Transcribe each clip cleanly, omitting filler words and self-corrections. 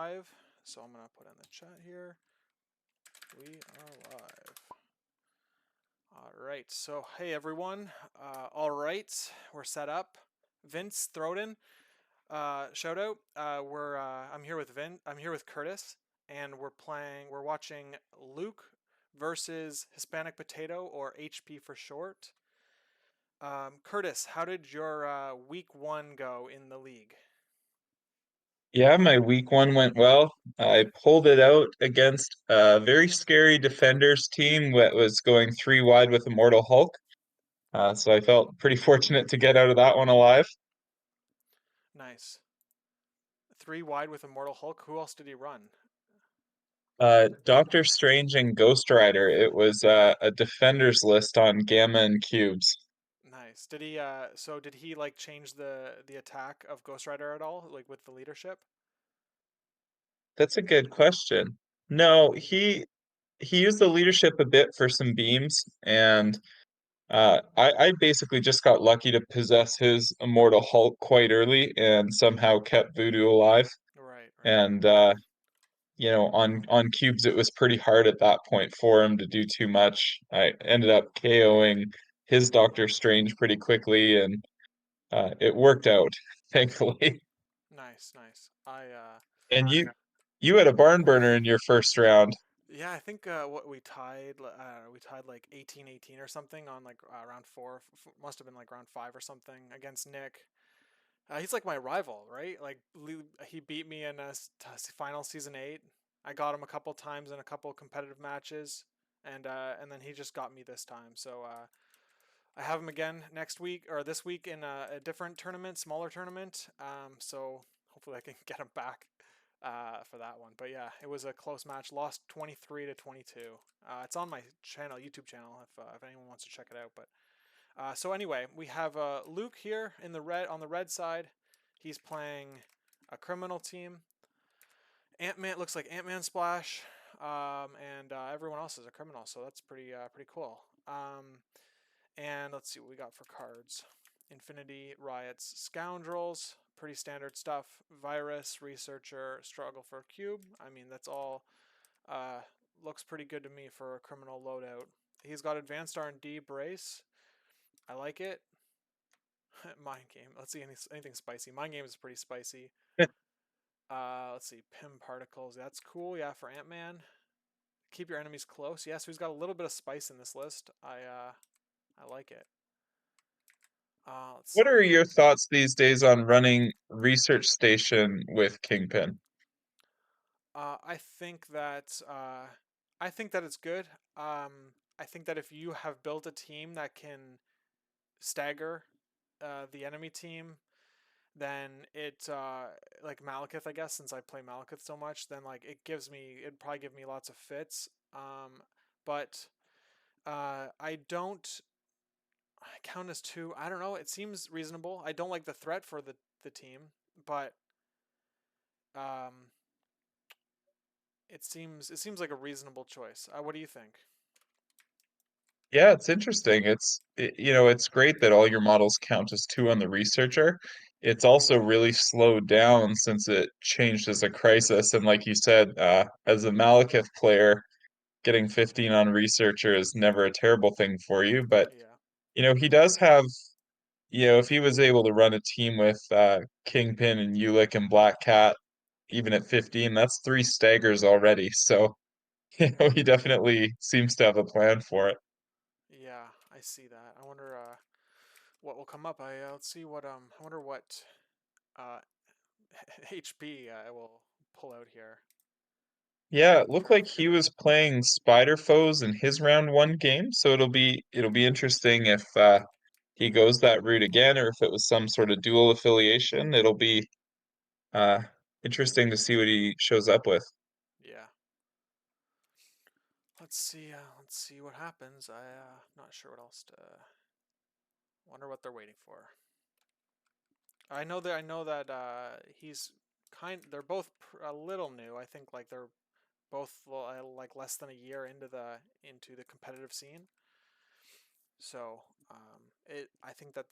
live. So I'm going to put in the chat here. We are live. All right. So, hey, everyone. All right. We're set up. Vince Throden, shout out. I'm here with I'm here with Curtis, and we're watching Luke versus Hispanic Potato, or HP for short. Curtis, how did your week 1 go in the league? Yeah, my week one went well. I pulled it out against a very scary defenders team that was going three wide with Immortal Hulk. So I felt pretty fortunate to get out of that one alive. Nice. 3 wide with Immortal Hulk. Who else did he run? Doctor Strange and Ghost Rider. It was a defenders list on Gamma and Cubes. Nice. Did he so did he like change the attack of Ghost Rider at all, like with the leadership? That's a good question. No, he used the leadership a bit for some beams, and I basically just got lucky to possess his Immortal Hulk quite early and somehow kept Voodoo alive. Right, right. And on cubes it was pretty hard at that point for him to do too much. I ended up KOing his Doctor Strange pretty quickly, and it worked out, thankfully. Nice, nice. I And you had a barn burner in your first round. yeah, I think what we tied like 18-18 or something on like round 4. Must have been like round 5 or something against Nick. He's like my rival, right? Like he beat me in final season 8. I got him a couple times in a couple competitive matches, and then he just got me this time. So I have him again next week or this week in a different tournament, smaller tournament. So hopefully I can get him back for that one. But yeah, it was a close match. Lost 23-22. It's on my channel, YouTube channel, if anyone wants to check it out. But so anyway, we have Luke here in the red on the red side. He's playing a criminal team. Ant-Man looks like Ant-Man Splash, and everyone else is a criminal. So that's pretty cool. And let's see what we got for cards. Infinity, Riots, Scoundrels, pretty standard stuff. Virus, Researcher, Struggle for a Cube. I mean, that's all uh, looks pretty good to me for a criminal loadout. He's got Advanced R&D, Brace. I like it. Mind Game. Let's see anything spicy. Mind Game is pretty spicy. Let's see. Pim Particles. That's cool. Yeah, for Ant-Man. Keep your enemies close. Yeah, so he's got a little bit of spice in this list. I like it. Let's What see. are your thoughts these days on running Research Station with Kingpin? I think that I think that it's good. I think that if you have built a team that can stagger the enemy team, then it like Malekith, I guess, since I play Malekith so much, then like it'd probably give me lots of fits. But I don't count as two. I don't know. It seems reasonable. I don't like the threat for the team, but um, it seems like a reasonable choice. What do you think? Yeah, it's interesting. It's great that all your models count as two on the researcher. It's also really slowed down since it changed as a crisis. And like you said, as a Malekith player, getting 15 on researcher is never a terrible thing for you. But, Yeah. he does have, if he was able to run a team with Kingpin and Ulick and Black Cat, even at 15, that's three staggers already. So, he definitely seems to have a plan for it. Yeah, I see that. I wonder what will come up. Let's see what I wonder what uh HP I will pull out here. Yeah, it looked Trying to like figure he it out. was playing Spider Foes in his round one game, so it'll be interesting if he goes that route again or if it was some sort of dual affiliation. It'll be uh interesting to see what he shows up with. Yeah. Let's see what happens. Not sure what else to wonder what they're waiting for. I know that he's they're both a little new. I think like they're both like less than a year into the competitive scene. So, I think that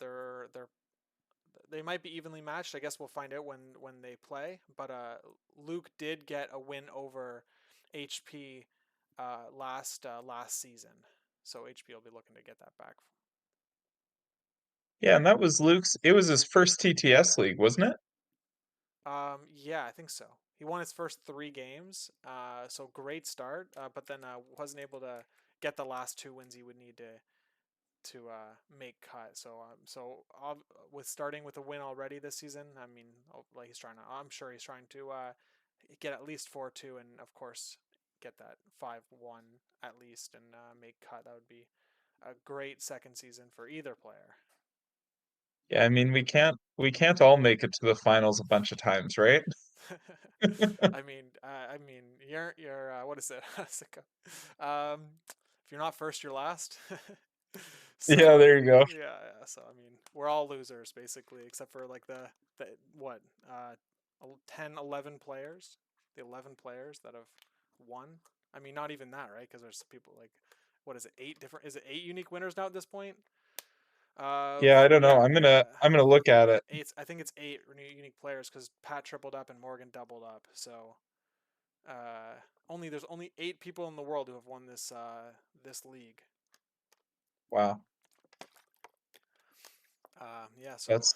they might be evenly matched. I guess we'll find out when they play. But Luke did get a win over HP last season, so HP will be looking to get that back. Yeah, and that was Luke's. It was his first TTS league, wasn't it? Yeah, I think so. He won his first 3 games, so great start. But then wasn't able to get the last 2 wins he would need to make cut. With starting with a win already this season, I mean, like he's trying to. I'm sure he's trying to get at least 4-2, and of course get that 5-1 at least, and make cut. That would be a great second season for either player. Yeah, I mean we can't all make it to the finals a bunch of times, right? I mean, you're what is it? If you're not first, you're last. Yeah, So there you go. yeah. So I mean, we're all losers basically, except for like the what 10, 11 players, the 11 players that have won. I mean, not even that, right? Because there's people like, what is it? 8 different? Is it 8 unique winners now at this point? Yeah, I don't know. Yeah, I'm gonna look at it. eight. I think it's 8 unique players because Pat tripled up and Morgan doubled up. So there's only 8 people in the world who have won this league. Wow. Yeah, so That's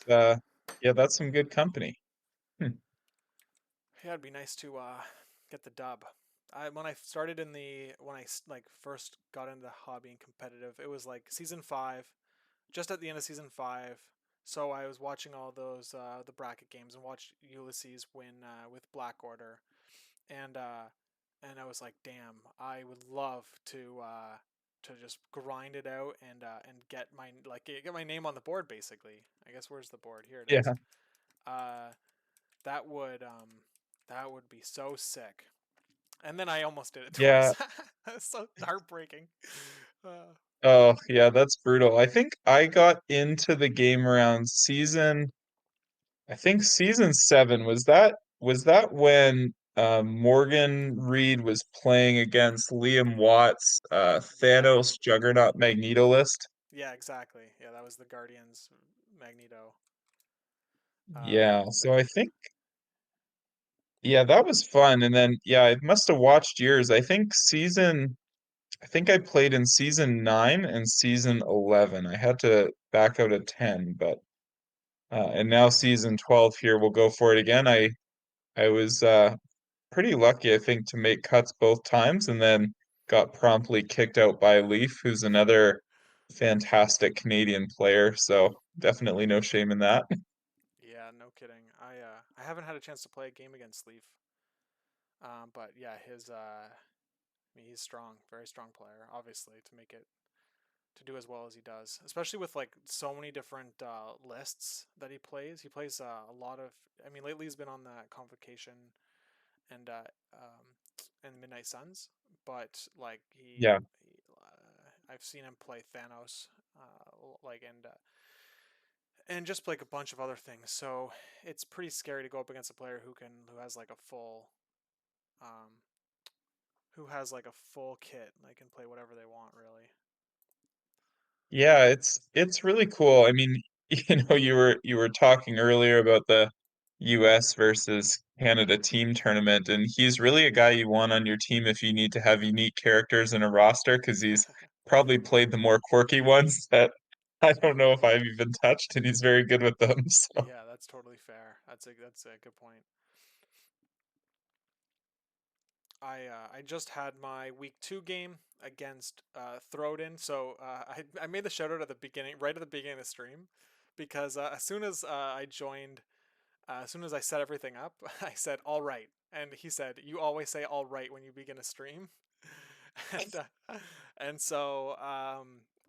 yeah, that's some good company. Hmm. yeah, it'd be nice to get the dub. When I started when I like first got into the hobby and competitive, it was like season 5, just at the end of season 5. So I was watching all those the bracket games and watched Ulysses win with Black Order, and I was like, damn, I would love to just grind it out and get my name on the board basically. I guess where's the board? Here it is. Yeah. Uh, that would um that would be so sick. And then I almost did it Yeah. twice. That's so heartbreaking. Uh, Oh, yeah, that's brutal. I think I got into the game around I think season 7. Was that when Morgan Reed was playing against Liam Watts, yeah, Thanos Juggernaut Magneto list? yeah, exactly. Yeah, that was the Guardians Magneto. Yeah, so I Yeah, think yeah, that was fun. And then yeah, I must have watched yours. I think I played in season 9 and season 11. I had to back out of 10, but and now season 12 here, we'll go for it again. I was pretty lucky, I think, to make cuts both times and then got promptly kicked out by Leaf, who's another fantastic Canadian player. So definitely no shame in that. yeah, no kidding. I haven't had a chance to play a game against Leaf. But yeah, I mean, he's strong, very strong player, obviously, to make it to do as well as he does, especially with like so many different lists that he plays. He plays a lot of. I mean, lately he's been on the Convocation and Midnight Suns, but like Yeah. I've seen him play Thanos, like and just like a bunch of other things. So it's pretty scary to go up against a player who has like a um, full kit, like can play whatever they want, really. Yeah, it's really cool. I mean, you were talking earlier about the US versus Canada team tournament, and he's really a guy you want on your team if you need to have unique characters in a roster because he's probably played the more quirky ones that I don't know if I've even touched, and he's very good with them. So Yeah, that's totally fair. That's a good point. I just had my week 2 game against Throwden, so I made the shout out at the beginning, right at the beginning of the stream, because as soon as I joined, as soon as I set everything up, I said all right, and he said you always say all right when you begin a stream, and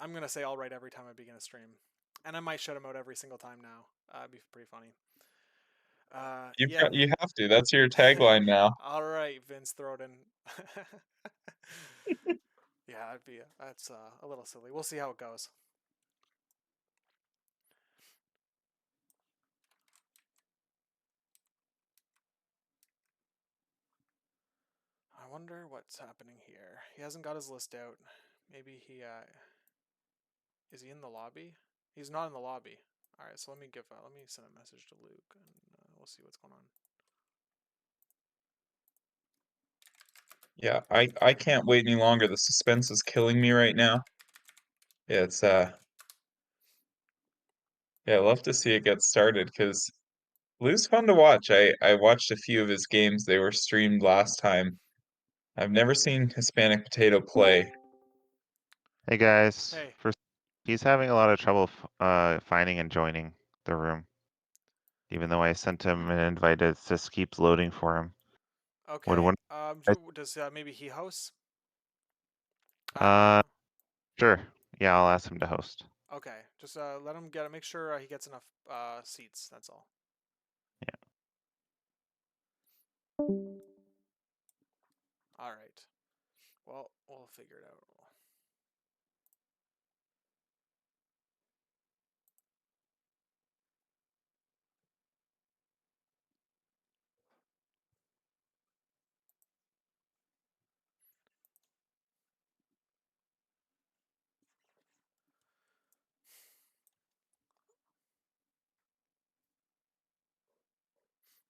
I'm gonna say all right every time I begin a stream, and I might shut him out every single time now. It'd be pretty funny. Yeah. you have to. That's your tagline now. All right, Vince Throden. Yeah, that's a little silly. We'll see how it goes. I wonder what's happening here. He hasn't got his list out. Maybe he is he in the lobby? He's not in the lobby. All right, so let me send a message to Luke, and we'll see what's going on. Yeah, I can't wait any longer. The suspense is killing me right now. It's yeah, I love to see it get started because Lou's fun to watch. I watched a few of his games. They were streamed last time. I've never seen Hispanic Potato play. Hey guys, Hey, first, he's having a lot of trouble finding and joining the room. Even though I sent him an invite, it just keeps loading for him. Would okay. one, Does maybe he hosts? uh, Uh, sure. Yeah, I'll ask him to host. okay. Just let him get it. Make sure he gets enough seats. That's all. Yeah. All right. Well, we'll figure it out.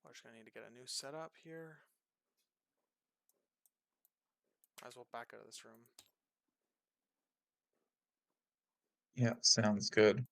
We're just gonna need to get a new setup here. Might as well back out of this room. Yeah, sounds good.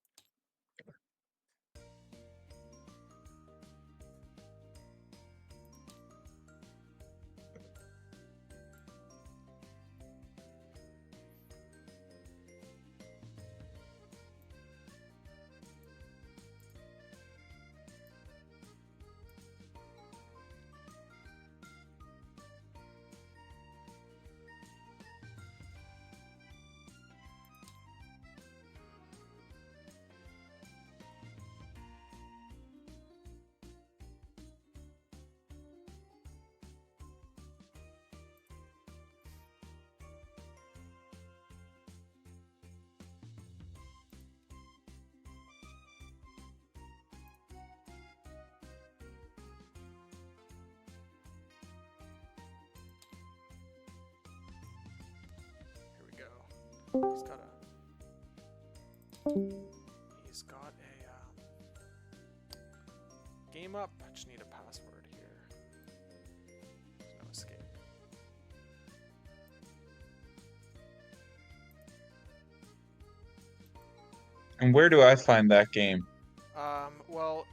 Here we go. He's got a game up. I just need a password here. There's no escape. And where do I find that game? Well,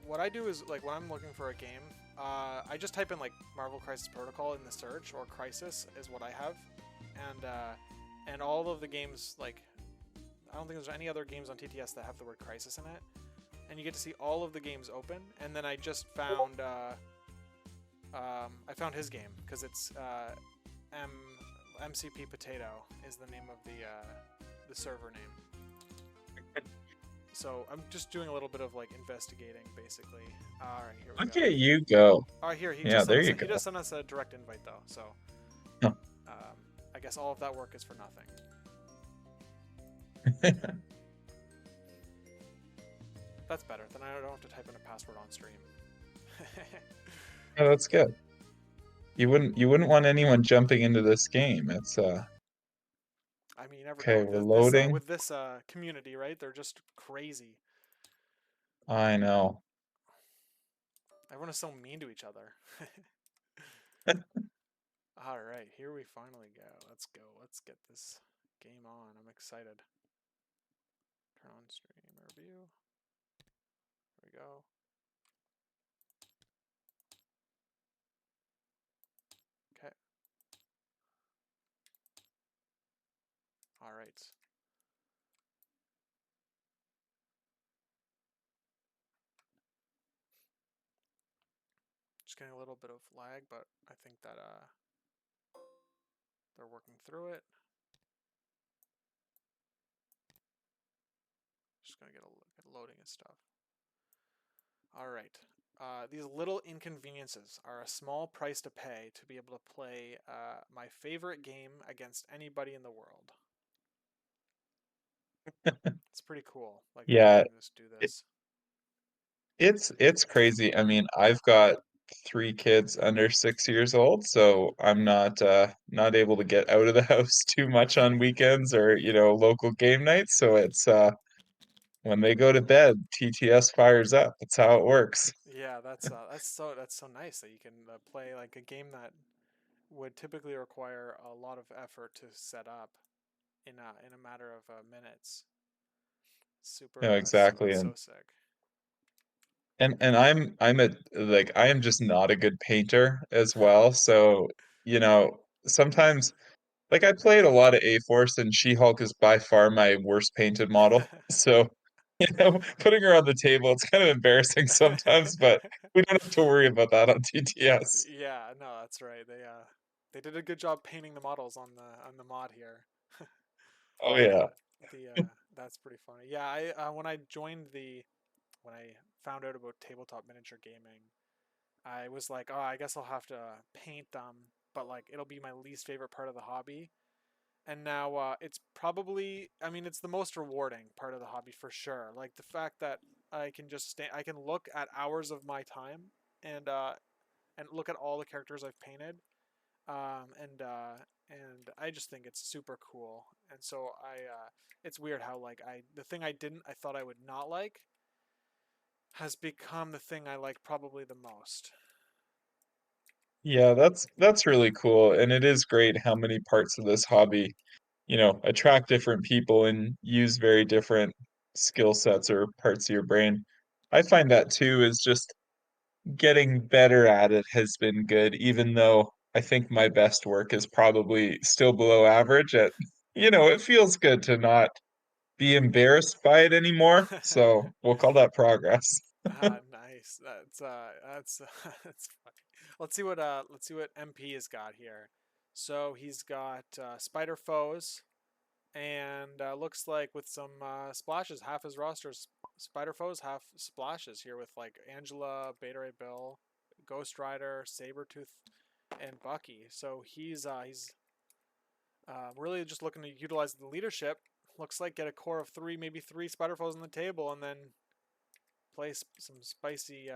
what I do is like when I'm looking for a game, I just type in like Marvel Crisis Protocol in the search, or Crisis is what I have, and all of the games like I don't think there's any other games on TTS that have the word Crisis in it, and you get to see all of the games open. And then I just found I found his game because it's M MCP Potato is the name of the server name. So I'm just doing a little bit of like investigating, basically. All right, here we Look go. at you go. Oh, here Yeah, there you he go. just sent us a direct invite though. So Huh. I guess all of that work is for nothing. That's better. Then I don't have to type in a password on stream. Yeah, that's good. You wouldn't want anyone jumping into this game. It's I mean, you never know okay, with we're loading. this community, right? They're just crazy. I know. Everyone is so mean to each other. All right, here we finally go. Let's go. Let's get this game on. I'm excited. Turn on stream review. There we go. Okay. All right. Just getting a little bit of lag, but I think that they're working through it. Just gonna get a look at loading and stuff. All right. These little inconveniences are a small price to pay to be able to play my favorite game against anybody in the world. It's pretty cool. Like that we Yeah, can just do it, this. it's crazy. I mean, I've got three kids under 6 years old, so I'm not able to get out of the house too much on weekends or, local game nights. So when they go to bed, TTS fires up. That's how it works. Yeah, that's so nice that you can play like a game that would typically require a lot of effort to set up in a matter of minutes. No, Super, exactly. so sick. And I'm a like I am just not a good painter as well. So, sometimes like I played a lot of A-Force and She-Hulk is by far my worst painted model. So, putting her on the table, it's kind of embarrassing sometimes, but we don't have to worry about that on TTS. Yeah, no, that's right. They did a good job painting the models on the mod here. Oh The yeah. the That's pretty funny. Yeah, I when I joined the when I found out about tabletop miniature gaming, I was like, oh, I guess I'll have to paint them, but like it'll be my least favorite part of the hobby. And now it's probably, I mean, it's the most rewarding part of the hobby for sure. Like the fact that I can just stay, I can look at hours of my time and uh, and look at all the characters I've painted, um, and uh, and I just think it's super cool. And so it's weird how like the thing I thought I would not like has become the thing I like probably the most. Yeah, that's really cool. And it is great how many parts of this hobby, attract different people and use very different skill sets or parts of your brain. I find that too is just getting better at it has been good, even though I think my best work is probably still below average at, it feels good to not be embarrassed by it anymore. So we'll call that progress. Nice. That's that's funny. Let's see what MP has got here. So he's got spider foes, and looks like with some splashes, half his roster's spider foes, half splashes here with like Angela, Beta Ray Bill, Ghost Rider, Sabretooth, and Bucky. So he's really just looking to utilize the leadership. Looks like get a core of three, maybe three spider foes on the table, and then play some spicy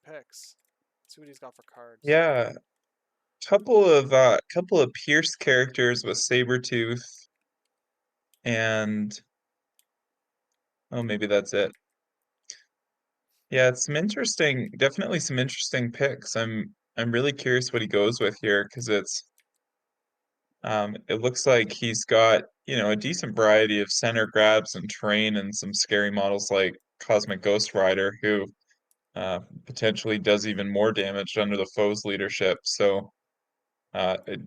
picks. Let's see what he's got for cards. Yeah, couple of Pierce characters with Sabretooth and oh maybe that's it. Yeah, it's definitely some interesting picks. I'm really curious what he goes with here because it looks like he's got, a decent variety of center grabs and terrain and some scary models like Cosmic Ghost Rider, who potentially does even more damage under the foe's leadership. So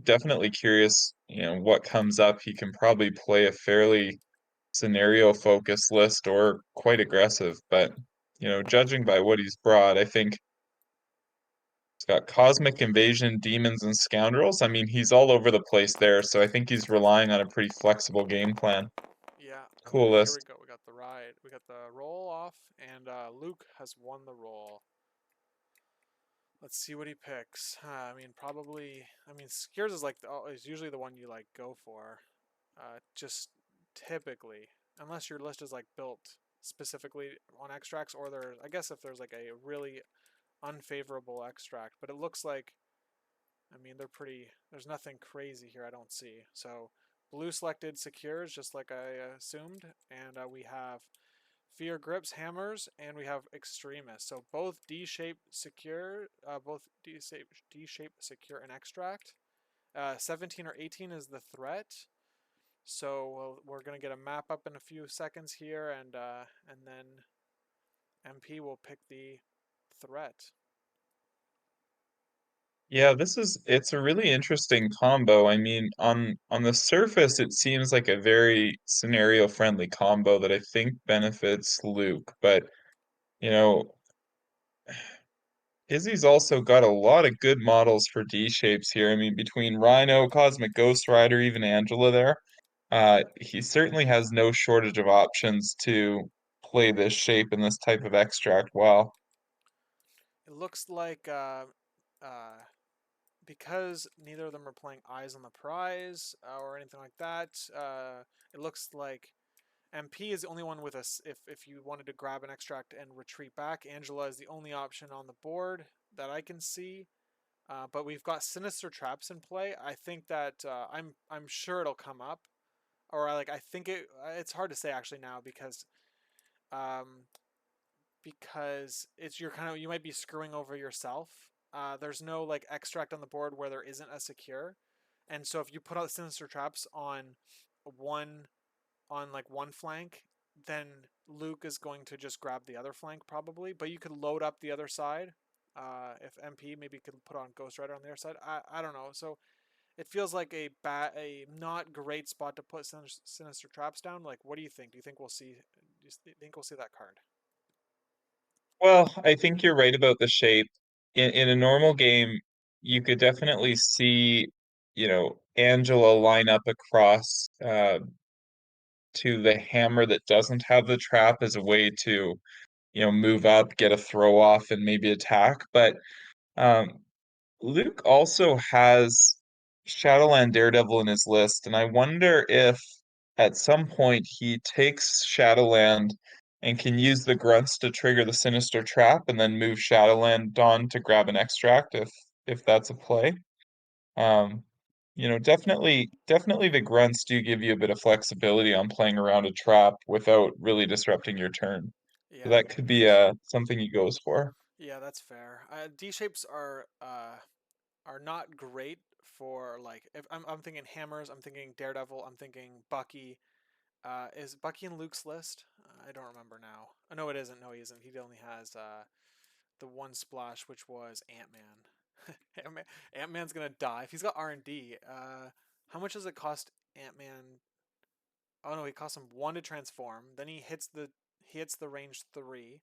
definitely curious, what comes up. He can probably play a fairly scenario focused list or quite aggressive, but judging by what he's brought, I think he's got Cosmic Invasion, Demons, and Scoundrels. I mean, he's all over the place there, so I think he's relying on a pretty flexible game plan. Yeah. Cool Here we list. go. We got the ride. We got the roll off, and Luke has won the roll. Let's see what he picks. I mean, probably. I mean, Skiers is like is usually the one you like go for. Just typically, unless your list is like built specifically on extracts, or there's, I guess if there's like a really unfavorable extract, but it looks like, I mean, they're pretty. There's nothing crazy here. I don't see. So blue selected secures, just like I assumed, and we have fear grips hammers, and we have extremists. So both D-shape secure, both D-shape secure and extract. 17 or 18 is the threat. So we're gonna get a map up in a few seconds here, and then MP will pick the threat. Yeah, it's a really interesting combo. I mean, on the surface, it seems like a very scenario friendly combo that I think benefits Luke, but you know, Izzy's also got a lot of good models for D shapes here. I mean, between Rhino, Cosmic Ghost Rider, even Angela there, he certainly has no shortage of options to play this shape and this type of extract well. It looks like uh, because neither of them are playing Eyes on the Prize or anything like that, it looks like MP is the only one with us. If you wanted to grab an extract and retreat back, Angela is the only option on the board that I can see. But we've got Sinister Traps in play. I think that I'm sure it'll come up. or like I think it's hard to say actually now um, because it's you're kind of you might be screwing over yourself. There's no like extract on the board where there isn't a secure, and so if you put out sinister traps one like one flank, then Luke is going to just grab the other flank probably. But you could load up the other side. If MP maybe could put on Ghost Rider on the other side. I don't know. So it feels like a not great spot to put sinister traps down. Like, what do you think? Do you think we'll see? Do you think we'll see that card? Well, I think you're right about the shape. In a normal game, you could definitely see, Angela line up across to the hammer that doesn't have the trap as a way to, move up, get a throw off, and maybe attack. But um, Luke also has Shadowland Daredevil in his list, and I wonder if at some point he takes Shadowland and can use the grunts to trigger the Sinister Trap and then move Shadowland on to grab an extract if that's a play. Um, definitely the grunts do give you a bit of flexibility on playing around a trap without really disrupting your turn. So Yeah, that could be something he goes for. yeah, that's fair. D shapes are not great for like if I'm thinking hammers, I'm thinking Daredevil, I'm thinking Bucky. Is Bucky in Luke's list? I don't remember now. Oh, no, it isn't. No, he isn't. He only has the one splash, which was Ant Man. Ant Man's gonna die if he's got R&D. How much does it cost Ant Man? Oh no, he costs him one to transform. Then he hits the range 3.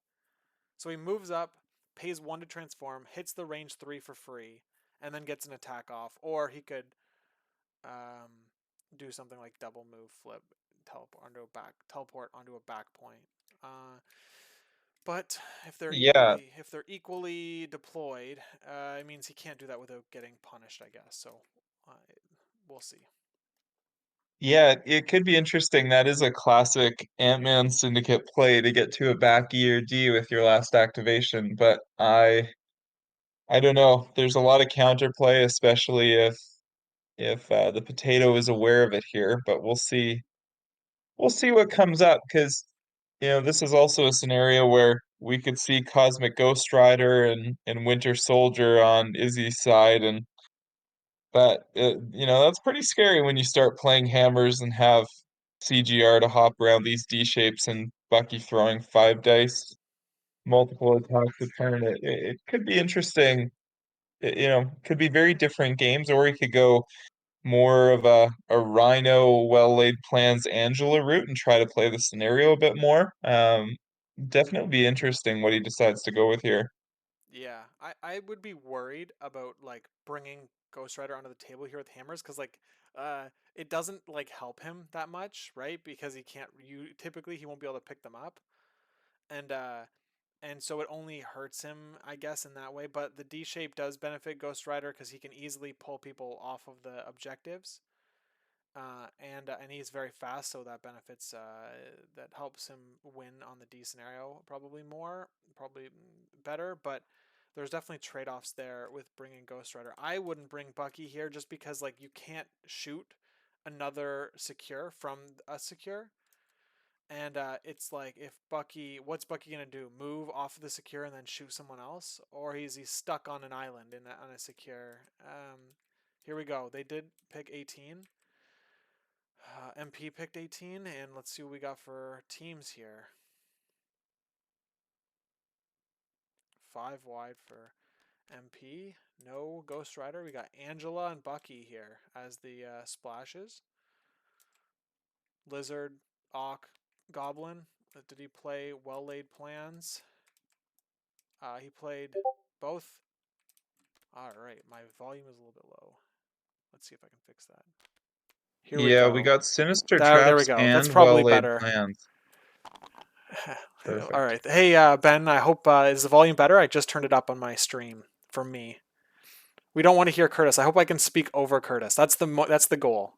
So he moves up, pays 1 to transform, hits the range 3 for free, and then gets an attack off. Or he could um, do something like double move, flip, teleport onto a back point. Uh, but Yeah, if they're equally deployed, it means he can't do that without getting punished, I guess. So uh, we'll see. Yeah, it could be interesting. That is a classic Ant-Man Syndicate play to get to a back E or D with your last activation, but I don't know. There's a lot of counterplay, especially if the potato is aware of it here, but we'll see. We'll see what comes up because this is also a scenario where we could see Cosmic Ghost Rider and Winter Soldier on Izzy's side, and that's pretty scary when you start playing hammers and have CGR to hop around these D shapes and Bucky throwing 5 dice, multiple attacks a turn. It could be interesting. Could be very different games, or he could go more of a Rhino well laid plans Angela route and try to play the scenario a bit more. Definitely be interesting what he decides to go with here. Yeah, I would be worried about like bringing Ghost Rider onto the table here with hammers because it doesn't like help him that much, right? Because he can't you typically he won't be able to pick them up, and so it only hurts him, I guess, in that way. But the D shape does benefit Ghost Rider because he can easily pull people off of the objectives, and he's very fast, so that benefits that helps him win on the D scenario probably better. But there's definitely trade offs there with bringing Ghost Rider. I wouldn't bring Bucky here just because like you can't shoot another secure from a secure. And it's like if what's Bucky gonna do? Move off of the secure and then shoot someone else, or he's stuck on an island on a secure. Here we go. They did pick 18. MP picked 18, and let's see what we got for teams here. 5 wide for MP. No Ghost Rider. We got Angela and Bucky here as the splashes. Lizard, Auk, Goblin. Did he play Well Laid Plans? He played both. Alright, my volume is a little bit low. Let's see if I can fix that. Here we Yeah, we go. got Sinister There we Traps go. That's and probably well-laid better. plans. All Perfect. right. Hey, Ben, I hope is the volume better? I just turned it up on my stream for me. We don't want to hear Curtis. I hope I can speak over Curtis. That's the goal.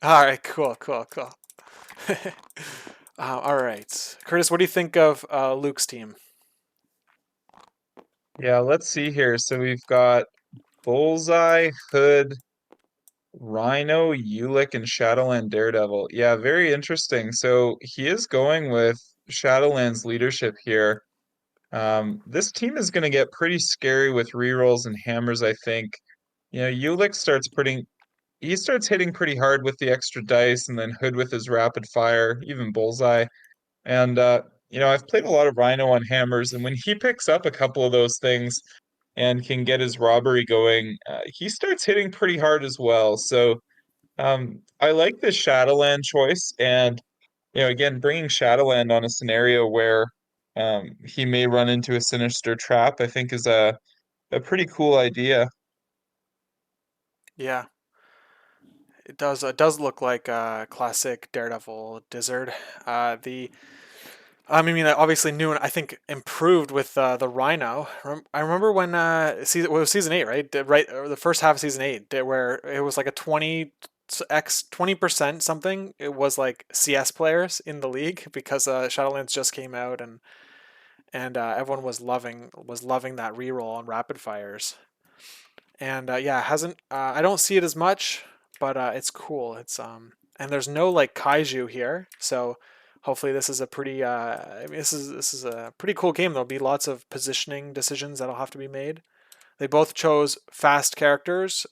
All right. Cool. All right, Curtis. What do you think of Luke's team? Yeah, let's see here. So we've got Bullseye, Hood, Rhino, Ulick, and Shadowland Daredevil. Yeah, very interesting. So he is going with Shadowland's leadership here. This team is going to get pretty scary with rerolls and hammers, I think. Ulick he starts hitting pretty hard with the extra dice, and then Hood with his rapid fire, even Bullseye. And I've played a lot of Rhino on hammers, and when he picks up a couple of those things and can get his robbery going, he starts hitting pretty hard as well. So I like this Shadowland choice, and again, bringing Shadowland on a scenario where he may run into a sinister trap, I think is a pretty cool idea. Yeah, it does look like classic Daredevil Dizzard. The I mean, obviously new and I think improved with the Rhino. I remember when season well, it was season 8, right? Right, or the first half of season 8, where it was like a 20% something. It was like CS players in the league because Shadowlands just came out, and everyone was loving that reroll on rapid fires. And yeah, it hasn't I don't see it as much, but it's cool. It's and there's no like kaiju here, so hopefully this is a pretty I mean, this is a pretty cool game. There'll be lots of positioning decisions that'll have to be made. They both chose fast characters.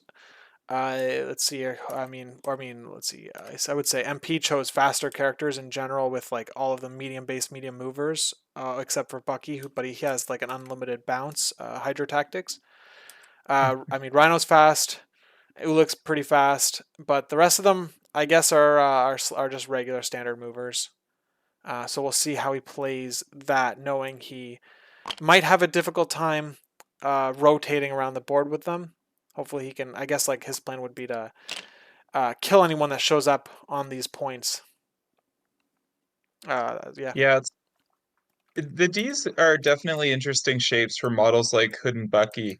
Let's see here. Let's see. I would say MP chose faster characters in general, with like all of the medium base, medium movers, except for Bucky, but he has like an unlimited bounce, Hydro Tactics. Rhino's fast. Ulick's pretty fast, but the rest of them, I guess, are just regular standard movers. So we'll see how he plays that, knowing he might have a difficult time rotating around the board with them. Hopefully he can. I guess like his plan would be to kill anyone that shows up on these points. Yeah, Yeah, the D's are definitely interesting shapes for models like Hood and Bucky.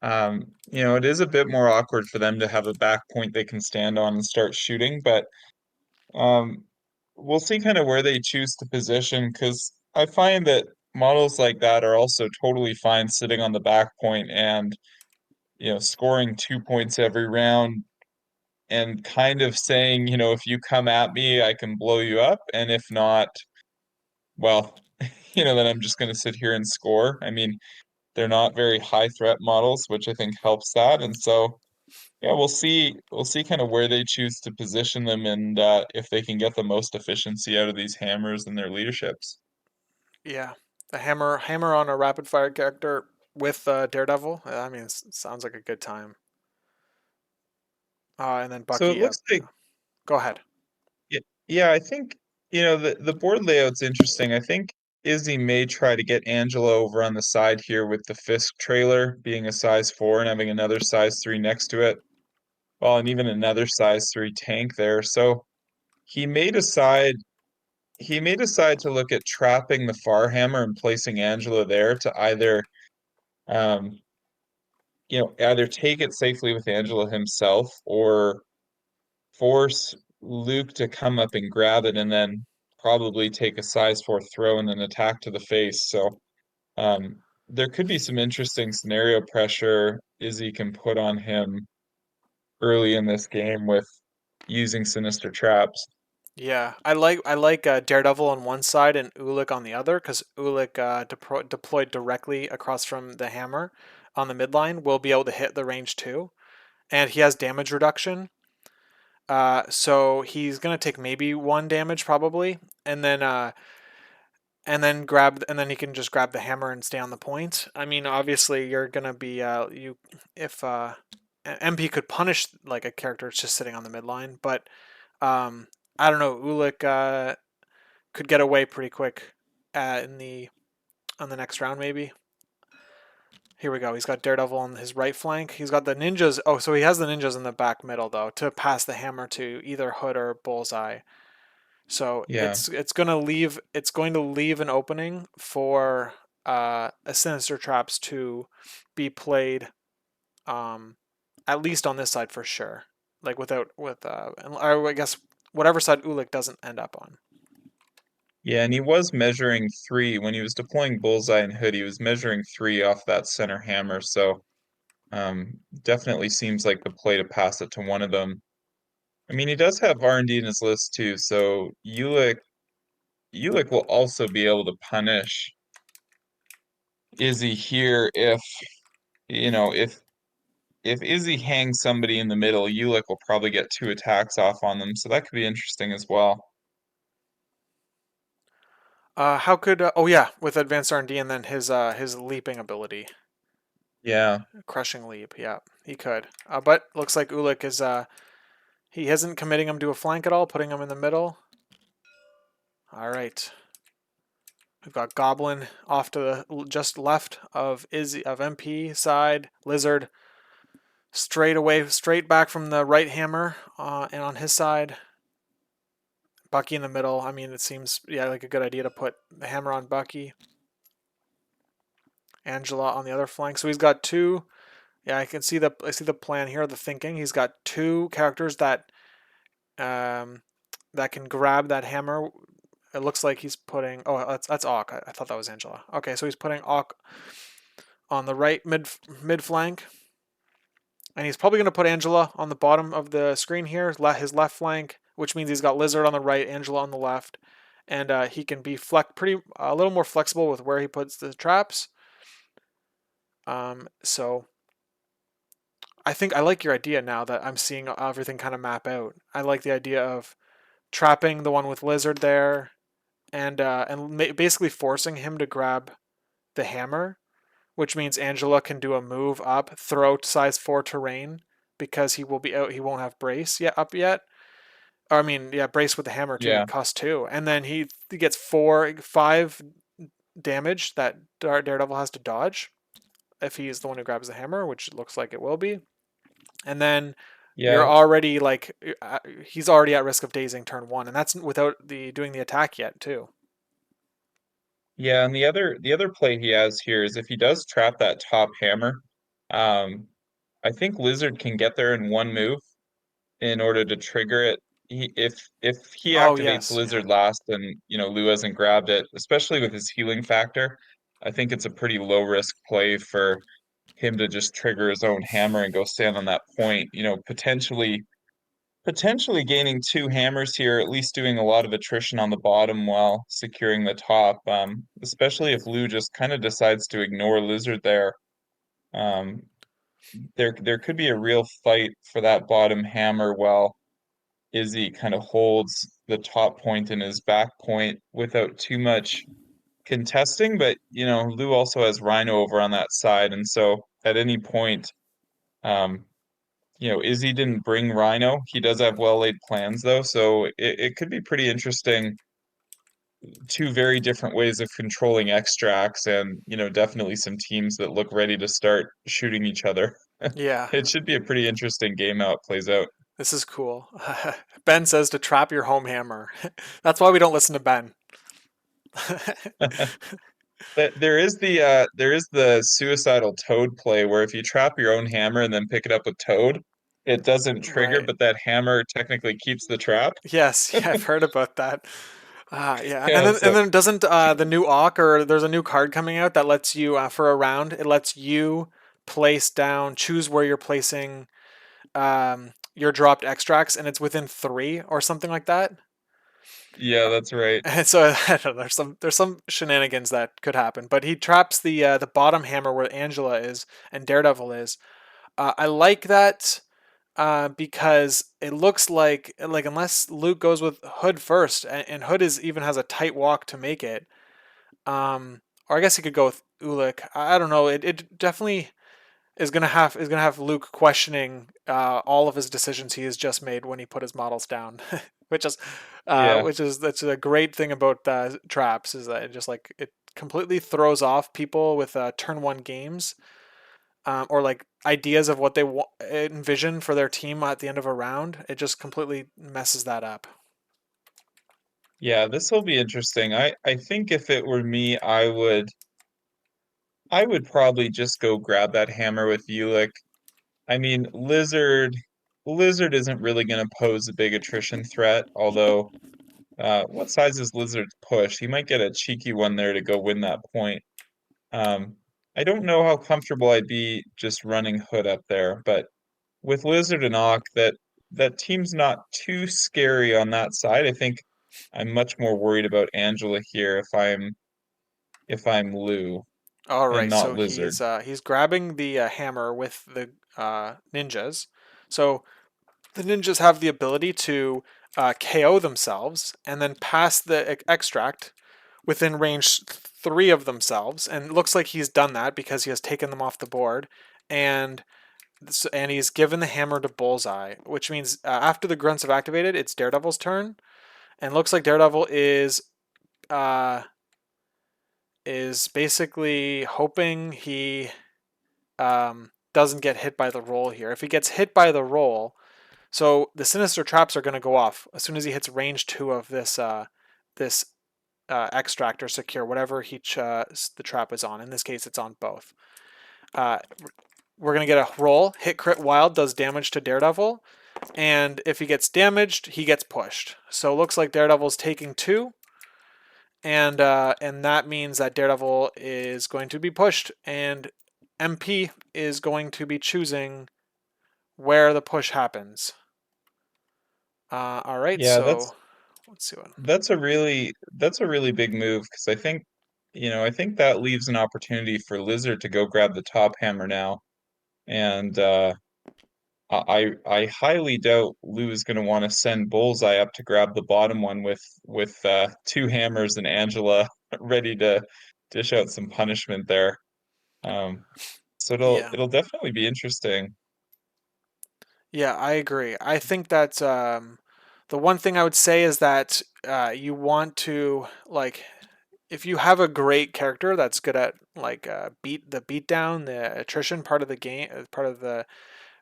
It is a bit more awkward for them to have a back point they can stand on and start shooting, but um, we'll see kind of where they choose to position because I find that models like that are also totally fine sitting on the back point and, scoring 2 points every round and kind of saying, if you come at me, I can blow you up, and if not, well, then I'm just going to sit here and score. I mean, they're not very high threat models, which I think helps that. And so, yeah, we'll see kind of where they choose to position them and if they can get the most efficiency out of these hammers and their leaderships. yeah. The hammer on a rapid fire character with Daredevil. I mean, sounds like a good time. And then So Bucky. it looks like, Go ahead. yeah, yeah, I think, the board layout's interesting. I think Izzy may try to get Angela over on the side here with the Fisk trailer being a size 4 and having another size 3 next to it. Well, and even another size 3 tank there. So he may decide he may decide to look at trapping the Farhammer and placing Angela there to um, either take it safely with Angela himself or force Luke to come up and grab it and then probably take a size 4 throw and an attack to the face. So um, there could be some interesting scenario pressure Izzy can put on him early in this game with using sinister traps. Yeah, I like Daredevil on one side and Ulick on the other, because Ulick deployed directly across from the hammer on the midline will be able to hit the range too, and he has damage reduction. So he's gonna take maybe one damage probably, and then he can just grab the hammer and stay on the point. I mean, obviously you're gonna be you if MP could punish like a character that's just sitting on the midline, but um, I don't know. Ulick could get away pretty quick in the on the next round maybe. Here we go. He's got Daredevil on his right flank. He's got the ninjas. Oh, so he has the ninjas in the back middle though to pass the hammer to either Hood or Bullseye. So Yeah. it's going to leave an opening for a Sinister Traps to be played, um, at least on this side for sure. Like without with I guess whatever side Ulick doesn't end up on. Yeah, and he was measuring 3 when he was deploying Bullseye and Hood. He was measuring 3 off that center hammer. So Definitely seems like the play to pass it to one of them. I mean, he does have R&D in his list too, so Ulick will also be able to punish Izzy here if, you know, if Izzy hangs somebody in the middle, Ulick will probably get two attacks off on them, so that could be interesting as well. How could? Oh yeah, with advanced R&D and then his leaping ability, Yeah, crushing leap. Yeah, he could. But looks like Ulick is he isn't committing him to a flank at all, putting him in the middle. All right. We've got Goblin off to the just left of MP side. Lizard straight away, straight back from the right hammer, and on his side, Bucky in the middle. I mean, it seems like a good idea to put the hammer on Bucky. Angela on the other flank. So he's got two. Yeah, I see the plan here, the thinking. He's got two characters um, that can grab that hammer. It looks like he's putting. Oh, that's Auk. I thought that was Angela. Okay, so he's putting Auk on the right mid flank, and he's probably going to put Angela on the bottom of the screen here, his left flank, which means he's got Lizard on the right, Angela on the left, and he can be pretty a little more flexible with where he puts the traps. So I think I like your idea now that I'm seeing everything kind of map out. I like the idea of trapping the one with Lizard there, and basically forcing him to grab the hammer, which means Angela can do a move up, throw size 4 terrain because he will be out. He won't have brace yet up yet. Or, I mean, yeah, brace with the hammer too. yeah, It costs 2, and then he gets 5 damage that Daredevil has to dodge if he's the one who grabs the hammer, which looks like it will be. And then you're yeah, already like he's already at risk of dazing turn 1, and that's without the doing the attack yet too. yeah. And the other play he has here is if he does trap that top hammer, um, I think Lizard can get there in one move in order to trigger it. If he Oh activates yes, yeah, Lizard last and Lou hasn't grabbed it, especially with his healing factor, I think it's a pretty low risk play for him to just trigger his own hammer and go stand on that point. Potentially gaining two hammers here, at least doing a lot of attrition on the bottom while securing the top. Especially if Lou just kind of decides to ignore Lizard there. Um, there could be a real fight for that bottom hammer while Izzy kind of holds the top point and his back point without too much contesting. But Lou also has Rhino over on that side, and so at any point, um, Izzy didn't bring Rhino. He does have well laid plans though, so it could be pretty interesting. Two very different ways of controlling extracts, and definitely some teams that look ready to start shooting each other. yeah. It should be a pretty interesting game how it plays out. This is cool. Ben says to trap your home hammer. That's why we don't listen to Ben. But there is the suicidal toad play where if you trap your own hammer and then pick it up with toad, it doesn't trigger, Right. but that hammer technically keeps the trap. Yes, yeah, I've heard about that. Yeah, and Yeah, then so doesn't the new Auk, or there's a new card coming out that lets you for a round. It lets you place down, choose where you're placing your dropped extracts, and it's within 3 or something like that. yeah, that's right. And so I don't know, there's some shenanigans that could happen, but he traps the bottom hammer where Angela is and Daredevil is. I like that because it looks like unless Luke goes with Hood first, and Hood even has a tight walk to make it, or I guess he could go with Ulick. I don't know. It definitely is gonna have Luke questioning all of his decisions he has just made when he put his models down, which is Yeah. that's a great thing about traps, is that it completely throws off people with turn 1 games, or like ideas of what they envision for their team at the end of a round. It just completely messes that up. Yeah, this will be interesting. I think if it were me, I would probably just go grab that hammer with Ulick. I mean, Lizard isn't really going to pose a big attrition threat, although what size is Lizard's push? He might get a cheeky one there to go win that point. Um, I don't know how comfortable I'd be just running Hood up there, but with Lizard and Ock, that team's not too scary on that side. I think I'm much more worried about Angela here if I'm Lou All and right, not so Lizard. he's grabbing the hammer with the ninjas. So the ninjas have the ability to KO themselves and then pass the extract within range 3 of themselves, and it looks like he's done that because he has taken them off the board, and he's given the hammer to Bullseye, which means after the grunts have activated, it's Daredevil's turn, and looks like Daredevil uh, is basically hoping he doesn't get hit by the roll here. If he gets hit by the roll, so the sinister traps are going to go off as soon as he hits range 2 of this extract or secure, whatever the trap is on. In this case, it's on both. Uh, we're going to get a roll. Hit crit wild does damage to Daredevil, and if he gets damaged, he gets pushed. So it looks like Daredevil's taking 2, and that means that Daredevil is going to be pushed, and MP is going to be choosing where the push happens. All right, Yeah, so let's see what. that's a really big move because I think that leaves an opportunity for Lizard to go grab the top hammer now. And I highly doubt Lou is going to want to send Bullseye up to grab the bottom one with two hammers and Angela ready to dish out some punishment there. So it'll Yeah, it'll definitely be interesting. yeah, I agree. I think that the one thing I would say is that you want to like if you have a great character that's good at like beat down, the attrition part of the game, part of the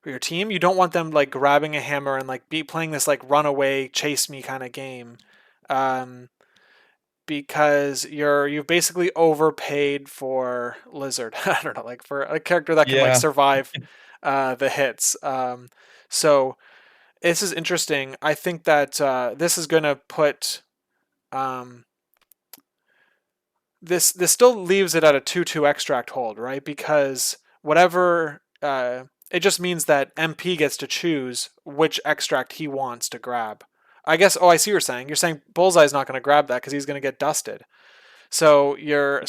your team, you don't want them like grabbing a hammer and like be playing this like runaway chase me kind of game. Um, because you've basically overpaid for Lizard. I don't know, like for a character that can like Yeah, survive the hits. So this is interesting. I think that this is going to put um, this still leaves it at a 2-2 extract hold, right? Because whatever it just means that MP gets to choose which extract he wants to grab. I guess. Oh, I see what you're saying. You're saying Bullseye's not going to grab that because he's going to get dusted. So yeah.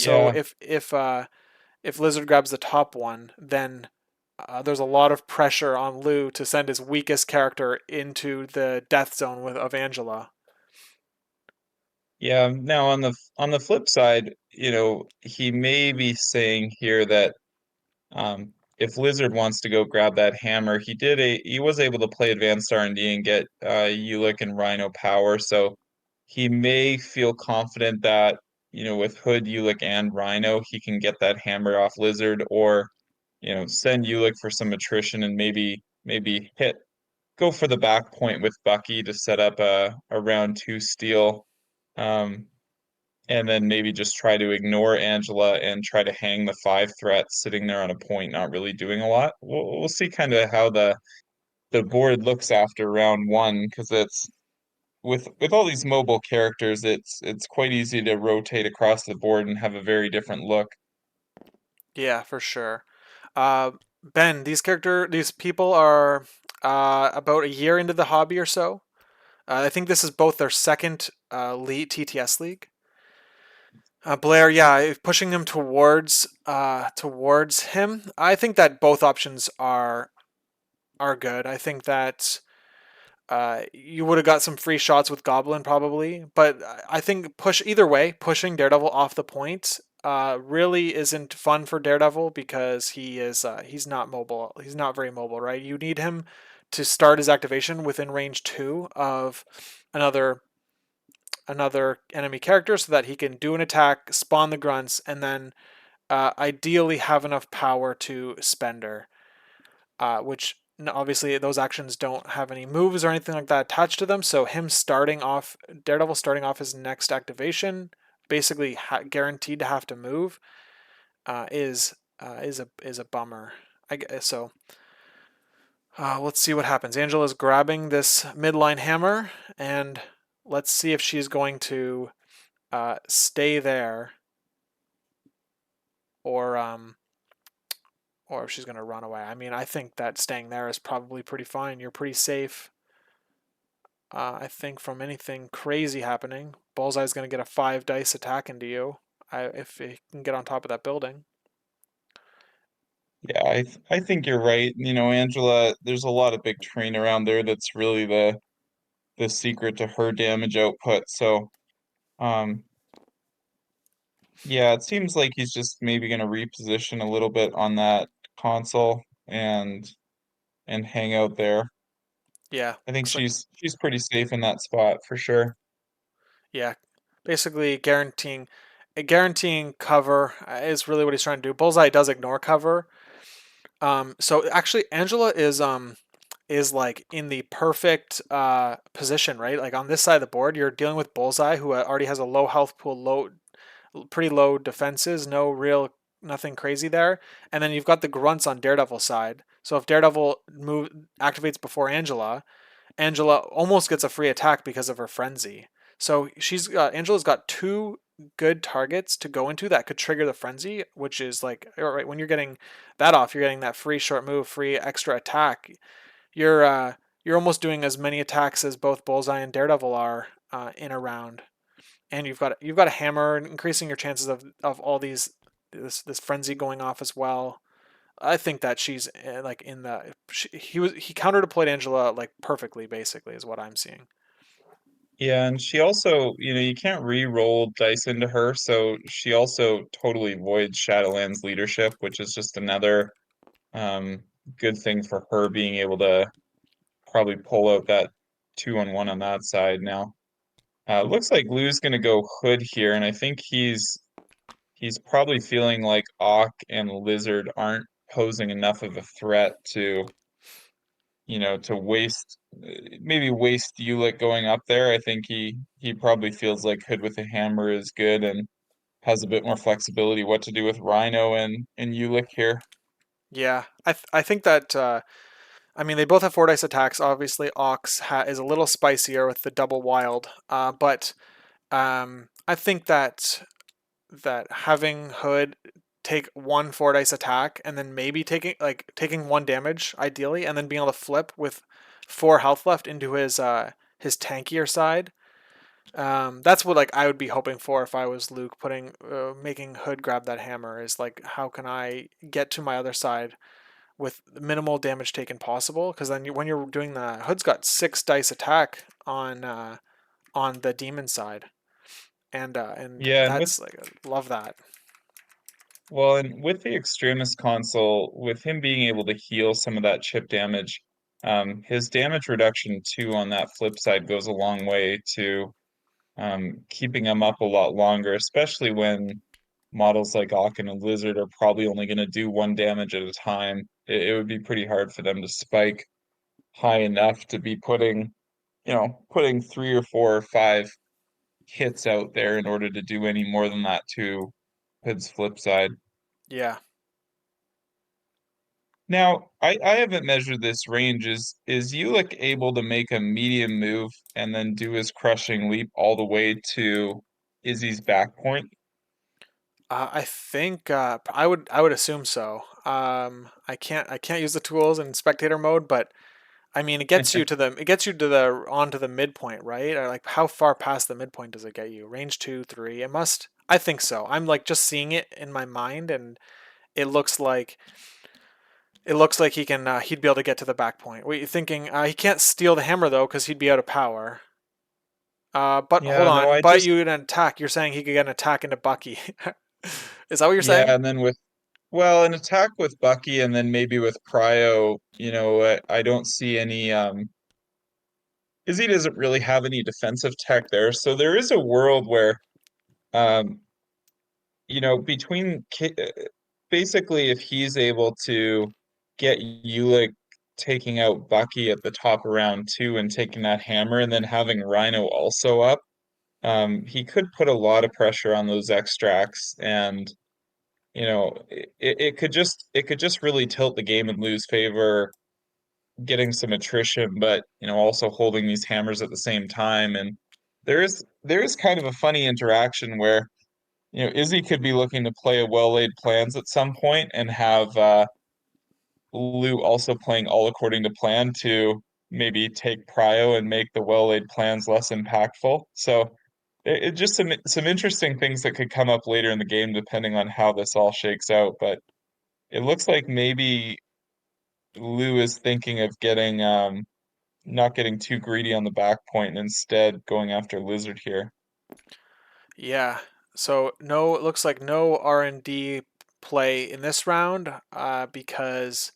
if Lizard grabs the top one, then there's a lot of pressure on Lou to send his weakest character into the death zone of Angela. Yeah, now on the flip side, he may be saying here that if Lizard wants to go grab that hammer, he was able to play advanced R&D and D and get Ulick and Rhino power, so he may feel confident that, with Hood, Ulick, and Rhino, he can get that hammer off Lizard, or, send Ulick for some attrition and maybe go for the back point with Bucky to set up a round two steal. Um, and then maybe just try to ignore Angela and try to hang the five threat sitting there on a point, not really doing a lot. We'll see kind of how the board looks after round one because it's with all these mobile characters, it's quite easy to rotate across the board and have a very different look. Yeah, for sure. Ben, these people are about a year into the hobby or so. I think this is both their second league TTS league. Blair, yeah, pushing him towards him. I think that both options are good. I think that you would have got some free shots with Goblin probably, but I think either way, pushing Daredevil off the point really isn't fun for Daredevil because he's not mobile. He's not very mobile, right? You need him to start his activation within range 2 of another enemy character so that he can do an attack, spawn the grunts, and then ideally have enough power to spender, which obviously those actions don't have any moves or anything like that attached to them. So Daredevil starting off his next activation, basically guaranteed to have to move, is a bummer. I guess so. Let's see what happens. Angela's grabbing this midline hammer, and let's see if she's going to stay there or or if she's going to run away. I mean, I think that staying there is probably pretty fine. You're pretty safe. I think from anything crazy happening, Bullseye's going to get a 5 dice attack into you if he can get on top of that building. Yeah, I think you're right. You know, Angela, there's a lot of big terrain around there that's really the secret to her damage output. So, um, yeah, it seems like he's just maybe going to reposition a little bit on that console and hang out there. Yeah, I think looks like she's pretty safe in that spot for sure. yeah, basically guaranteeing cover is really what he's trying to do. Bullseye does ignore cover. So actually, Angela is like in the perfect position, right? Like on this side of the board, you're dealing with Bullseye, who already has a low health pool, pretty low defenses, nothing crazy there, and then you've got the grunts on Daredevil's side. So if Daredevil activates before Angela almost gets a free attack because of her frenzy. So Angela's got two good targets to go into that could trigger the frenzy, which is like right when you're getting that off, you're getting that free short move, free extra attack. You're almost doing as many attacks as both Bullseye and Daredevil are in a round, and you've got a hammer, increasing your chances of all this frenzy going off as well. I think that she's like in the he counter deployed Angela like perfectly, basically, is what I'm seeing. Yeah, and she also, you know, you can't re-roll dice into her, so she also totally voids Shadowland's leadership, which is just another good thing for her being able to probably pull out that 2-on-1 on that side now. Looks like Lou's gonna go Hood here, and I think he's probably feeling like Auk and Lizard aren't posing enough of a threat to, you know, to maybe waste Ulick going up there. I think he probably feels like Hood with a hammer is good and has a bit more flexibility what to do with Rhino and Ulick here. Yeah, I think that I mean they both have 4 dice attacks. Obviously, is a little spicier with the double wild, but I think that having Hood take one 4 dice attack and then maybe taking 1 damage ideally, and then being able to flip with 4 health left into his tankier side. That's what like I would be hoping for if I was Luke, making Hood grab that hammer. Is like, how can I get to my other side with minimal damage taken possible? Because then when you're doing the Hood's got 6 dice attack on the demon side, and Yeah, and with that's like, love that. well, and with the Extremis console, with him being able to heal some of that chip damage, his damage reduction too on that flip side goes a long way to keeping him up a lot longer, especially when models like Aachen and Lizard are probably only going to do 1 damage at a time. It would be pretty hard for them to spike high enough to be putting 3 or 4 or 5 hits out there in order to do any more than that to Hood's flip side. Yeah. Now, I haven't measured this range. Is Ulick able to make a medium move and then do his crushing leap all the way to Izzy's back point? I think I would assume so. I can't use the tools in spectator mode, but I mean it gets you to the onto the midpoint, right? Or like how far past the midpoint does it get you? Range 2, 3. It must. I think so. I'm like just seeing it in my mind, and it looks like he'd be able to get to the back point. What are you thinking? He can't steal the hammer though because he'd be out of power. But hold Yeah, no, on. But you get an attack. You're saying he could get an attack into Bucky. Is that what you're yeah, saying? and then well, an attack with Bucky and then maybe with Pryo, I don't see any Izzy doesn't really have any defensive tech there. So there is a world where um, basically if he's able to get Ulick taking out Bucky at the top of round 2 and taking that hammer and then having Rhino also up, he could put a lot of pressure on those extracts and it could just really tilt the game in Lou's favor, getting some attrition, but also holding these hammers at the same time. And there is kind of a funny interaction where Izzy could be looking to play a well-laid plans at some point and have Lou also playing all according to plan to maybe take prio and make the well-laid plans less impactful. So it just some interesting things that could come up later in the game depending on how this all shakes out. But it looks like maybe Lou is thinking of getting not getting too greedy on the back point and instead going after Lizard here. Yeah. So no, it looks like no R&D play in this round because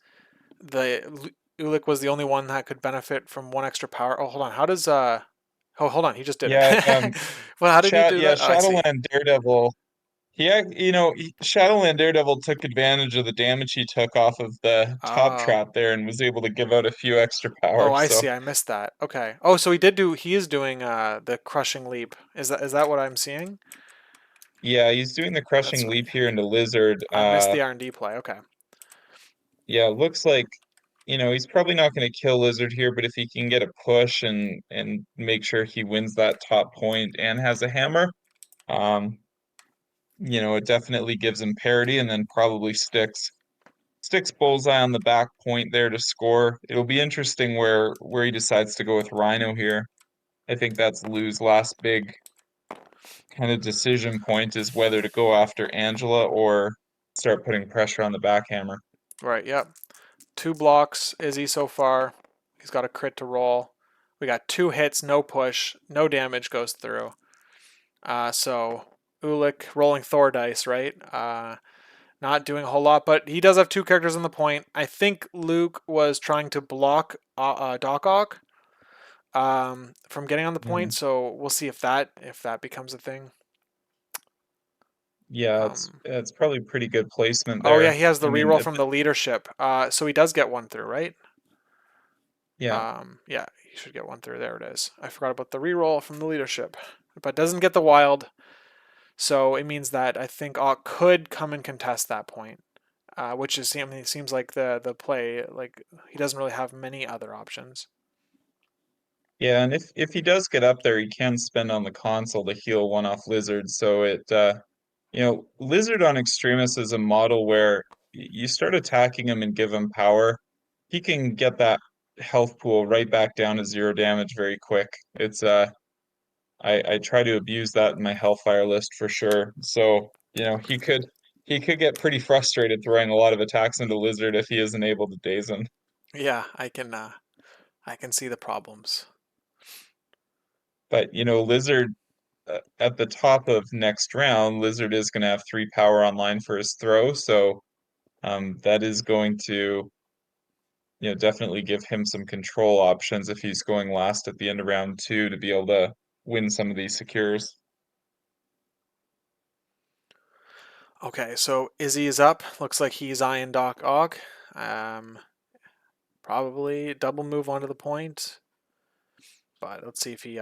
the Ulik was the only one that could benefit from one extra power. Oh, hold on. How does Oh, hold on. He just did it. Yeah, Well, how did he do that? Oh, I see. Shadowland Daredevil. Shadowland Daredevil took advantage of the damage he took off of the top Oh. trap there and was able to give out a few extra Oh, power. I So see. I missed that. Okay. Oh, so he is doing the crushing leap. Is that what I'm seeing? yeah, he's doing the That's crushing what leap here into Lizard. I missed the R&D play. Okay. Yeah, looks like, he's probably not going to kill Lizard here, but if he can get a push and make sure he wins that top point and has a hammer, um, it definitely gives him parity and then probably sticks bullseye on the back point there to score. It'll be interesting where he decides to go with Rhino here. I think that's Lou's last big kind of decision point is whether to go after Angela or start putting pressure on the backhammer. Right. Yep. 2 blocks, Izzy so far. He's got a crit to roll. We got 2 hits, no push, no damage goes through. So Ulik rolling Thor dice, right? Not doing a whole lot, but he does have 2 characters on the point. I think Luke was trying to block Doc Ock from getting on the point, Mhm. so we'll see if that becomes a thing. Yeah, Um, it's probably pretty good placement oh yeah, there. he has the I mean, reroll from the leadership, so he does get one through, right? yeah. Yeah, he should get one through. There it is. I forgot about the reroll from the leadership, but doesn't get the wild. So it means that I think Ock could come and contest that point, which is, I mean, it seems like the play, like he doesn't really have many other options. Yeah, and if he does get up there, he can spend on the console to heal one off Lizard. So Lizard on Extremis is a model where you start attacking him and give him power, he can get that health pool right back down to 0 damage very quick. I try to abuse that in my Hellfire list for sure. So, he could get pretty frustrated throwing a lot of attacks into Lizard if he isn't able to daze him. Yeah, I can see the problems. But Lizard at the top of next round, Lizard is going to have 3 power online for his throw, so that is going to definitely give him some control options if he's going last at the end of round 2 to be able to win some of these secures. Okay, so Izzy is up. Looks like he's eyeing Doc Ock. Um, Probably double move onto the point, but let's see if he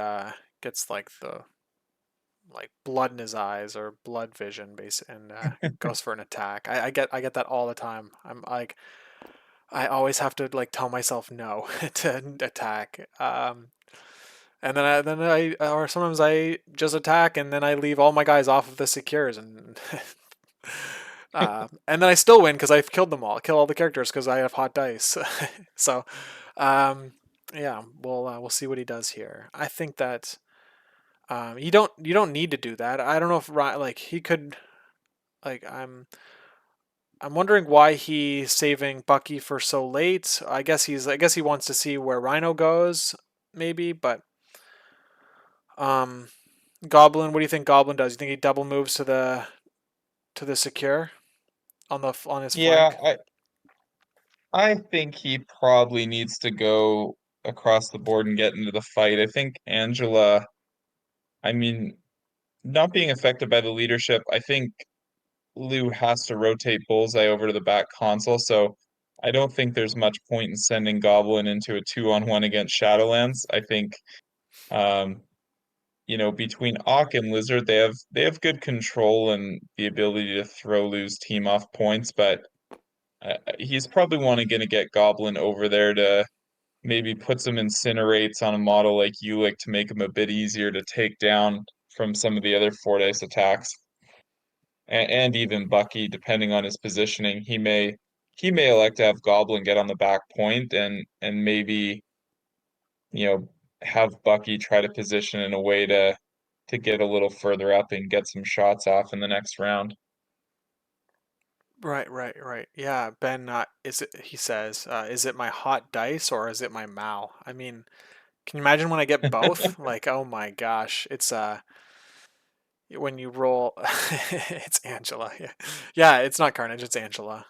gets like blood in his eyes or blood vision base and goes for an attack. I get that all the time. I'm like I always have to like tell myself no to attack. And then I or sometimes I just attack and then I leave all my guys off of the secures and then I still win because I've killed them all. Kill all the characters because I have hot dice. So um, yeah, we'll see what he does here. I think that you don't need to do that. I don't know if like he could like I'm wondering why he's saving Bucky for so late. I guess he wants to see where Rhino goes, maybe. But um, Goblin, what do you think Goblin does? You think he double moves to the secure on his Yeah, flank? I think he probably needs to go across the board and get into the fight. I think Angela, I mean, not being affected by the leadership, I think Lou has to rotate Bullseye over to the back console, so I don't think there's much point in sending Goblin into a 2-on-1 against Shadowlands. I think um, between Ock and Lizard, they have good control and the ability to throw Lou's team off points, but he's probably going to get Goblin over there to maybe put some incinerates on a model like Ulick to make him a bit easier to take down from some of the other Fordice attacks. And even Bucky, depending on his positioning, he may he may elect to have Goblin get on the back point and maybe, you know, have Bucky try to position in a way to get a little further up and get some shots off in the next round. Right, right, right. Yeah, Ben, is it, he says, is it my hot dice or is it my Mal? I mean, can you imagine when I get both? Like, oh my gosh, it's when you roll, it's Angela. Yeah, yeah, it's not Carnage, it's Angela.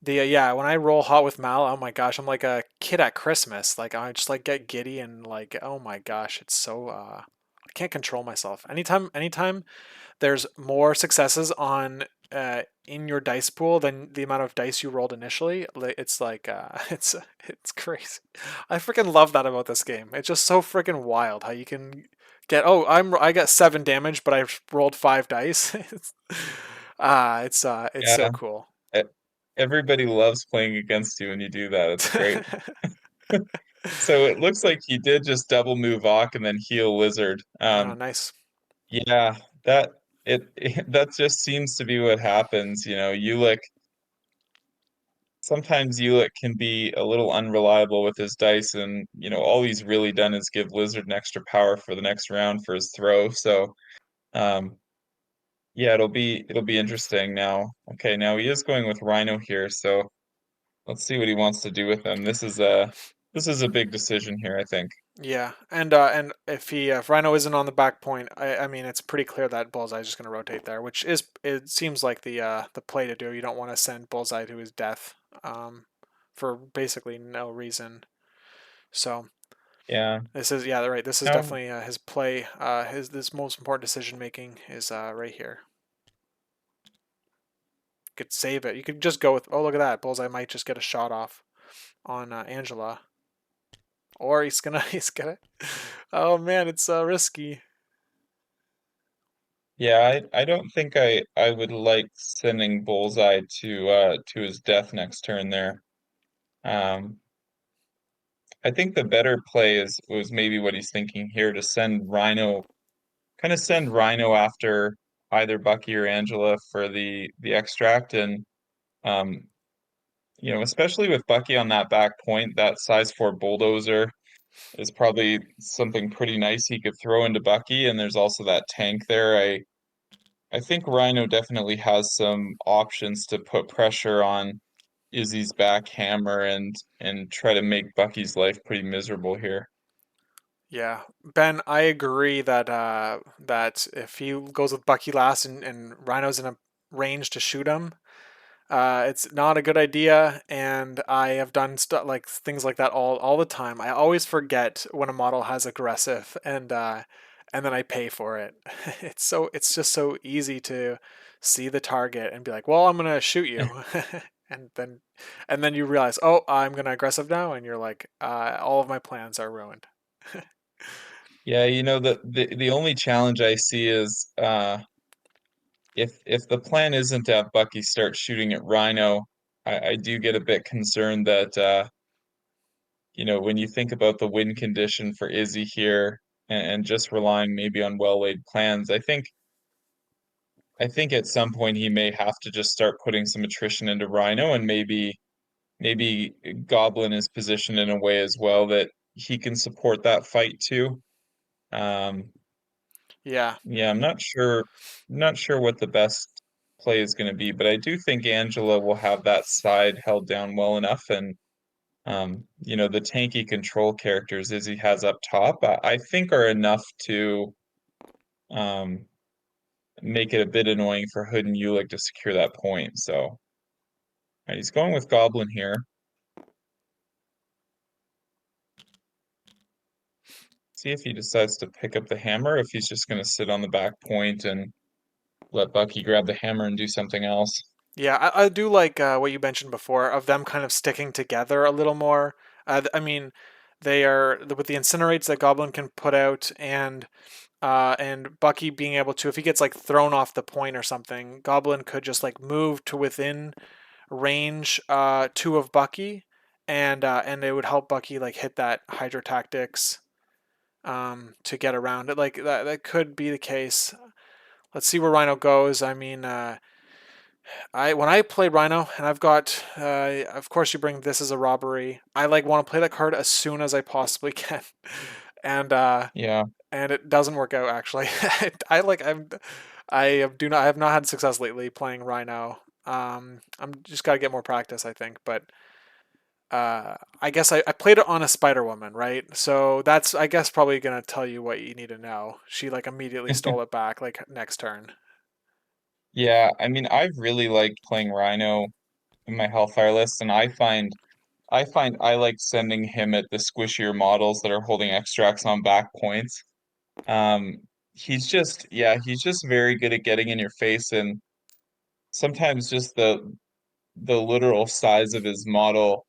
Yeah, when I roll hot with Mal, oh my gosh, I'm like a kid at Christmas. Like I just like get giddy and like, oh my gosh, it's so I can't control myself. Anytime there's more successes on in your dice pool than the amount of dice you rolled initially. It's like it's crazy. I freaking love that about this game. It's just so freaking wild how you can get I got 7 damage, but I rolled 5 dice. It's so Yeah, cool. e- everybody loves playing against you when you do that. It's great. So it looks like he did just double move Ock and then heal Lizard. Oh, nice. Yeah, that that just seems to be what happens. You know, Ulick sometimes Ulick can be a little unreliable with his dice, and you know, all he's really done is give Lizard an extra power for the next round for his throw. So, um, yeah, it'll be interesting now. Okay, now he is going with Rhino here, so let's see what he wants to do with them. This is a big decision here, I think. Yeah, and if Rhino isn't on the back point, I mean it's pretty clear that Bullseye's just going to rotate there, which is it seems like the play to do. You don't want to send Bullseye to his death, for basically no reason. So Yeah. this is yeah right. This is Now, definitely his play. His this most important decision making is right here. You could save it. You could just go with oh look at that. Bullseye might just get a shot off on Angela, or he's gonna. Oh man, it's risky. yeah, I don't think I would like sending Bullseye to his death next turn there. Um, I think the better play is was maybe what he's thinking here to send Rhino, kind of send Rhino after either Bucky or Angela for the extract, and um, you know, especially with Bucky on that back point, that size 4 bulldozer is probably something pretty nice he could throw into Bucky, and there's also that tank there. I think Rhino definitely has some options to put pressure on Izzy's back hammer and try to make Bucky's life pretty miserable here. Yeah, Ben, I agree that that if he goes with Bucky last and Rhino's in a range to shoot him, it's not a good idea. And I have done stuff like things like that all the time. I always forget when a model has aggressive, and then I pay for it. It's just so easy to see the target and be like, well, I'm gonna shoot you, and then you realize, oh, I'm gonna aggressive now, and you're like, all of my plans are ruined. Yeah, you know the only challenge I see is if the plan isn't to have Bucky start shooting at Rhino, I do get a bit concerned that you know, when you think about the win condition for Izzy here and just relying maybe on well-laid plans, I think at some point he may have to just start putting some attrition into Rhino and maybe Goblin is positioned in a way as well that he can support that fight too. Um, Yeah, yeah, I'm not sure what the best play is going to be, but I do think Angela will have that side held down well enough, and you know, the tanky control characters Izzy has up top, I think are enough to um make it a bit annoying for Hood and Ulick to secure that point. So he's going with Goblin here. See if he decides to pick up the hammer, if he's just going to sit on the back point and let Bucky grab the hammer and do something else. yeah, I do like what you mentioned before of them kind of sticking together a little more. I mean, they are with the incinerates that Goblin can put out, and Bucky being able to, if he gets like thrown off the point or something, Goblin could just like move to within range two of Bucky, and it would help Bucky like hit that Hydro Tactics to get around it. Like that could be the case. Let's see where Rhino goes. I mean, When I play Rhino and I've got, of course you bring this as a robbery. I like want to play that card as soon as I possibly can, and Yeah. it doesn't work out actually. I like I have not had success lately playing Rhino. I'm just got to get more practice, I think, but I guess I played it on a Spider Woman, right? So that's I guess probably gonna tell you what you need to know. She like immediately stole it back like next turn. Yeah, I mean, I've really liked playing Rhino in my Hellfire list, and I find I like sending him at the squishier models that are holding extracts on back points. Um, he's just very good at getting in your face, and sometimes just the literal size of his model,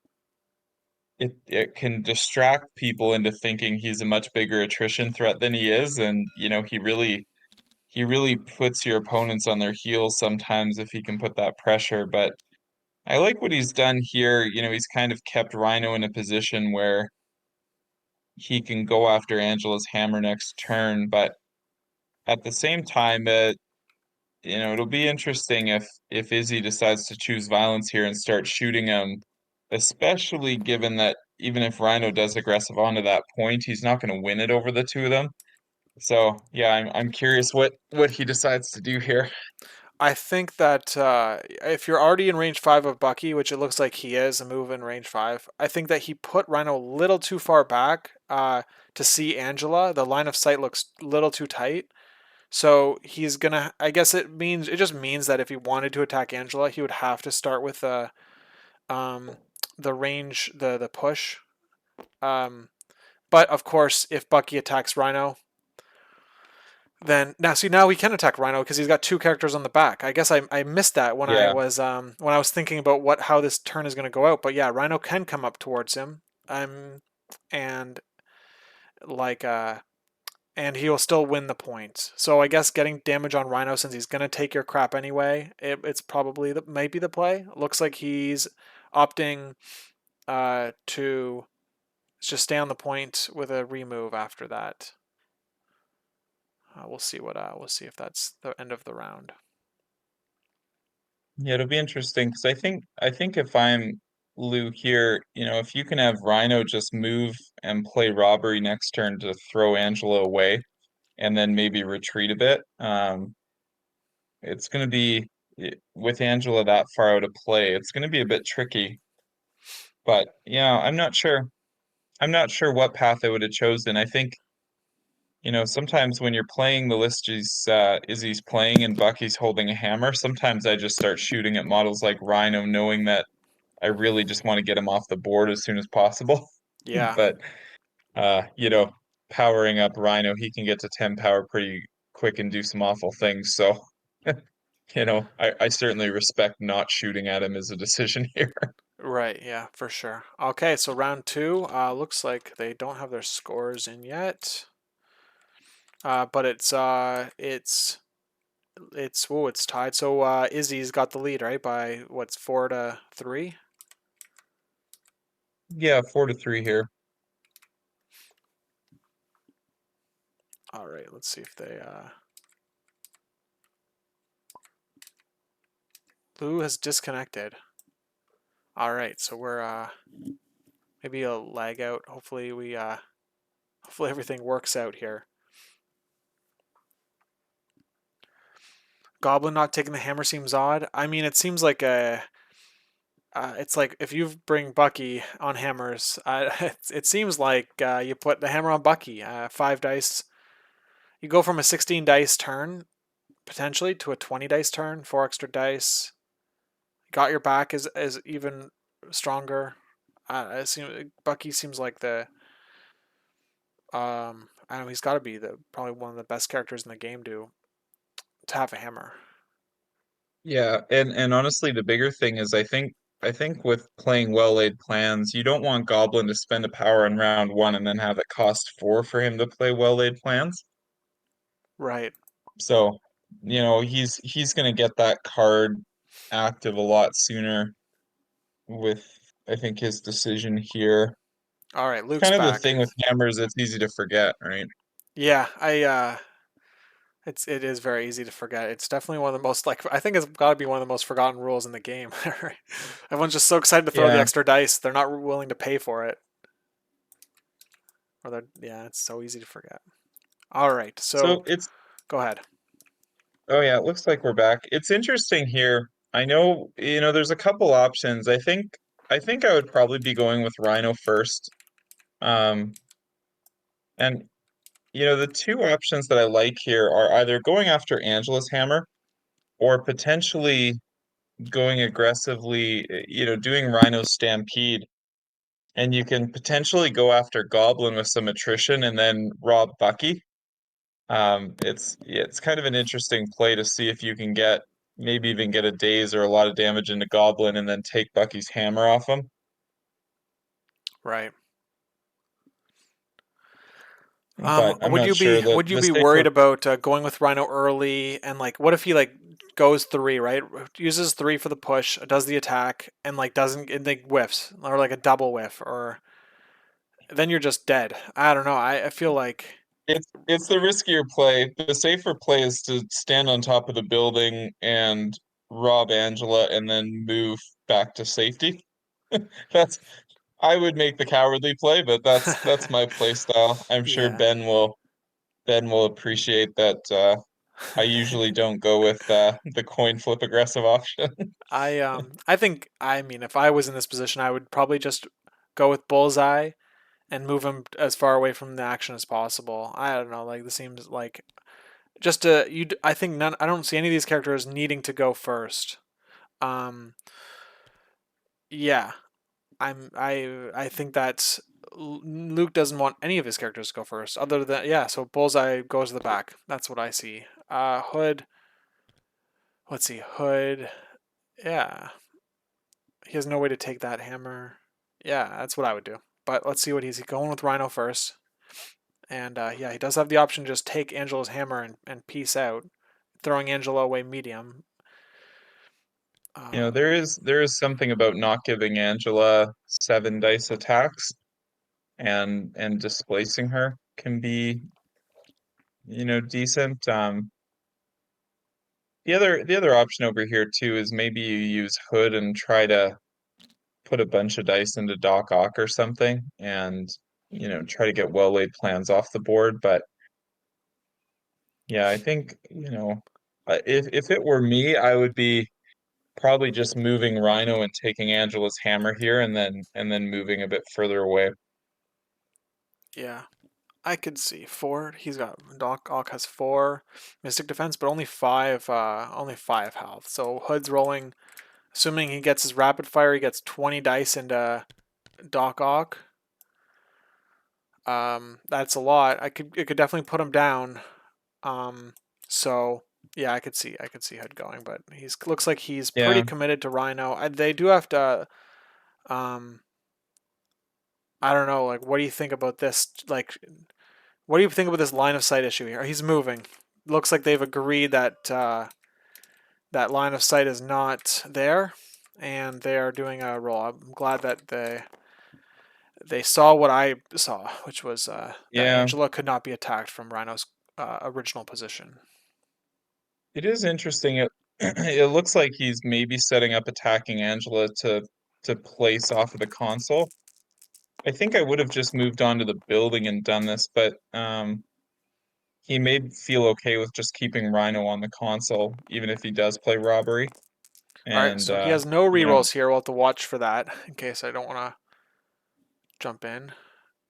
it can distract people into thinking he's a much bigger attrition threat than he is, and he really puts your opponents on their heels sometimes if he can put that pressure. But I like what he's done here. He's kind of kept Rhino in a position where he can go after Angela's hammer next turn, but at the same time, it'll be interesting if Izzy decides to choose violence here and start shooting him, especially given that even if Rhino does aggressive onto that point, he's not going to win it over the two of them. So yeah, I'm curious what he decides to do here. I think that if you're already in range 5 of Bucky, which it looks like he is, a move in range 5, I think that he put Rhino a little too far back to see Angela. The line of sight looks a little too tight. So he's gonna. I guess it just means that if he wanted to attack Angela, he would have to start with um, the range, the push. Um, but of course, if Bucky attacks Rhino, then now we can attack Rhino because he's got two characters on the back. I guess I missed that Yeah, when I was thinking about what how this turn is going to go out. But yeah, Rhino can come up towards him, and like and he'll still win the points. So I guess getting damage on Rhino since he's going to take your crap anyway, it's probably maybe the play. Looks like he's opting to just stay on the point with a remove after that. We'll see if that's the end of the round. yeah, it'll be interesting because I think if I'm Lou here, if you can have Rhino just move and play robbery next turn to throw Angela away and then maybe retreat a bit, it's going to be with Angela that far out of play, it's going to be a bit tricky. But yeah, I'm not sure what path I would have chosen. I think, sometimes when you're playing the list Izzy's playing and Bucky's holding a hammer, sometimes I just start shooting at models like Rhino, knowing that I really just want to get him off the board as soon as possible. Yeah, But uh, you know, powering up Rhino, he can get to 10 power pretty quick and do some awful things. So, I certainly respect not shooting at him as a decision here. right. Yeah, for sure. Okay, so round two. Looks like they don't have their scores in yet. But it's tied. So Izzy's got the lead, right? By what's 4-3. Yeah, 4-3 here. All right. Let's see if they. Lou has disconnected. All right. So we're maybe a lag out. Hopefully everything works out here. Goblin not taking the hammer seems odd. I mean, it seems like a. It's like if you bring Bucky on hammers, it seems like you put the hammer on Bucky. 5 dice. You go from a 16 dice turn potentially to a 20 dice turn, 4 extra dice. Got your back is even stronger. Bucky seems like the I don't know, he's got to be the probably one of the best characters in the game to have a hammer. Yeah, and honestly, the bigger thing is I think with playing well-laid plans, you don't want Goblin to spend a power in round one and then have it cost four for him to play well-laid plans. Right. So, he's gonna get that card active a lot sooner with I think his decision here. All right, It's Luke's kind of the back. thing with hammers, it's easy to forget, right? Yeah, it is very easy to forget. It's definitely one of the most like I think it's got to be one of the most forgotten rules in the game. Everyone's just so excited to throw the Yeah. extra dice, they're not willing to pay for it. Or yeah, it's so easy to forget. All right, So so it's go ahead. oh yeah, it looks like we're back. It's interesting here. I know, there's a couple options. I think I would probably be going with Rhino first. Um, and the two options that I like here are either going after Angela's hammer or potentially going aggressively, doing Rhino Stampede. And you can potentially go after Goblin with some attrition and then rob Bucky. It's kind of an interesting play to see if you can maybe even get a daze or a lot of damage into Goblin and then take Bucky's hammer off him. Right. But I'm Would not you sure. be The would you the be safer worried about going with Rhino early and like what if he like goes three, right? Uses three for the push, does the attack, and like doesn't and like whiffs or like a double whiff, or then you're just dead. I don't know. I feel like it's the riskier play. The safer play is to stand on top of the building and rob Angela and then move back to safety. That's I would make the cowardly play, but that's my play style. I'm sure yeah. Ben will appreciate that I usually don't go with the coin flip aggressive option. I think I mean if I was in this position I would probably just go with Bullseye and move him as far away from the action as possible. I don't know, like this seems like just to you I think none I don't see any of these characters needing to go first. Um yeah, I think that Luke doesn't want any of his characters to go first other than yeah, so Bullseye goes to the back. That's what I see. Hood, let's see. Hood, yeah. He has no way to take that hammer. Yeah, that's what I would do. But let's see what he's going with Rhino first. And yeah, he does have the option to just take Angela's hammer and peace out, throwing Angela away medium. Uh, There is something about not giving Angela 7 dice attacks and displacing her can be, decent. The other option over here too is maybe you use Hood and try to put a bunch of dice into Doc Ock or something and try to get well laid plans off the board. But yeah, I think, if it were me, I would be probably just moving Rhino and taking Angela's hammer here and then moving a bit further away. yeah, I could see four. He's got Doc Ock has four Mystic Defense, but only five health. So Hood's rolling. Assuming he gets his rapid fire, he gets 20 dice into Doc Ock. That's a lot. It could definitely put him down. Um, so yeah, I could see Hood going, but he's looks like he's pretty Yeah. committed to Rhino. They do have to. Um, I don't know. Like, what do you think about this? Like, what do you think about this line of sight issue here? He's moving. Looks like they've agreed that that line of sight is not there, and they are doing a roll. I'm glad that they saw what I saw, which was that Yeah. Angela could not be attacked from Rhino's original position. It is interesting. It it looks like he's maybe setting up attacking Angela to place off of the console. I think I would have just moved on to the building and done this, but he may feel okay with just keeping Rhino on the console, even if he does play robbery. All right, And so he has no you know, rerolls here. We'll have to watch for that in case I don't want to jump in.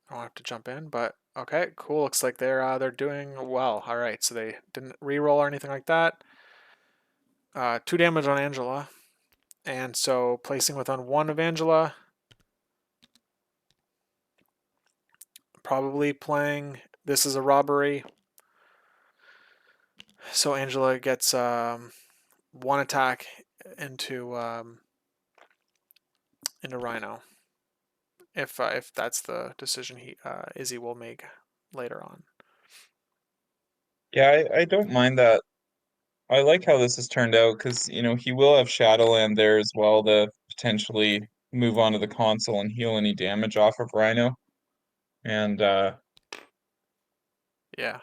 I don't have to jump in, but okay, cool. Looks like they're doing well. All right, so they didn't reroll or anything like that. Two damage on Angela, and so placing within one of Angela, probably playing. This is a robbery, so Angela gets one attack into into Rhino. If that's the decision Izzy will make later on. yeah, I don't mind that. I like how this has turned out because, he will have Shadowland there as well to potentially move on to the console and heal any damage off of Rhino. And Yeah.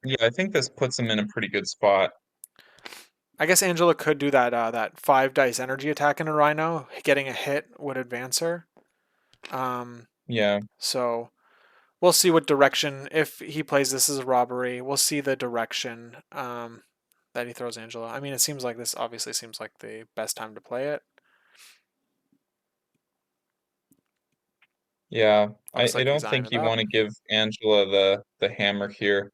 Yeah, I think this puts him in a pretty good spot. I guess Angela could do that 5 dice energy attack in a Rhino. Getting a hit would advance her. Um, Yeah. so we'll see what direction, if he plays this as a robbery, we'll see the direction that he throws Angela. I mean, it seems like this obviously seems like the best time to play it. Yeah. Looks I like he's don't eyeing think it you up. want to give Angela the hammer here.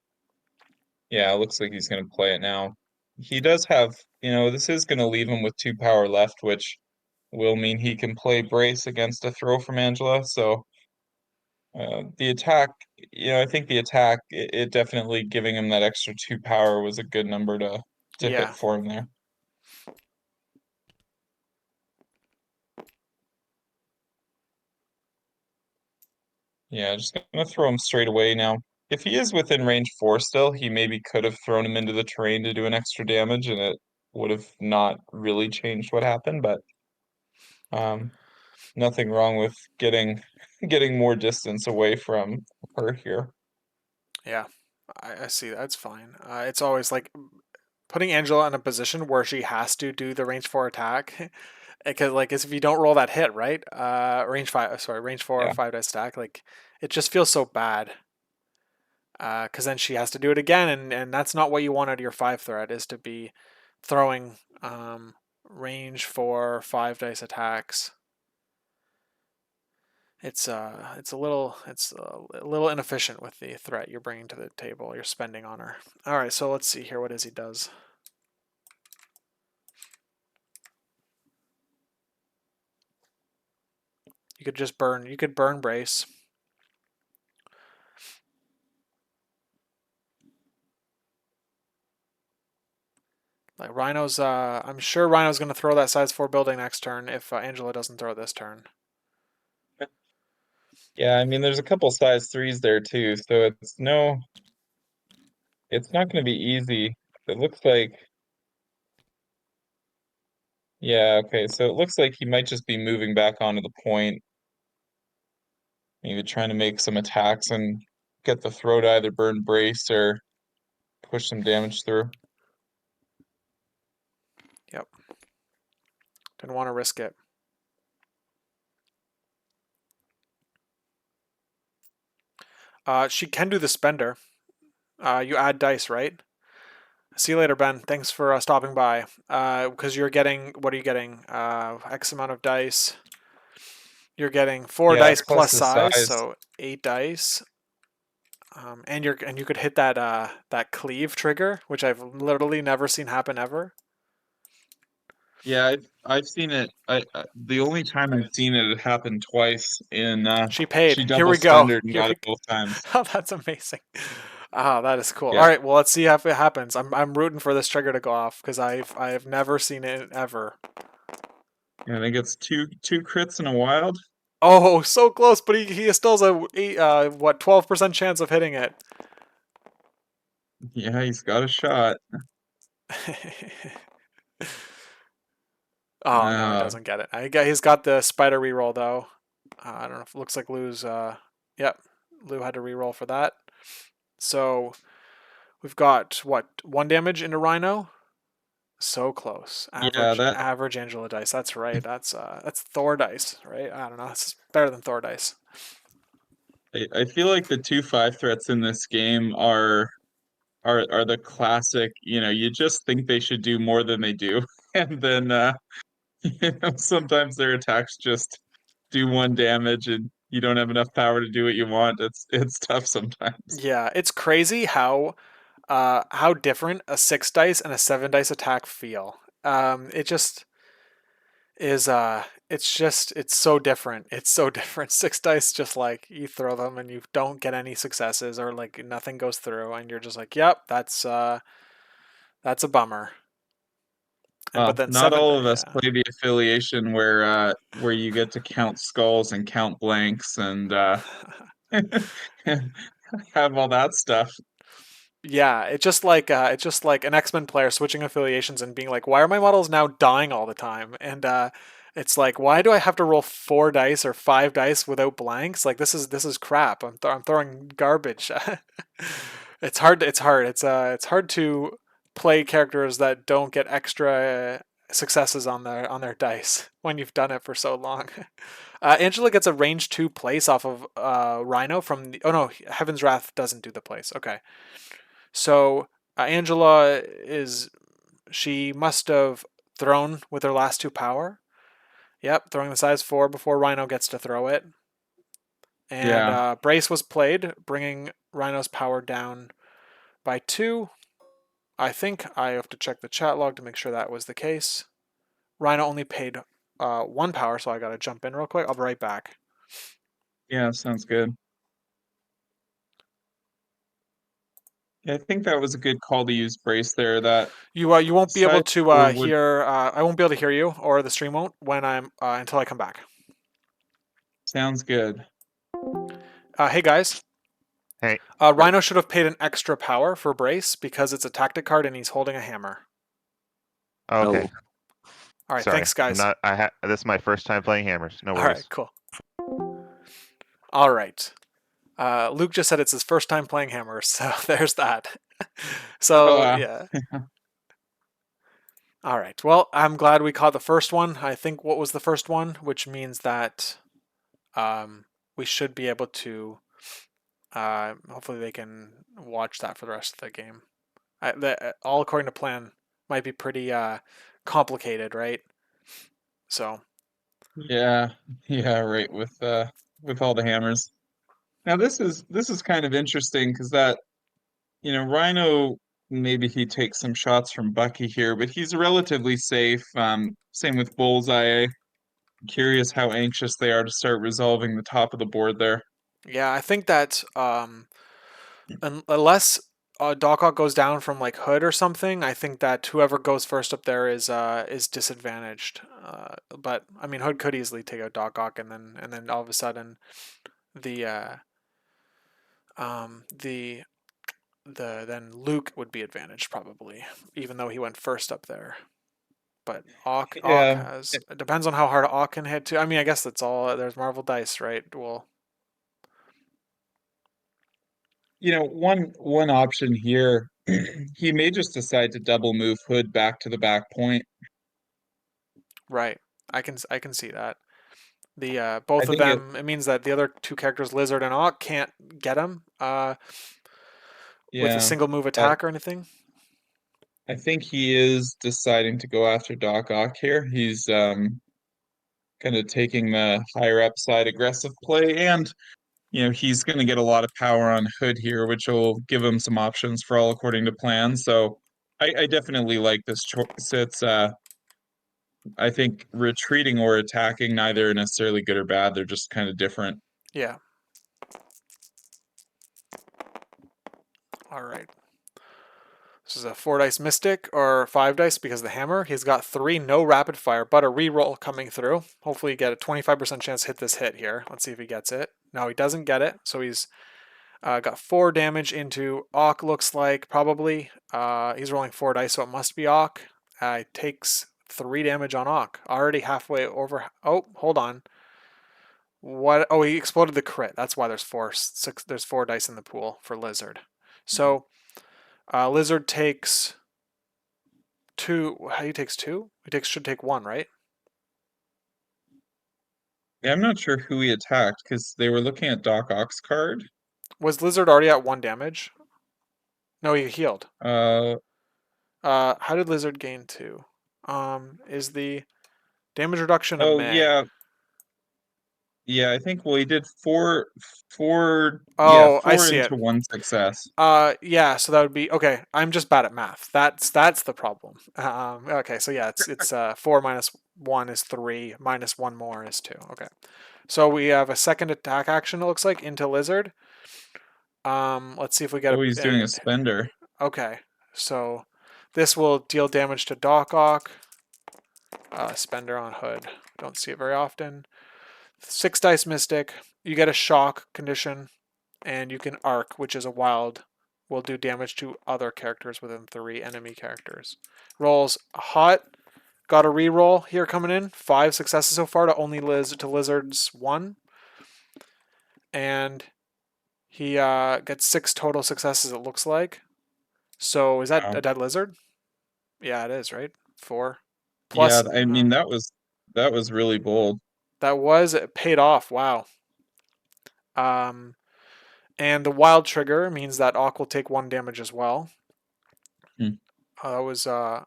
Yeah, it looks like he's going to play it now. He does have, this is going to leave him with 2 power left, which will mean he can play brace against a throw from Angela. So the attack, I think the attack, it definitely giving him that extra 2 power was a good number to hit Yeah, for him there. Yeah, just gonna throw him straight away now. If he is within range 4 still, he maybe could have thrown him into the terrain to do an extra damage, and it would have not really changed what happened, but um, nothing wrong with getting getting more distance away from her here. yeah, I see. That's fine. It's always like putting Angela in a position where she has to do the range 4 attack. Because like if you don't roll that hit, right? Range 4 Yeah. 5 dice stack, like it just feels so bad. Because then she has to do it again, and that's not what you want out of your 5 threat, is to be throwing range 4 5 dice attacks. It's a little inefficient with the threat you're bringing to the table. You're spending on her. All right, so let's see here. What is he does? You could just burn. You could burn brace. Like Rhino's, I'm sure Rhino's going to throw that size 4 building next turn if Angela doesn't throw this turn. Yeah, I mean there's a couple size threes there too, so it's not gonna be easy. It looks like yeah, okay, so it looks like he might just be moving back onto the point, maybe trying to make some attacks and get the throw to either burn brace or push some damage through. Yep. Didn't want to risk it. She can do the spender. You add dice, right? See you later, Ben. Thanks for stopping by. Because you're getting, what are you getting? X amount of dice. You're getting 4 Yeah, dice plus plus the size, size. so 8 dice. And you could hit that cleave trigger, which I've literally never seen happen ever. Yeah, I've seen it. The only time I've seen it, it happened twice in She paid. she Here double we go. spendered and Here got we it go. both times. Oh, that's amazing. Oh, that is cool. All Yeah. right, well, let's see if it happens. I'm rooting for this trigger to go off because I've never seen it ever. And I think it's two crits in a wild. Oh, so close, but he still has what 12% chance of hitting it. Yeah, he's got a shot. Oh no, he Uh, doesn't get it. He's got the spider reroll though. I don't know if it looks like Lou's. Yep, Lou had to reroll for that. So we've got what 1 damage into Rhino. So close. yeah, Average Angela dice. That's right. That's Thor dice, right? I don't know. It's better than Thor dice. I feel like the 2/5 threats in this game are the classic, you just think they should do more than they do. And then sometimes their attacks just do 1 damage and you don't have enough power to do what you want. It's tough sometimes. Yeah, it's crazy how different a 6 dice and a 7 dice attack feel. It just is it's so different. It's so different. 6 dice just like you throw them and you don't get any successes or like nothing goes through and you're just like, "Yep, that's a bummer." And but then Not 7, all of us yeah. play the affiliation where you get to count skulls and count blanks and have all that stuff. Yeah, it's just like an X-Men player switching affiliations and being like, "Why are my models now dying all the time?" And it's like, "Why do I have to roll 4 dice or 5 dice without blanks? Like this is crap. I'm throwing garbage." It's hard. It's hard to play characters that don't get extra successes on their dice when you've done it for so long. Angela gets a range 2 place off of Rhino from the. Oh no, Heaven's Wrath doesn't do the place. Okay, so Angela is. She must have thrown with her last 2 power. Yep, throwing the size 4 before Rhino gets to throw it. And Yeah. Brace was played, bringing Rhino's power down by 2. I think I have to check the chat log to make sure that was the case. Rhino only paid 1 power, so I gotta jump in real quick. I'll be right back. Yeah, sounds good. Yeah, I think that was a good call to use brace there. That You won't be able side to or would hear. I won't be able to hear you, or the stream won't when I'm until I come back. sounds good. Hey guys, Hey, Rhino should have paid an extra power for Brace because it's a tactic card and he's holding a hammer. okay. All right, Sorry, thanks I'm guys. not. This is my first time playing hammers. No All right, worries. cool. All right. Luke just said it's his first time playing hammers, so there's that. Oh, So yeah. All right. Well, I'm glad we caught the first one. I think what was the first one, which means that we should be able to. Hopefully, they can watch that for the rest of the game. All according to plan might be pretty complicated, right? So yeah, yeah, right. With all the hammers. Now this is kind of interesting because that Rhino, maybe he takes some shots from Bucky here, but he's relatively safe. Same with Bullseye. Curious how anxious they are to start resolving the top of the board there. yeah, I think that unless Doc Ock goes down from like Hood or something, I think that whoever goes first up there is disadvantaged. But I mean, Hood could easily take out Doc Ock, and then all of a sudden the the then Luke would be advantaged probably, even though he went first up there. But Ock Yeah, has it depends on how hard Ock can hit too. I mean, I guess that's all. There's Marvel dice, right? Well, one option here, he may just decide to double move Hood back to the back point. right. I can see that. The I both of think it, them. It means that the other 2 characters, Lizard and Ock, can't get him with a yeah, single move but attack or anything. I think he is deciding to go after Doc Ock here. He's kind of taking the higher upside aggressive play, and he's going to get a lot of power on Hood here, which will give him some options for all according to plan. So I definitely like this choice. It's I think retreating or attacking neither are necessarily good or bad. They're just kind of different. Yeah. All right. This is a 4 dice Mystic or 5 dice because of the hammer. He's got 3 no rapid fire, but a reroll coming through. Hopefully, you get a 25% chance to hit this hit here. Let's see if he gets it. No, he doesn't get it. So he's got 4 damage into Ock, looks like, probably. He's rolling 4 dice, so it must be Ock. It takes 3 damage on Ock. Already halfway over. Oh, hold on. What? Oh, he exploded the crit. That's why there's 4 dice in the pool for Lizard. So Lizard takes 2. He takes 2? Should take 1, right? Yeah, I'm not sure who he attacked because they were looking at Doc Ock's card. Was Lizard already at 1 damage? No, he healed. Uh, How did Lizard gain 2? Is the damage reduction a oh May? yeah, yeah. I think well he did Oh, I four see it. into one success. Yeah, so that would be okay. I'm just bad at math. That's the problem. Okay, so yeah, it's 4 minus 1 is 3, minus 1 more is 2. Okay, so we have a second attack action. It looks like into Lizard. Let's see if we get Oh, he's doing a spender. okay. So this will deal damage to Doc Ock. Spender on Hood. Don't see it very often. 6 dice Mystic. You get a shock condition, and you can arc, which is a wild. Will do damage to other characters within 3 enemy characters. Rolls hot. Got a reroll here coming in. 5 successes so far to only Lizard's 1. And He gets 6 total successes, it looks like. So is that Wow. a dead lizard? Yeah, it is, right? 4. Yeah, Plus, I mean that was really bold. that was, it paid off. Wow. Um, and the wild trigger means that Aqu will take 1 damage as well. Hmm. That was that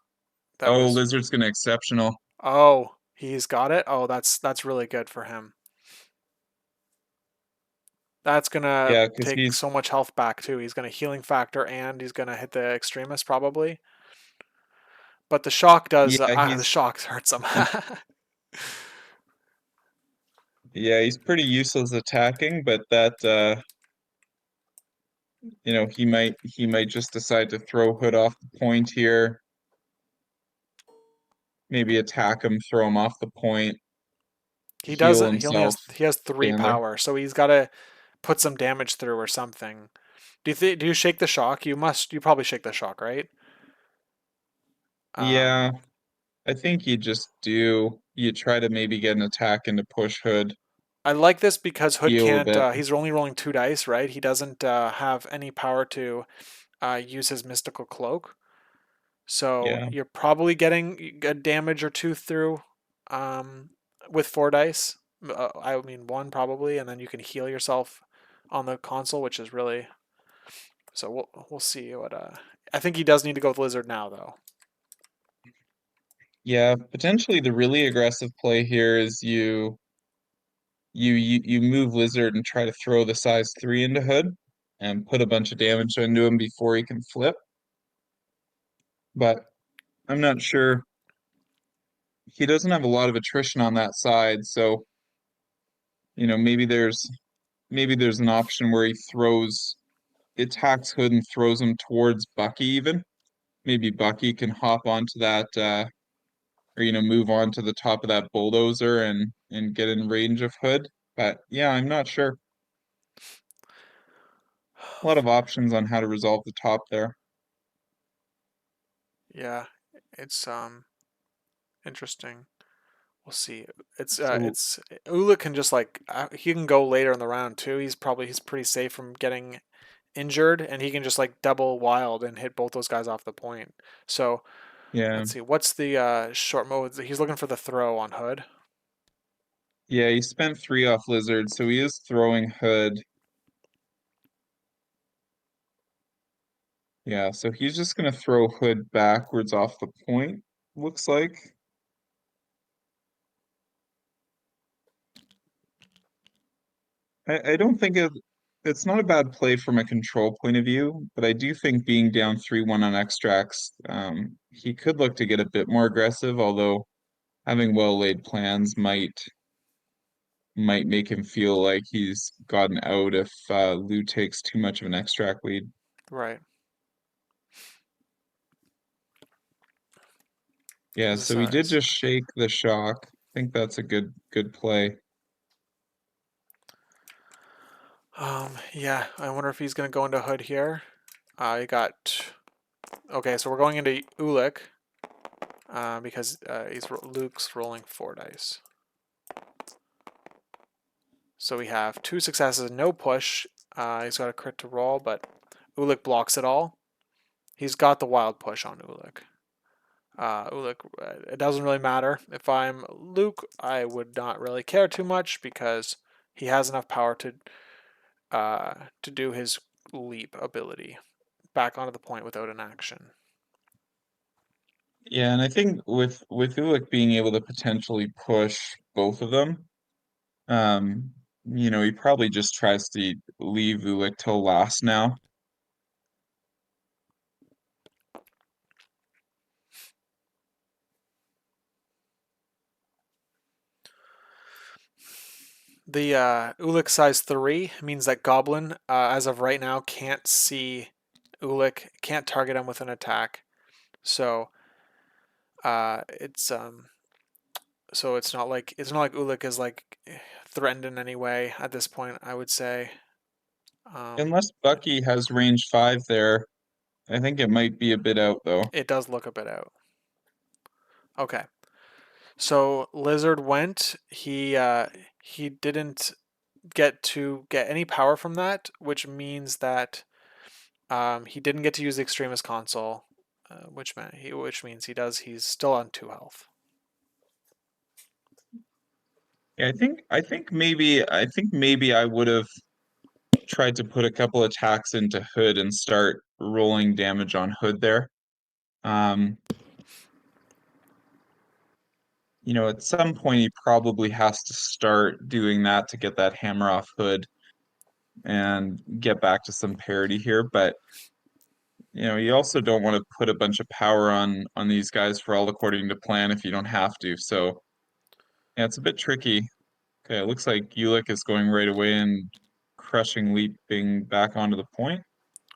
Oh, was Lizard's gonna exceptional. oh, he's got it. Oh, that's really good for him. That's gonna Yeah, because take he's so much health back too. He's gonna healing factor and he's gonna hit the extremist probably. But the shock does yeah, the shock hurts him. yeah, he's pretty useless attacking, but that you know, he might just decide to throw Hood off the point here. Maybe attack him, throw him off the point, He heal doesn't. He only himself, has 3 stand there. power, so he's got to put some damage through or something. Do you shake the shock? You must. You probably shake the shock, right? Yeah, Um, I think you try to maybe get an attack into push Hood, I like this because Hood heal a can't. bit. He's only rolling 2 dice, right? He doesn't have any power to use his mystical cloak. So Yeah. you're probably getting a damage or 2 through um, with 4 dice. I mean 1 probably, and then you can heal yourself on the console, which is really. So we'll see what. I think he does need to go with Lizard now, though. Yeah, potentially the really aggressive play here is you move Lizard and try to throw the size 3 into Hood and put a bunch of damage into him before he can flip. But I'm not sure. He doesn't have a lot of attrition on that side, so you know, maybe there's an option where he throws attacks Hood and throws him towards Bucky even. Maybe Bucky can hop onto that or you know, move on to the top of that bulldozer and get in range of Hood. But yeah, I'm not sure. A lot of options on how to resolve the top there. Yeah, it's interesting. We'll see. So It's Ula can just like he can go later in the round too. He's pretty safe from getting injured, and he can just like double wild and hit both those guys off the point. So yeah. let's see. What's the short mode? He's looking for the throw on Hood. Yeah, he spent 3 off Lizard, so he is throwing Hood. Yeah, so he's just gonna throw Hood backwards off the point, looks like. I don't think it's not a bad play from a control point of view, but I do think being down 3-1 on extracts, he could look to get a bit more aggressive, although having well laid plans might make him feel like he's gotten out if Lou takes too much of an extract lead. Right. Yeah, Is this so he did is just shake the shock. I think that's a good play. yeah. I wonder if he's gonna go into Hood here. You got okay. So we're going into Ulik because Luke's rolling 4 dice. So we have 2 successes, no push. He's got a crit to roll, but Ulik blocks it all. He's got the wild push on Ulik. Ulik, it doesn't really matter. If I'm Luke, I would not really care too much because he has enough power to do his leap ability back onto the point without an action. Yeah, and I think with Ulick being able to potentially push both of them, um, you know, he probably just tries to leave Ulick till last now. The Ulik size 3 means that Goblin, as of right now, can't see Ulik, can't target him with an attack. So it's so it's not like Ulik is like threatened in any way at this point. I would say. Unless Yeah, Bucky has range 5 there, I think it might be a bit out though. it does look a bit out. Okay, so Lizard went. He didn't. get any power from that, which means that he didn't get to use the Extremis console, which means he's still on 2 health. Yeah, I think maybe I would have tried to put a couple attacks into Hood and start rolling damage on Hood there. Um, at some point he probably has to start doing that to get that hammer off Hood and get back to some parity here. But you also don't want to put a bunch of power on these guys for all according to plan if you don't have to. So yeah, it's a bit tricky. Okay, it looks like Ulick is going right away and crushing leaping back onto the point.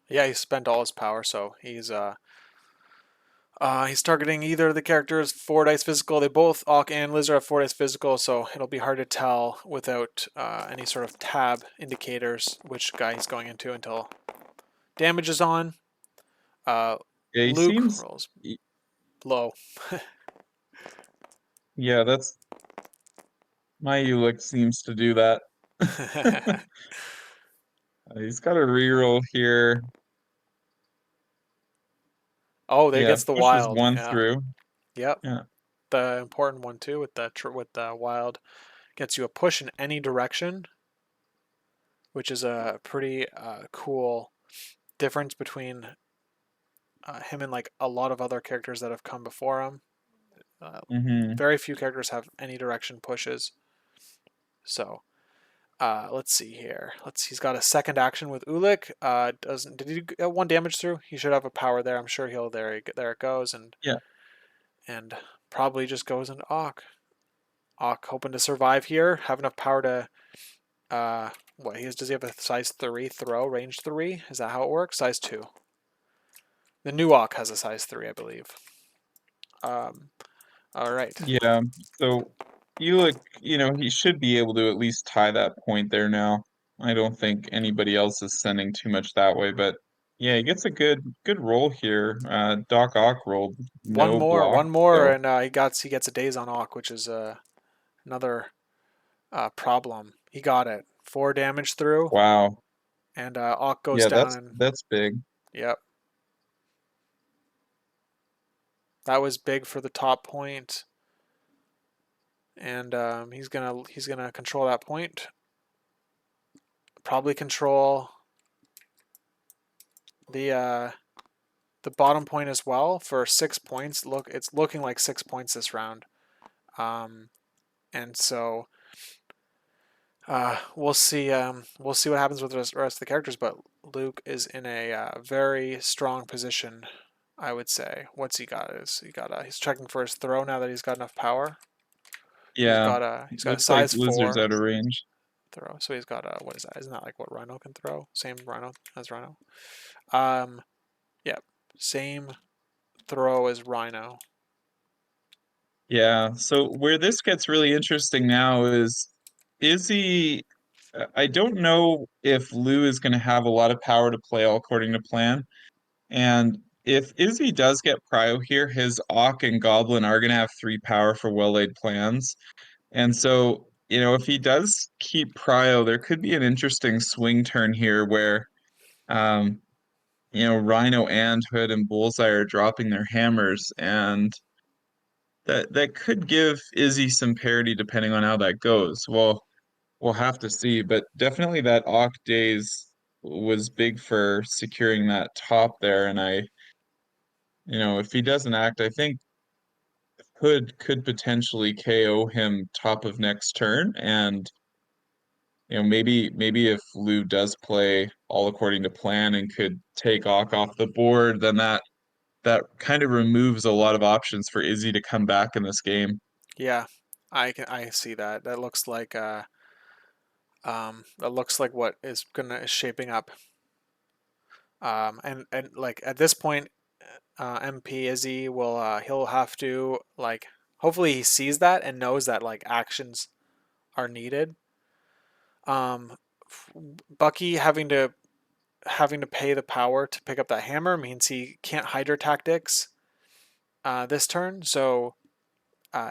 Yeah, he spent all his power, so he's targeting either of the characters. 4 dice physical. They both Auk and Lizard have 4 dice physical, so it'll be hard to tell without any sort of tab indicators which guy he's going into until damage is on. Yeah, he Luke seems. rolls low. Yeah, that's my Ulick seems to do that. He's got a reroll here. Oh, there Yeah, gets the pushes wild. one Yeah. through. Yep. Yeah. The important one too with the wild gets you a push in any direction, which is a pretty cool difference between him and like a lot of other characters that have come before him. Uh, Mm-hmm. very few characters have any direction pushes. So let's see here. He's got a second action with Ulick. Doesn't did he get 1 damage through? He should have a power there. I'm sure he'll there it goes Yeah. and probably just goes into Auk. Auk hoping to survive here. Have enough power to what he has? Does he have a size 3 throw, range 3? Is that how it works? Size 2. The new Auk has a size 3, I believe. All right. Yeah. So Ulick, he should be able to at least tie that point there now. I don't think anybody else is sending too much that way, but yeah, he gets a good roll here. Doc Ock rolled One no more, block, one more, so and he gets a daze on Auk, which is another problem. He got it. 4 damage through, wow. and Auk goes Yeah, down, that's and that's big. yep, that was big for the top point, and he's gonna control that point. Probably control the the bottom point as well for 6 points. It's looking like 6 points this round, um, and so we'll see. We'll see what happens with the rest of the characters. But Luke is in a very strong position, I would say. What's he got? He's checking for his throw now that he's got enough power. Yeah. He's got a Looks like size Lizard's 4 out of range. throw. So he's got a what is that? Isn't that like what Rhino can throw? Same Rhino as Rhino. Um, yeah, same throw as Rhino. Yeah. So where this gets really interesting now is he I don't know if Lou is going to have a lot of power to play all according to plan. And if Izzy does get prio here, his Auk and Goblin are going to have 3 power for well-laid plans. And so, if he does keep prio, there could be an interesting swing turn here where, um, Rhino and Hood and Bullseye are dropping their hammers, and that could give Izzy some parity depending on how that goes. Well, we'll have to see, but definitely that Auk days was big for securing that top there, and if he doesn't act, I think Hood could potentially KO him top of next turn, and maybe if Lou does play all according to plan and could take Auk off the board, then that kind of removes a lot of options for Izzy to come back in this game. Yeah, I see that. That looks like what is shaping up. And like at this point, MP Izzy will he'll have to like hopefully he sees that and knows that like actions are needed. Um, Bucky having to pay the power to pick up that hammer means he can't Hydra tactics this turn. So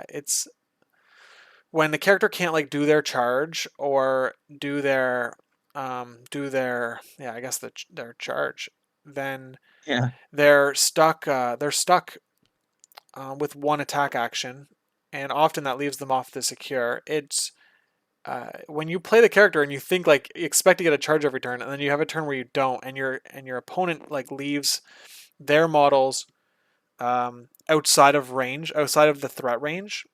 it's when the character can't like do their charge or yeah, I guess their charge, then Yeah. they're stuck. With one attack action, and often that leaves them off the secure. It's when you play the character and you think like you expect to get a charge every turn, and then you have a turn where you don't, and your opponent like leaves their models outside of range, outside of the threat range,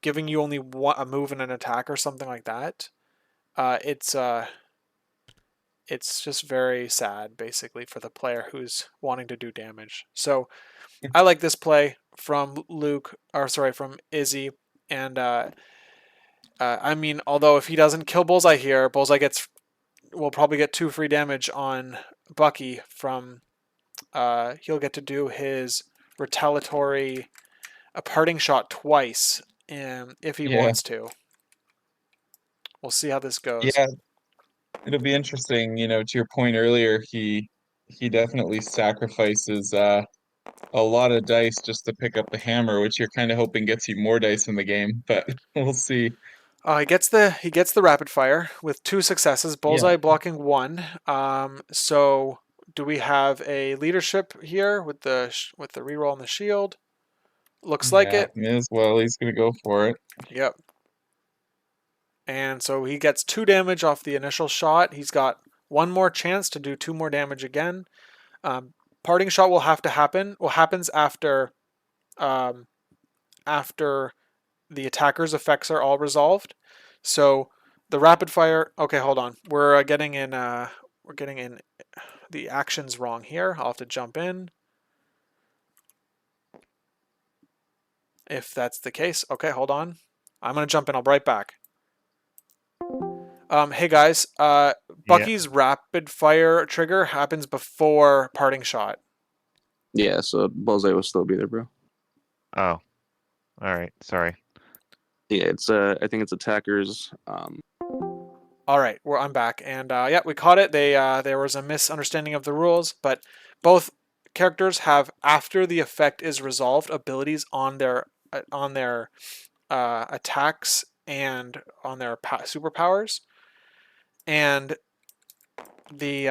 giving you only a move and an attack or something like that. Uh, it's uh, it's just very sad, basically, for the player who's wanting to do damage. So I like this play from Luke, or sorry, from Izzy, and I mean, although if he doesn't kill Bullseye here, Bullseye will probably get 2 free damage on Bucky from. He'll get to do his retaliatory a parting shot twice, if he Yeah. wants to. We'll see how this goes. Yeah, it'll be interesting, to your point earlier, he definitely sacrifices a lot of dice just to pick up the hammer, which you're kind of hoping gets you more dice in the game, but we'll see. He gets the rapid fire with 2 successes. Yeah. Bullseye blocking 1. So do we have a leadership here with the reroll on the shield? Looks like Yeah, it. may as well. He's gonna go for it. Yep. And so he gets 2 damage off the initial shot. He's got 1 more chance to do 2 more damage again. Parting shot will have to happen. Well, happens um, after the attacker's effects are all resolved. So the rapid fire. Okay, hold on. We're getting in. We're getting in the actions wrong here. I'll have to jump in if that's the case. Okay, hold on. I'm gonna jump in. I'll be right back. Hey guys. Yeah. Bucky's rapid fire trigger happens before parting shot. Yeah, so Bullseye will still be there, bro. Oh, all right. Sorry. Yeah, it's I think it's attackers. All right, I'm back, and yeah, we caught it. There was a misunderstanding of the rules, but both characters have, after the effect is resolved, abilities on their attacks and on their superpowers, and the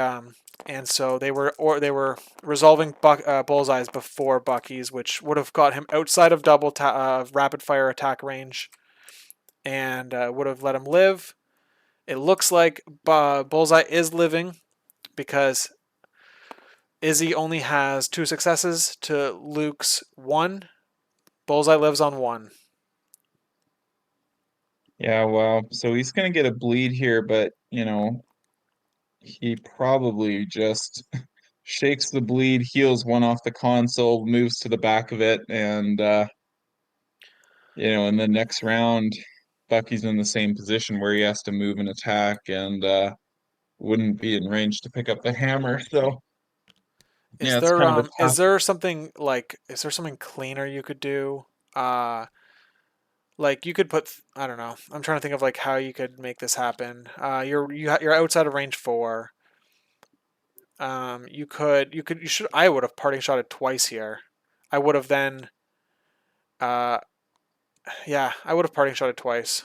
and so they were resolving Bullseye's before Bucky's, which would have got him outside of rapid fire attack range, and would have let him live. It looks like Bullseye is living because Izzy only has 2 successes to Luke's 1. Bullseye lives on 1. Yeah, well, so he's gonna get a bleed here, but he probably just shakes the bleed, heals 1 off the console, moves to the back of it, and in the next round, Bucky's in the same position where he has to move and attack and wouldn't be in range to pick up the hammer. So Is yeah, it's there kind of a um tough. is there something cleaner you could do? Like you could put, I don't know. I'm trying to think of like how you could make this happen. You're outside of range 4. You should I would have parting shot it twice here. I would have then uh yeah, I would have parting shot it twice.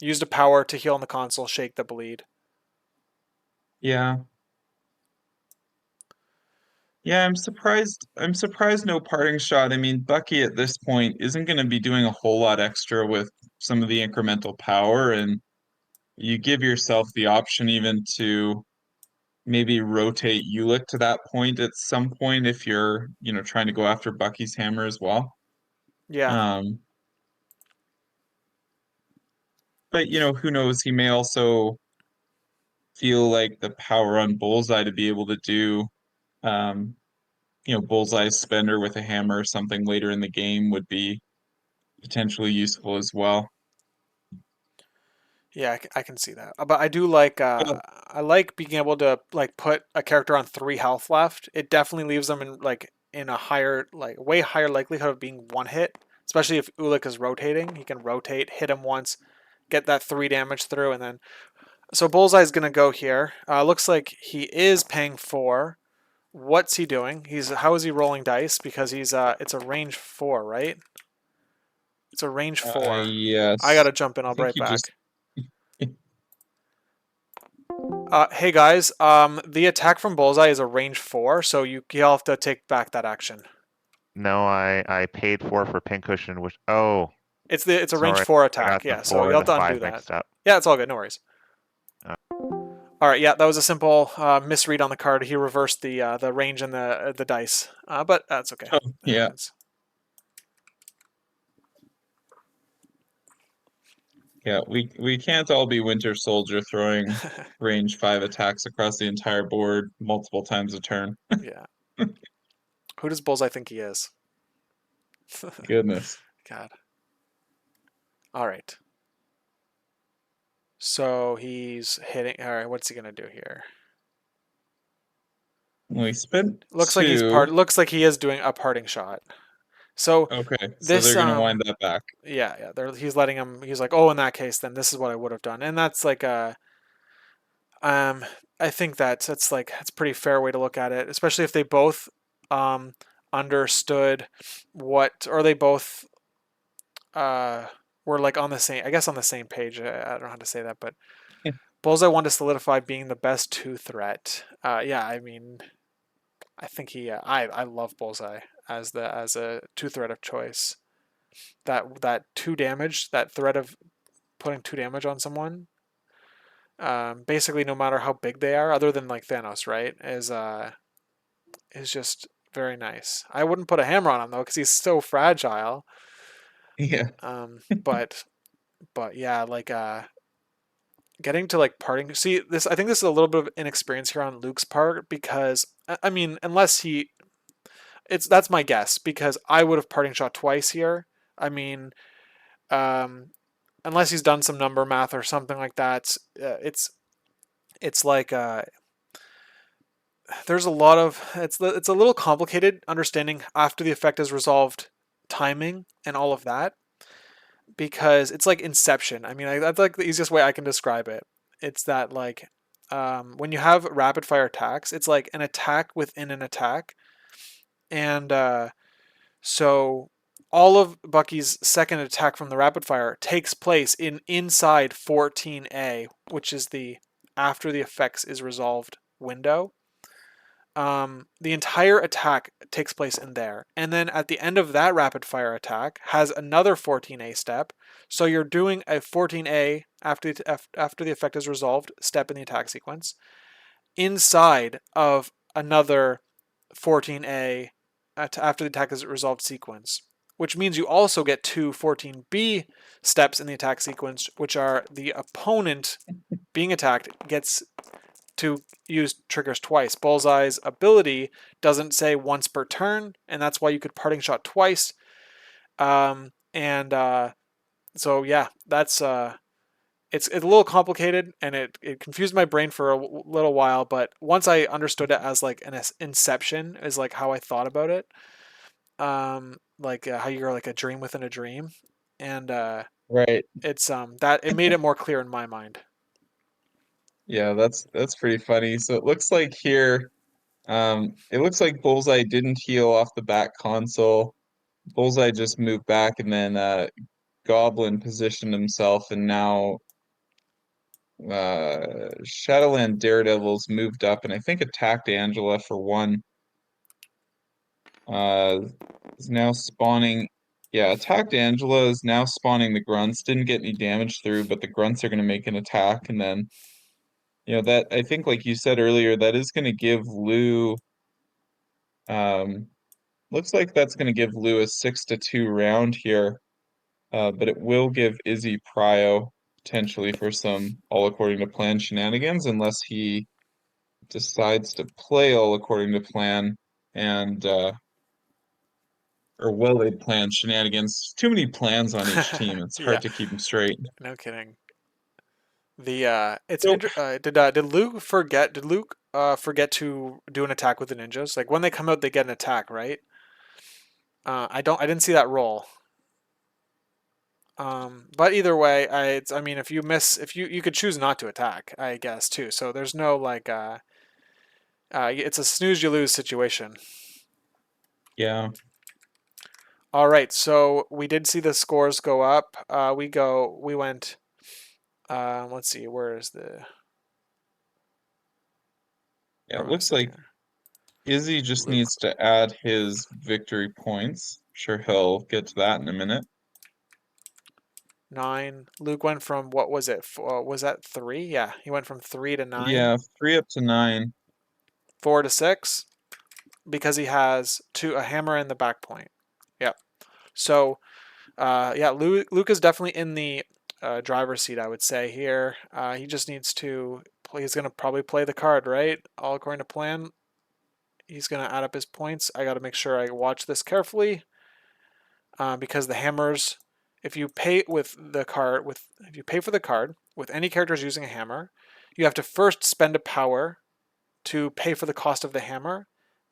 Used a power to heal on the console, shake the bleed. Yeah. Yeah, I'm surprised no parting shot. I mean, Bucky at this point isn't going to be doing a whole lot extra with some of the incremental power, and you give yourself the option even to maybe rotate Ulick to that point at some point if you're, trying to go after Bucky's hammer as well. Yeah. Um, but who knows? He may also feel like the power on Bullseye to be able to do um, Bullseye spender with a hammer or something later in the game would be potentially useful as well. Yeah, I can see that. But I do like Well, I like being able to like put a character on 3 health left. It definitely leaves them in a higher, like way higher likelihood of being one hit, especially if Ulick is rotating. He can rotate, hit him once, get that 3 damage through, and then so Bullseye's gonna go here. Looks like he is paying 4. What's he doing? How is he rolling dice? Because it's a range 4, right? It's a range 4. Yes. I gotta jump in. I'll I be think right you back. just Hey guys, the attack from Bullseye is a range 4, so you'll have to take back that action. No, I paid 4 for Pincushion, which It's a range sorry, 4 I got attack, the yeah. So 4 you'll and have the to undo 5 that. mixed up. Yeah, it's all good. No worries. Uh. All right, yeah, that was a simple misread on the card. He reversed the range and the dice, but that's okay. oh, yeah. Happens. Yeah, we can't all be Winter Soldier throwing range 5 attacks across the entire board multiple times a turn. Yeah. Who does Bullseye think he is? Goodness. God. All right. So he's hitting. All right, what's he gonna do here? We spent Looks like 2. Looks like he is doing a parting shot. So Okay, so this they're gonna wind that back. yeah. He's letting him. He's like, oh, in that case, then this is what I would have done, and that's like a I think that's like that's a pretty fair way to look at it, especially if they both understood what, or they both were like on the same, I guess on the same page. I don't know how to say that, but Bullseye wanted to solidify being the best 2 threat. Yeah, I mean, I think I love Bullseye as a 2 threat of choice. That 2 damage, that threat of putting 2 damage on someone, basically no matter how big they are, other than like Thanos, right, is just very nice. I wouldn't put a hammer on him though because he's so fragile. Yeah. But yeah, like getting to like parting. See, this I think this is a little bit of inexperience here on Luke's part because I mean, unless that's my guess because I would have parting shot twice here. I mean, unless he's done some number math or something like that, it's like there's a lot of it's a little complicated understanding after the effect is resolved timing and all of that because it's like Inception. I mean, that's like the easiest way I can describe it. It's that like when you have rapid fire attacks, it's like an attack within an attack, and so all of Bucky's second attack from the rapid fire takes place inside 14A, which is the after the effects is resolved window. The entire attack takes place in there. And then at the end of that rapid fire attack has another 14A step. So you're doing a 14A after the effect is resolved step in the attack sequence inside of another 14A after the attack is resolved sequence, which means you also get 2 14B steps in the attack sequence, which are the opponent being attacked gets to use triggers twice. Bullseye's ability doesn't say once per turn, and that's why you could parting shot twice. So yeah, that's it's a little complicated, and it confused my brain for a little while. But once I understood it as like an inception, is like how I thought about it. Like how you're like a dream within a dream, and Right. it's that it made it more clear in my mind. Yeah, that's pretty funny. So it looks like here, it looks like Bullseye didn't heal off the back console. Bullseye just moved back and then Goblin positioned himself and now Shadowland Daredevils moved up and I think attacked Angela for 1. Uh is now spawning. Yeah, attacked Angela is now spawning the grunts. Didn't get any damage through, but the grunts are gonna make an attack and then that I think like you said earlier, that is gonna give Lou looks like that's gonna give Lou a 6-2 round here. But it will give Izzy prio potentially for some all according to plan shenanigans unless he decides to play all according to plan and or well-laid plan shenanigans. Too many plans on each team. It's Yeah, hard to keep them straight. no kidding. It's So did Luke forget? Did Luke forget to do an attack with the ninjas? Like when they come out, they get an attack, right? I didn't see that roll. But either way, I mean, if you miss, if you could choose not to attack, I guess too. So there's no like it's a snooze you lose situation. yeah, All right, so we did see the scores go up. We went. Let's see, where is the? Yeah, Where it am I looks sitting like here? Izzy just Luke. needs to add his victory points. Sure, he'll get to that in a minute. 9. Luke went from what was it? Was that 3? Yeah, he went from 3 to 9. Yeah, 3 up to 9. 4 to 6 because he has a hammer and the back point. Yep. So, yeah, Luke is definitely in the driver's seat, I would say here. He just needs to play. He's gonna probably play the card, right? All according to plan. He's gonna add up his points. I got to make sure I watch this carefully because the hammers. If you pay with the card, if you pay for the card with any characters using a hammer, you have to first spend a power to pay for the cost of the hammer,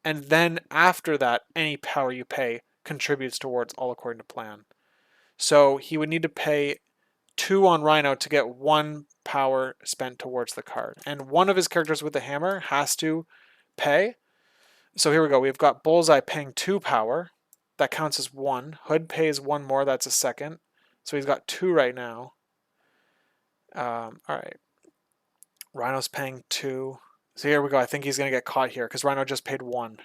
and then after that, any power you pay contributes towards all according to plan. So he would need to pay 2 on Rhino to get 1 power spent towards the card, and one of his characters with the hammer has to pay. So here we go. We've got Bullseye paying 2 power. That counts as 1. Hood pays 1 more. That's a second. So he's got 2 right now. All right. Rhino's paying 2. So here we go. I think he's going to get caught here because Rhino just paid 1.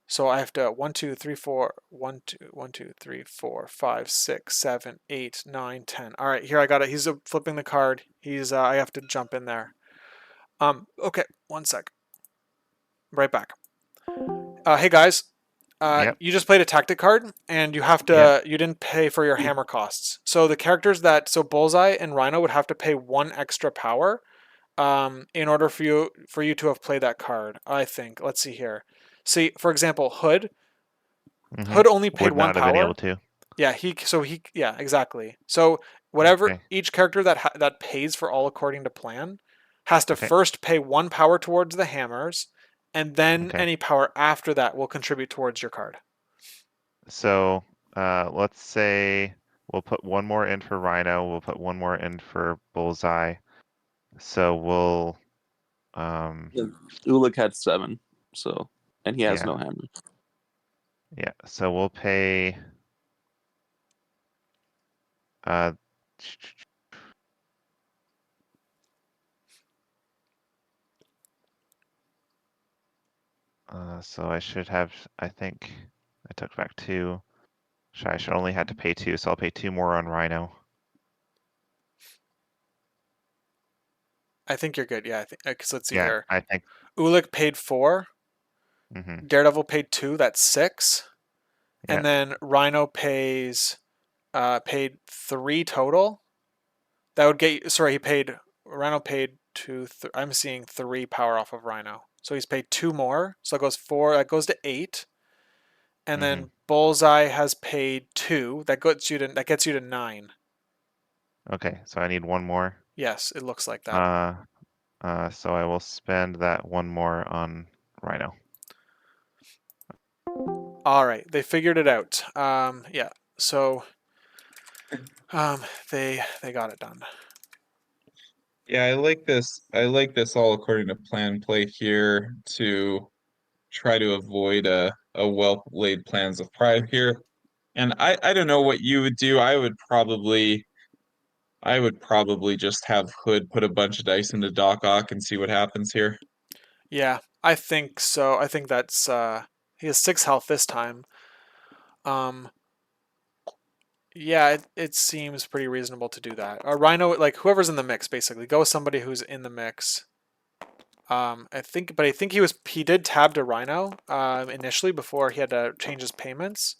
So I have to 1, 2, 3, 4, 1, 2, 1, 2, 3, 4, 5, 6, 7, 8, 9, 10. All right, here I got it. He's flipping the card. I have to jump in there. Okay, 1 sec. Right back. Hey guys, Yep. you just played a tactic card, and Yep. you didn't pay for your hammer costs. So the characters so Bullseye and Rhino would have to pay 1 extra power, in order for you to have played that card. I think. Let's see here. See, for example, Hood. Mm-hmm. Hood only paid Would 1 not have been able power. to. Yeah, yeah, exactly. So whatever Okay. each character that pays for all according to plan has to Okay. first pay 1 power towards the hammers, and then Okay. any power after that will contribute towards your card. So let's say we'll put 1 more in for Rhino. We'll put 1 more in for Bullseye. So we'll Yeah. Ulik had 7, so and he has yeah. no hammer. Yeah. So we'll pay uh so I should have, I think I took back 2. I should only had to pay 2, so I'll pay 2 more on Rhino. I think you're good. Yeah, I think. Cause let's see Yeah, here. I think. Ulik paid 4. Mm-hmm. Daredevil paid 2. That's 6. Yeah. And then Rhino paid 3 total. That would get. Sorry, Rhino paid 2. I'm seeing 3 power off of Rhino. So he's paid 2 more. So that goes 4. That goes to 8. And Mm-hmm. then Bullseye has paid 2. That gets you to 9. Okay, so I need 1 more. Yes, it looks like that. So I will spend that 1 more on Rhino. All right, they figured it out. Yeah. So, they got it done. Yeah, I like this. I like this all according to plan play here to try to avoid a well-laid plans of pride here. And I don't know what you would do. I would probably just have Hood put a bunch of dice into Doc Ock and see what happens here. Yeah, I think so. I think that's he has 6 health this time. Um, yeah, it seems pretty reasonable to do that. Rhino, like whoever's in the mix, basically, go with somebody who's in the mix. I think he did tab to Rhino initially before he had to change his payments.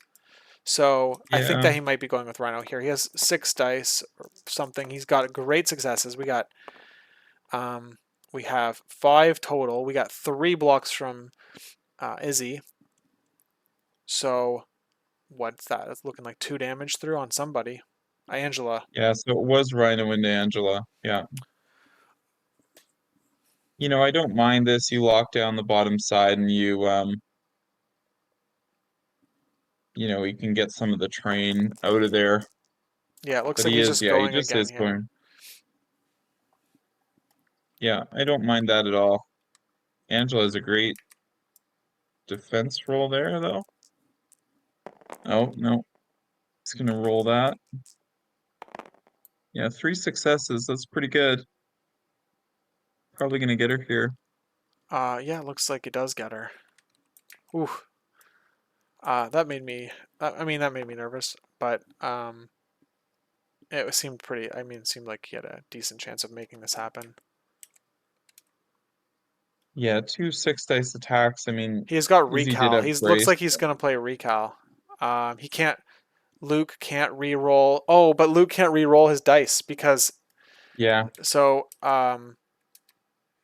So I think Yeah. that he might be going with Rhino here. He has 6 dice or something. He's got great successes. We have 5 total. We got 3 blocks from Izzy. So what's that? It's looking like 2 damage through on somebody. Angela. Yeah, so it was Rhino into Angela. Yeah. I don't mind this. You lock down the bottom side and you can get some of the train out of there. Yeah, it looks But like he he's is, just yeah, he going just again is here. going. Yeah, I don't mind that at all. Angela is a great defense roll there, though. Oh, no. He's gonna roll that. Yeah, 3 successes. That's pretty good. Probably gonna get her here. Yeah, looks like it does get her. Ooh. That made me. I mean, that made me nervous, but it seemed pretty. I mean, it seemed like he had a decent chance of making this happen. Yeah, 2 6-dice attacks. I mean, He's got Izzy did recal. have He looks grace. like he's gonna play recal. He can't. Luke can't re-roll. Oh, but Luke can't re-roll his dice because. Yeah, So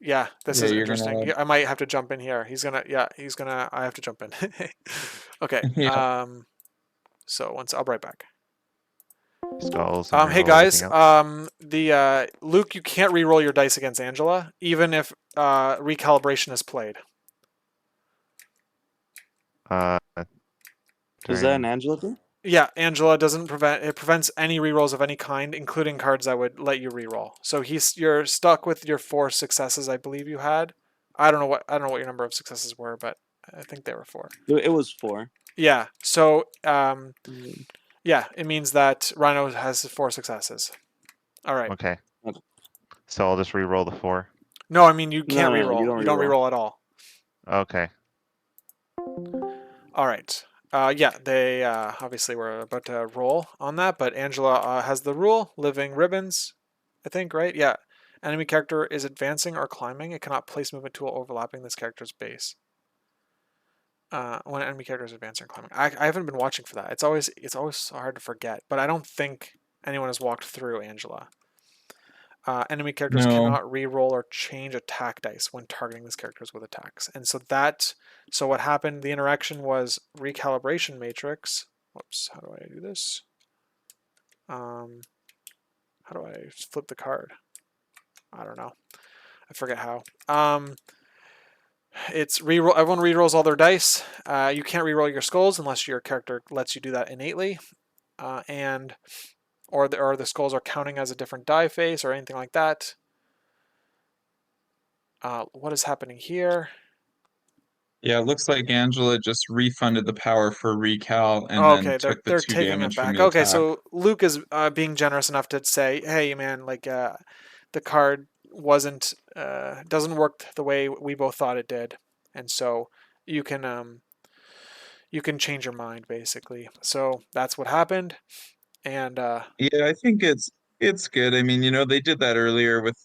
yeah, this yeah, is you're interesting. gonna I might have to jump in here. He's gonna. Yeah, he's gonna. I have to jump in. Okay. yeah. So I'll be right back. Skulls and Hey reroll everything guys, else. the Luke, you can't re-roll your dice against Angela, even if recalibration is played. Uh, Is that an during Angela thing? Yeah, Angela doesn't prevent it prevents any rerolls of any kind, including cards that would let you reroll. So you're stuck with your 4 successes, I believe you had. I don't know what your number of successes were, but I think they were 4. It was 4. Yeah. So Mm. yeah, it means that Rhino has 4 successes. All right. okay, Okay. so I'll just reroll the 4. No, I mean you can't No, you reroll. don't You don't reroll. reroll at all. Okay, All right. Yeah, they obviously were about to roll on that, but Angela has the rule: living ribbons. I think, right? Yeah. Enemy character is advancing or climbing. It cannot place movement tool overlapping this character's base. When an enemy character is advancing or climbing, I haven't been watching for that. It's always so hard to forget. But I don't think anyone has walked through Angela. Enemy characters No. cannot re-roll or change attack dice when targeting these characters with attacks. And so what happened, the interaction was recalibration matrix. Whoops, how do I do this? How do I flip the card? I don't know. I forget how. It's reroll. Everyone rerolls all their dice. You can't reroll your skulls unless your character lets you do that innately, or the skulls are counting as a different die face or anything like that. What is happening here? Yeah, it looks like Angela just refunded the power for recal and Oh, then okay, took the they're 2 taking it damage from back. the Okay, attack. so Luke is being generous enough to say, "Hey, man, like the card wasn't doesn't work the way we both thought it did, and so you can you can change your mind basically." So that's what happened, and Yeah, I think it's good. I mean, they did that earlier with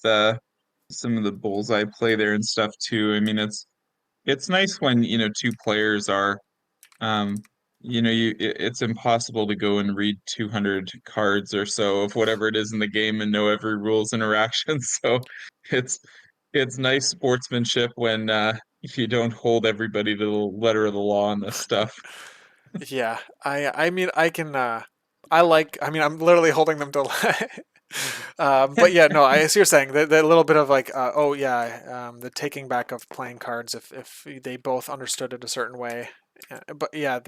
some of the bullseye play there and stuff too. I mean, it's nice when, 2 players are um it's impossible to go and read 200 cards or so of whatever it is in the game and know every rules interaction. So it's it's nice sportsmanship when you don't hold everybody to the letter of the law on this stuff. yeah, I mean I can I mean I'm literally holding them to. But yeah, no, I see you're saying the little bit of like, oh yeah, the taking back of playing cards if they both understood it a certain way. But yeah,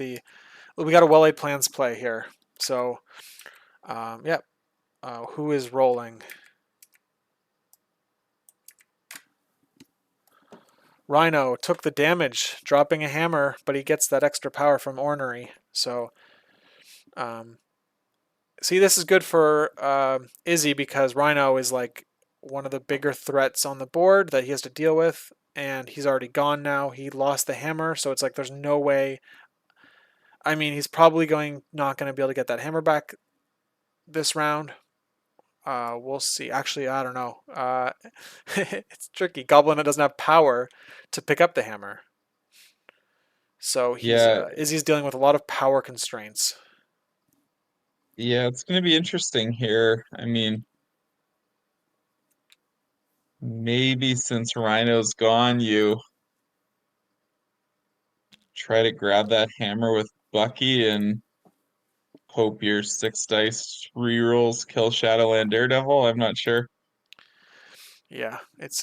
we got a well laid plans play here. So yeah, who is rolling? Rhino took the damage, dropping a hammer, but he gets that extra power from Ornery. So um, see, this is good for Izzy because Rhino is like one of the bigger threats on the board that he has to deal with, and he's already gone now. He lost the hammer, so it's like there's no way. I mean, he's probably not going to be able to get that hammer back this round. We'll see. Actually, I don't know. It's tricky. Goblin doesn't have power to pick up the hammer, so Yeah, Izzy's dealing with a lot of power constraints. yeah, it's going to be interesting here. I mean, maybe since Rhino's gone, you try to grab that hammer with Bucky and hope your 6 dice rerolls kill Shadowland Daredevil. I'm not sure. Yeah, it's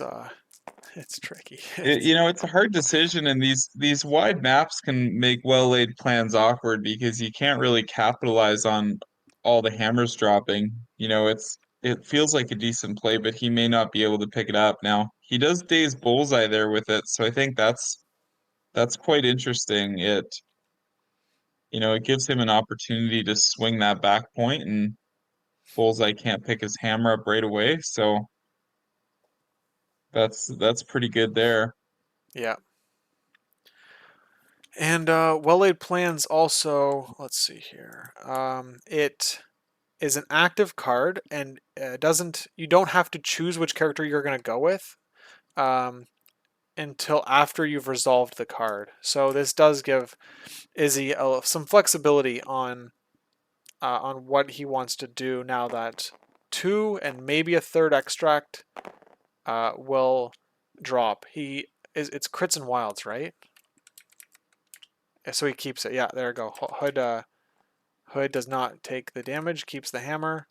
tricky. It's a hard decision, and these wide maps can make well-laid plans awkward because you can't really capitalize on all the hammers dropping. It feels like a decent play, but he may not be able to pick it up. Now, he does daze bullseye there with it, so I think that's quite interesting. you know, it gives him an opportunity to swing that back point, and Bullseye can't pick his hammer up right away, so that's pretty good there. Yeah. And well-laid plans also. Let's see here. It is an active card, and doesn't. You don't have to choose which character you're going to go with um, until after you've resolved the card. So this does give Izzy some flexibility on what he wants to do now that 2 and maybe a third extract will drop. It's crits and wilds, right? So he keeps it. Yeah, there we go. Hood does not take the damage, keeps the hammer.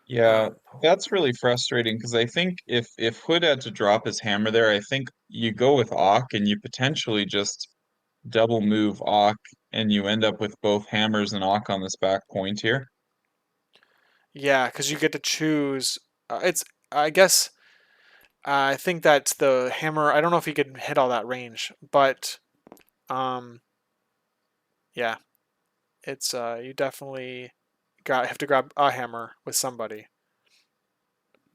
Yeah, that's really frustrating because I think if Hood had to drop his hammer there, I think you go with Auk and you potentially just double move Auk and you end up with both hammers and Auk on this back point here. Yeah, because you get to choose. It's I guess I think that the hammer. I don't know if he could hit all that range, but um, yeah, it's you definitely have to grab a hammer with somebody.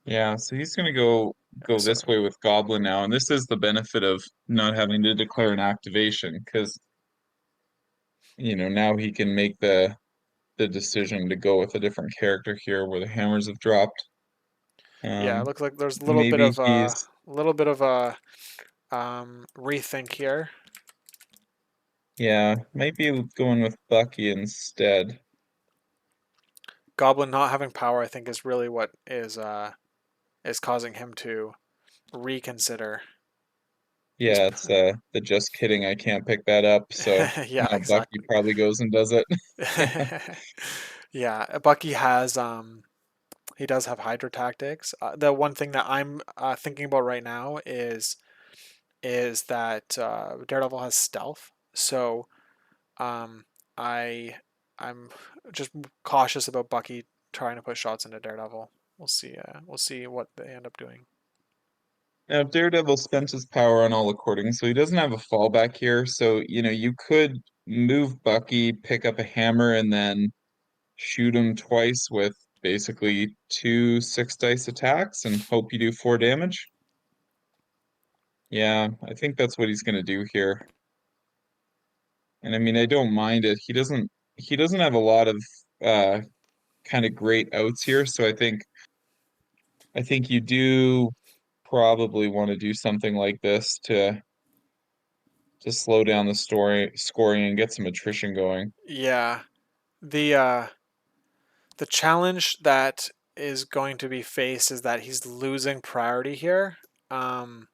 Yeah, so he's gonna go So this way with Goblin now, and this is the benefit of not having to declare an activation, because you know now he can make the decision to go with a different character here where the hammers have dropped. yeah, it looks like there's a Maybe he's little bit of a rethink here. yeah, might be going with Bucky instead. Goblin not having power, I think, is really what is causing him to reconsider. He's Yeah, it's the just kidding, I can't pick that up, so yeah, now Bucky exactly. probably goes and does it. Yeah, Bucky has he does have Hydra tactics. The one thing that I'm thinking about right now is that Daredevil has stealth, so um, I I'm just cautious about Bucky trying to put shots into Daredevil. We'll see. We'll see what they end up doing. Now Daredevil spent his power on all according, so he doesn't have a fallback here. So, you know, you could move Bucky, pick up a hammer, and then shoot him twice with basically two 6 dice attacks and hope you do 4 damage. Yeah, I think that's what he's gonna do here. And I mean, I don't mind it. He doesn't have a lot of uh kind of great outs here, so I think you do probably want to do something like this to slow down the story scoring and get some attrition going. Yeah, the uh, the challenge that is going to be faced is that he's losing priority here. Um,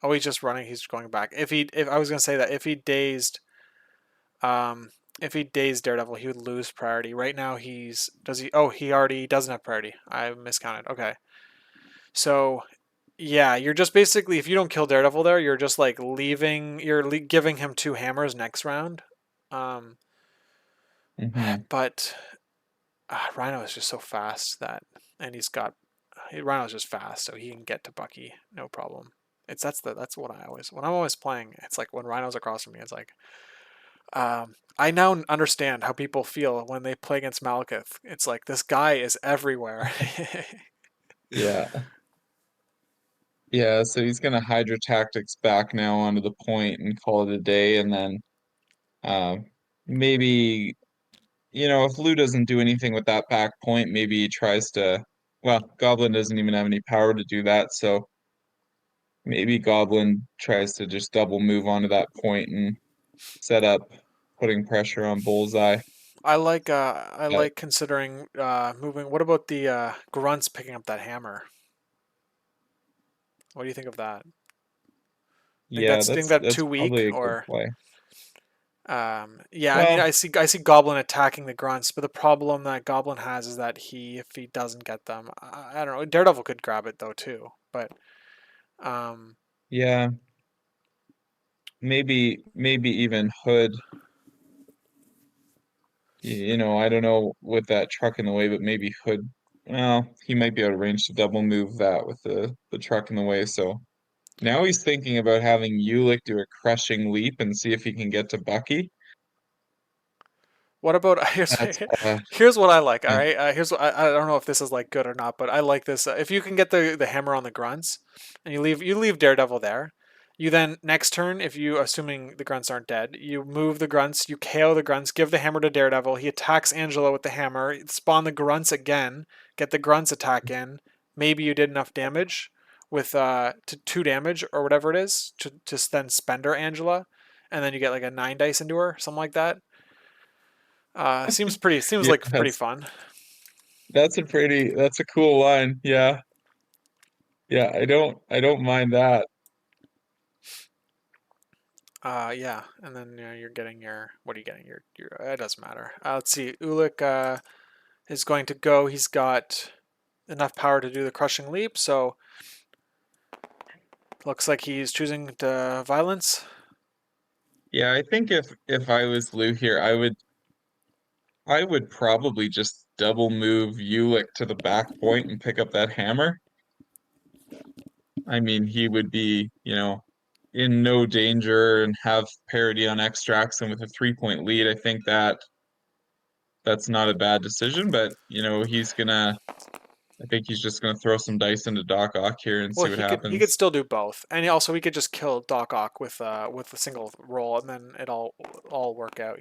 oh, he's just running. He's going back. If I was gonna say that um, if he dazed Daredevil, he would lose priority. Right now, he's does he? Oh, he already doesn't have priority. I miscounted. Okay, so yeah, you're just basically if you don't kill Daredevil there, you're just like leaving. You're giving him 2 hammers next round. Um, Hmm. but Rhino is just so fast that, and Rhino's just fast, so he can get to Bucky no problem. That's what I always when I'm always playing. It's like when Rhino's across from me, it's like I now understand how people feel when they play against Malekith. It's like this guy is everywhere. Yeah. Yeah, so he's gonna Hydra Tactics back now onto the point and call it a day, and then um maybe if Lou doesn't do anything with that back point, maybe he tries to well, Goblin doesn't even have any power to do that, so maybe Goblin tries to just double move onto that point and set up putting pressure on Bullseye. I But like considering moving. What about the grunts picking up that hammer? What do you think of that? yeah, Think that's that that's too weak probably a good or play. yeah, I mean Well, I see Goblin attacking the grunts, but the problem that Goblin has is that if he doesn't get them, I don't know. Daredevil could grab it though too, but um yeah, maybe even Hood. I don't know with that truck in the way, but maybe Hood. Well, he might be out of range to double move that with the truck in the way. So now he's thinking about having Ulick do a crushing leap and see if he can get to Bucky. What about That's here's what I like. All yeah. right, here's what I don't know if this is like good or not, but I like this. If you can get the hammer on the grunts, and you leave Daredevil there, you then next turn, if you assuming the grunts aren't dead, you move the grunts, you KO the grunts, give the hammer to Daredevil. He attacks Angela with the hammer, spawn the grunts again, get the grunts attack in. Maybe you did enough damage with to 2 damage or whatever it is to then spender Angela, and then you get like a 9 dice into her, something like that. Seems Yeah, like pretty fun. that's a cool line. Yeah. Yeah, I don't mind that. Yeah, and then you're getting your what are you getting? Your it doesn't matter. Let's see. Ulik is going to go. He's got enough power to do the crushing leap, so looks like he's choosing to violence. Yeah, I think if I was Lou here, I would probably just double move Ulick to the back point and pick up that hammer. I mean, he would be, in no danger and have parity on extracts, and with a 3 point lead, I think that's not a bad decision, but I think he's just gonna throw some dice into Doc Ock here and Well, see what he could happens. still do both, and also he could just kill Doc Ock with a single roll, and then it all work out.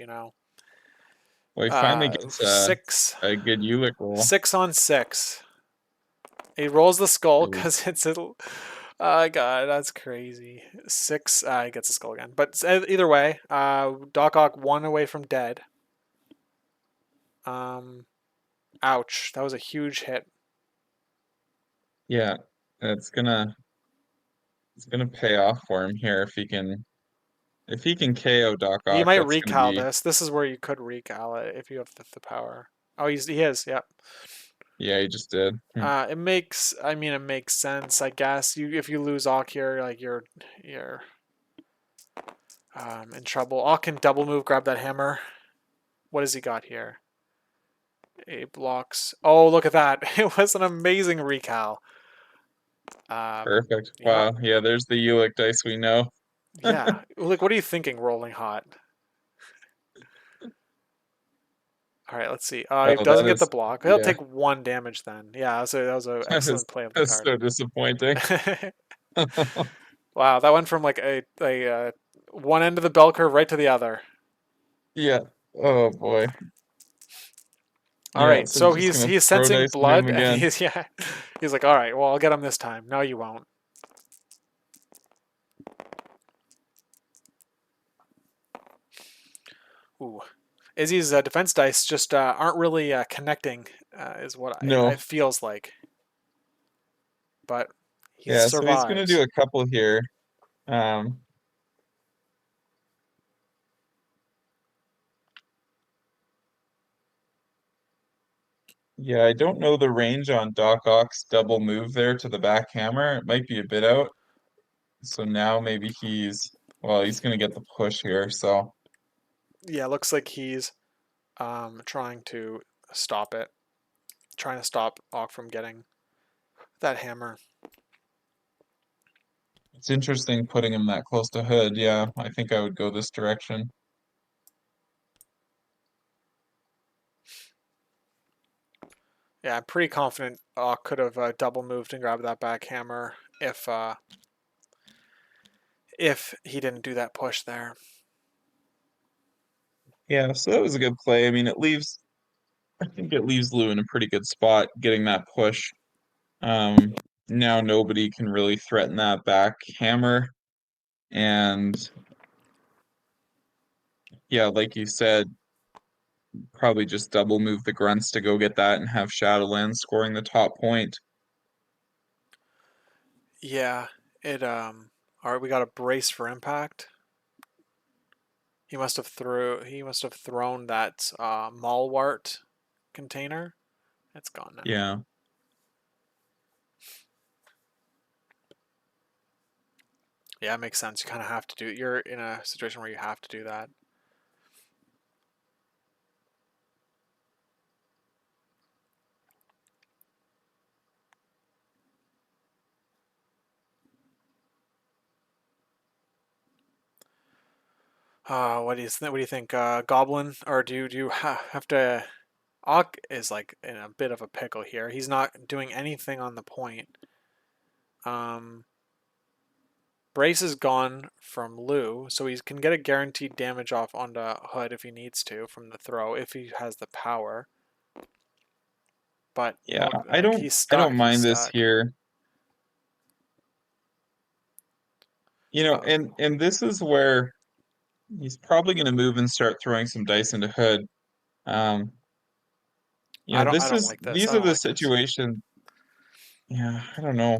Well, he finally gets Six a good Ulick roll. 6 on 6. He rolls the skull Ooh. because it's a. Oh god, that's crazy. 6. He gets a skull again. But either way, Doc Ock 1 away from dead. Um, ouch, that was a huge hit. Yeah, it's gonna pay off for him here if he can KO Doc You Ock, might that's gonna recal be this. This is where you could recal it if you have the power. Oh, he is. Yeah. yeah, he just did. It makes. I mean, it makes sense. I guess if you lose Ock here, like you're in trouble. Ock can double move, grab that hammer. What has he got here? A blocks. Oh, look at that! It was an amazing recal. Perfect. Yep. Wow. Yeah, there's the Ulick dice we know. Yeah. Like, what are you thinking? Rolling hot. All right. Let's see. He Oh, doesn't that get the is block. He'll yeah, take 1 damage then. Yeah. That was an that is excellent play of the that's card. so disappointing. Wow, that went from like one end of the bell curve right to the other. Yeah. Oh boy. All Yeah, right, so so just he's gonna he's throw sensing dice to him blood, and again. he's like, all right, well, I'll get him this time. No, you won't. Ooh, Izzy's defense dice just aren't really connecting, is what it No. feels like. But he Yeah, so he's gonna do survives. a couple here. Um, yeah, I don't know the range on Doc Ock's double move there to the back hammer. It might be a bit out. So now maybe he's gonna get the push here, so Yeah, looks like he's trying to stop it, trying to stop Ock from getting that hammer. it's interesting putting him that close to Hood. Yeah, I think I would go this direction. Yeah, I'm pretty confident Ock could have double moved and grabbed that back hammer if he didn't do that push there. Yeah, so that was a good play. I mean, I think it leaves Lou in a pretty good spot getting that push. Um, Now nobody can really threaten that back hammer. And yeah, like you said, probably just double move the grunts to go get that and have Shadowlands scoring the top point. Yeah, it all right, we got a brace for impact. He must have thrown that Malwart container. It's gone now. Yeah. Yeah, it makes sense. You kind of have to do it. You're in a situation where you have to do that. What do you think? Goblin, or do you have to? Ock is like in a bit of a pickle here. He's not doing anything on the point. Um, Brace is gone from Lou, so he can get a guaranteed damage off onto Hood if he needs to from the throw, if he has the power. But Yeah, look, like he's I stuck. don't He's mind this stuck. here. You know, Uh, and this is where he's probably going to move and start throwing some dice into Hood. Um, you know, I don't like this. these I are don't the like this. situations. Yeah, I don't know.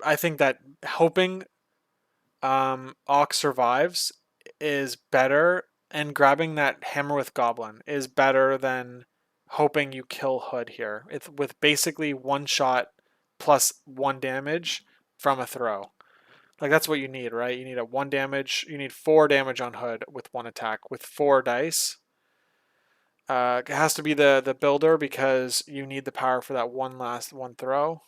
I think that hoping Ox survives is better, and grabbing that hammer with Goblin is better than hoping you kill Hood here. It's with basically one shot plus one damage from a throw. Like that's what you need, right? You need a one damage. You need 4 damage on Hood with one attack with 4 dice. It has to be the builder because you need the power for that one throw.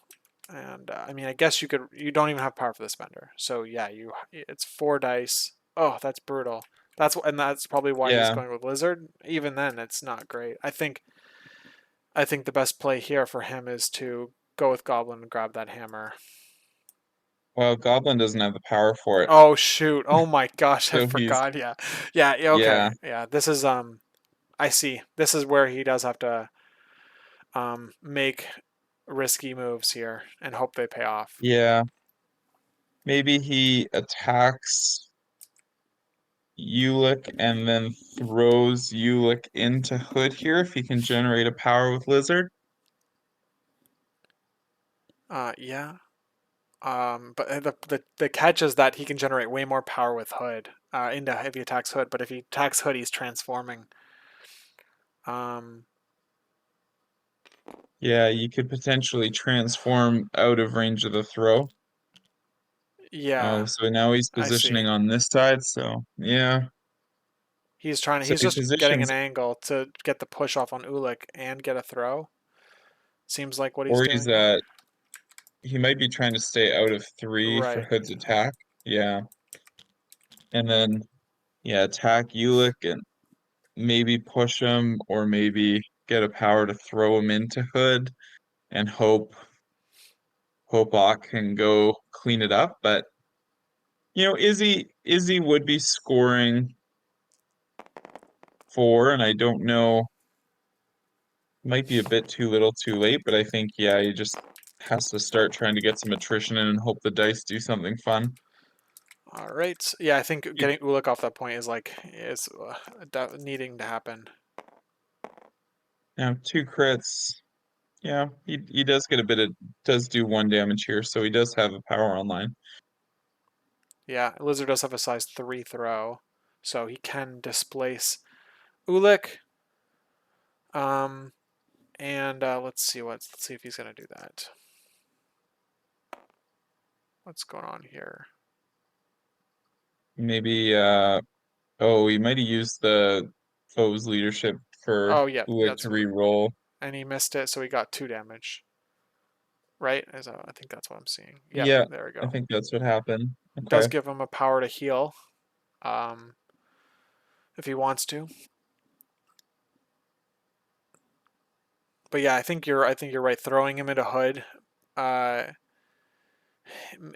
And I mean, I guess you don't even have power for the spender. So yeah, it's 4 dice. Oh, that's brutal. That's probably why he's Yeah, going with Lizard. Even then, it's not great. I think the best play here for him is to go with Goblin and grab that hammer. well, Goblin doesn't have the power for it, Oh shoot! Oh my gosh, I so he's forgot. Yeah, yeah. Okay, yeah, yeah. This is I see. This is where he does have to make risky moves here and hope they pay off. yeah. Maybe he attacks Ulick and then throws Ulick into Hood here if he can generate a power with Lizard. Yeah. But the catch is that he can generate way more power with Hood. Into if he attacks Hood, but if he attacks Hood, he's transforming. Um, Yeah, you could potentially transform out of range of the throw. Oh, yeah, so now he's I see. positioning on this side, so yeah. He's trying. So He's he just getting positions, an angle to get the push off on Ulick and get a throw. Seems like what he's or he's doing here. he might be trying to stay out of three for Right. Hood's attack. Yeah. And then yeah, attack Ulick and maybe push him or maybe get a power to throw him into Hood and hope Ock can go clean it up. But you know, Izzy would be scoring 4, and I don't know, might be a bit too little too late, but I think yeah, he just has to start trying to get some attrition in and hope the dice do something fun. All right. Yeah, I think You- getting Ulick off that point is needing to happen. Now 2 crits. Yeah, he does get a bit of does do 1 damage here, so he does have a power online. Yeah, Lizard does have a size 3 throw, so he can displace Ulick. Um, and let's see if he's gonna do that. What's going on here? Maybe oh, he might have used the foe's leadership for Oh yeah, Ulick that's to re-roll. and he missed it, so he got 2 damage. Right? I think that's what I'm seeing. Yep, Yeah, there we I go. think that's what happened. Does Okay. give him a power to heal, um, if he wants to. But yeah, I think you're right. Throwing him into Hood, uh,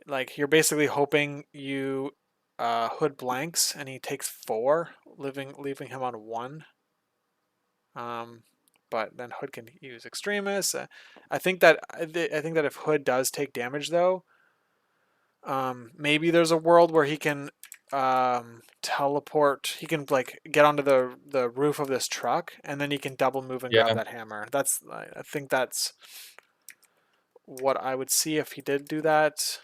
like you're basically hoping you Hood blanks and he takes 4, leaving him on 1. Um, but then Hood can use Extremis. I think that if Hood does take damage though, maybe there's a world where he can teleport. He can like get onto the roof of this truck, and then he can double move and grab Yeah. that hammer. I think that's what I would see if he did do that.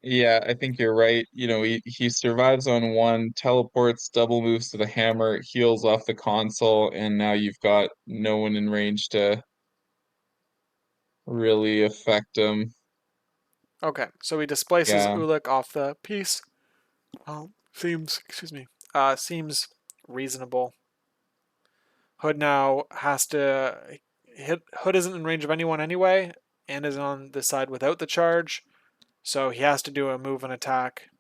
Yeah, I think you're right. You know, he survives on 1, teleports, double moves to the hammer, heals off the console, and now you've got no one in range to really affect him. Okay, so he displaces Yeah. Ulick off the piece. Seems reasonable. Hood now has to hit. Hood isn't in range of anyone anyway, and is on the side without the charge, so he has to do a move and attack.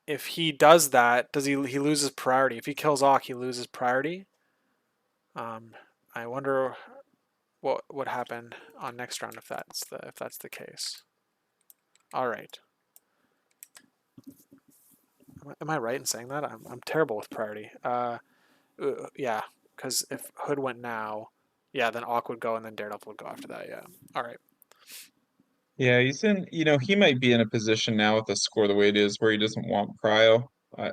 If he does that, does he loses priority? If he kills Ock, he loses priority. I wonder what would happen on next round if that's the case. All right. Am I right in saying that? I'm terrible with priority. Yeah, because if Hood went now, yeah, then Ock would go and then Daredevil would go after that. Yeah. All right. Yeah, he's in, he might be in a position now with the score the way it is where he doesn't want cryo.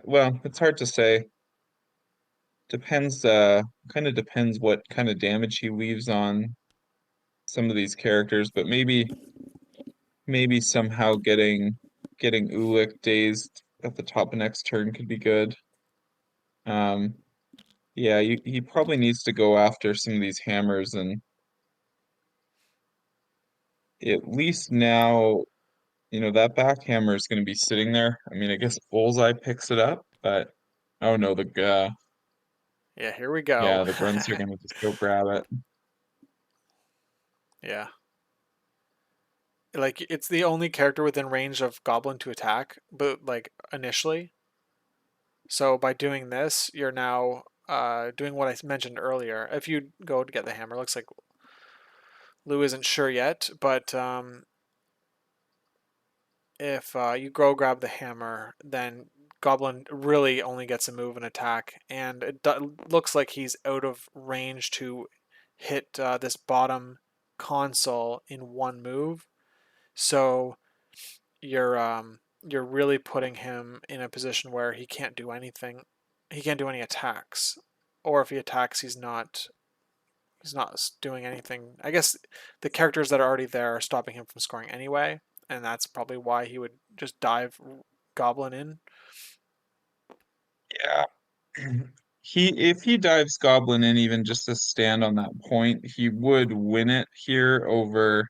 Well, it's hard to say. Depends, kind of depends what kind of damage he leaves on some of these characters, but maybe somehow getting Ulik dazed at the top of next turn could be good. Um, yeah, he probably needs to go after some of these hammers, and at least now, that back hammer is going to be sitting there. I mean, I guess Bullseye picks it up, but oh no, Yeah, here we go. yeah, the grunts are going to just go grab it. Yeah. Like it's the only character within range of Goblin to attack, but like initially. So by doing this, you're now doing what I mentioned earlier. If you go to get the hammer, looks like Lou isn't sure yet, but if you go grab the hammer, then Goblin really only gets a move and attack, and it looks like he's out of range to hit this bottom console in one move. So you're really putting him in a position where he can't do anything. He can't do any attacks, or if he attacks, he's not doing anything. I guess the characters that are already there are stopping him from scoring anyway, and that's probably why he would just dive Goblin in. Yeah. If he dives Goblin in even just to stand on that point, he would win it here over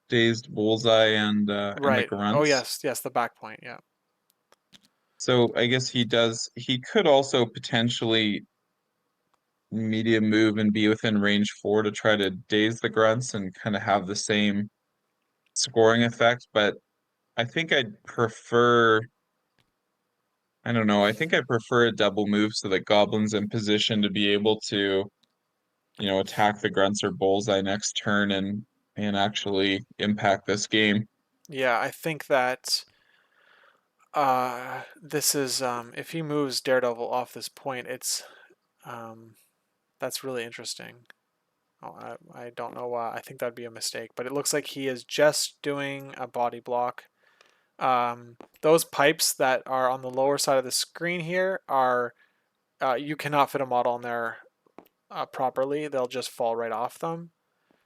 Dazed Bullseye and the Right. Oh grunts. yes, yes, the back point. Yeah. So I guess he could also potentially medium move and be within range 4 to try to daze the grunts and kind of have the same scoring effect, but I think I don't know, I think I prefer a double move so that Goblin's in position to be able to, attack the grunts or bullseye next turn and actually impact this game. Yeah, I think that this is if he moves Daredevil off this point, it's um, that's really interesting. Oh, I don't know why. I think that'd be a mistake, but it looks like he is just doing a body block. Those pipes that are on the lower side of the screen here are you cannot fit a model on there properly. They'll just fall right off them.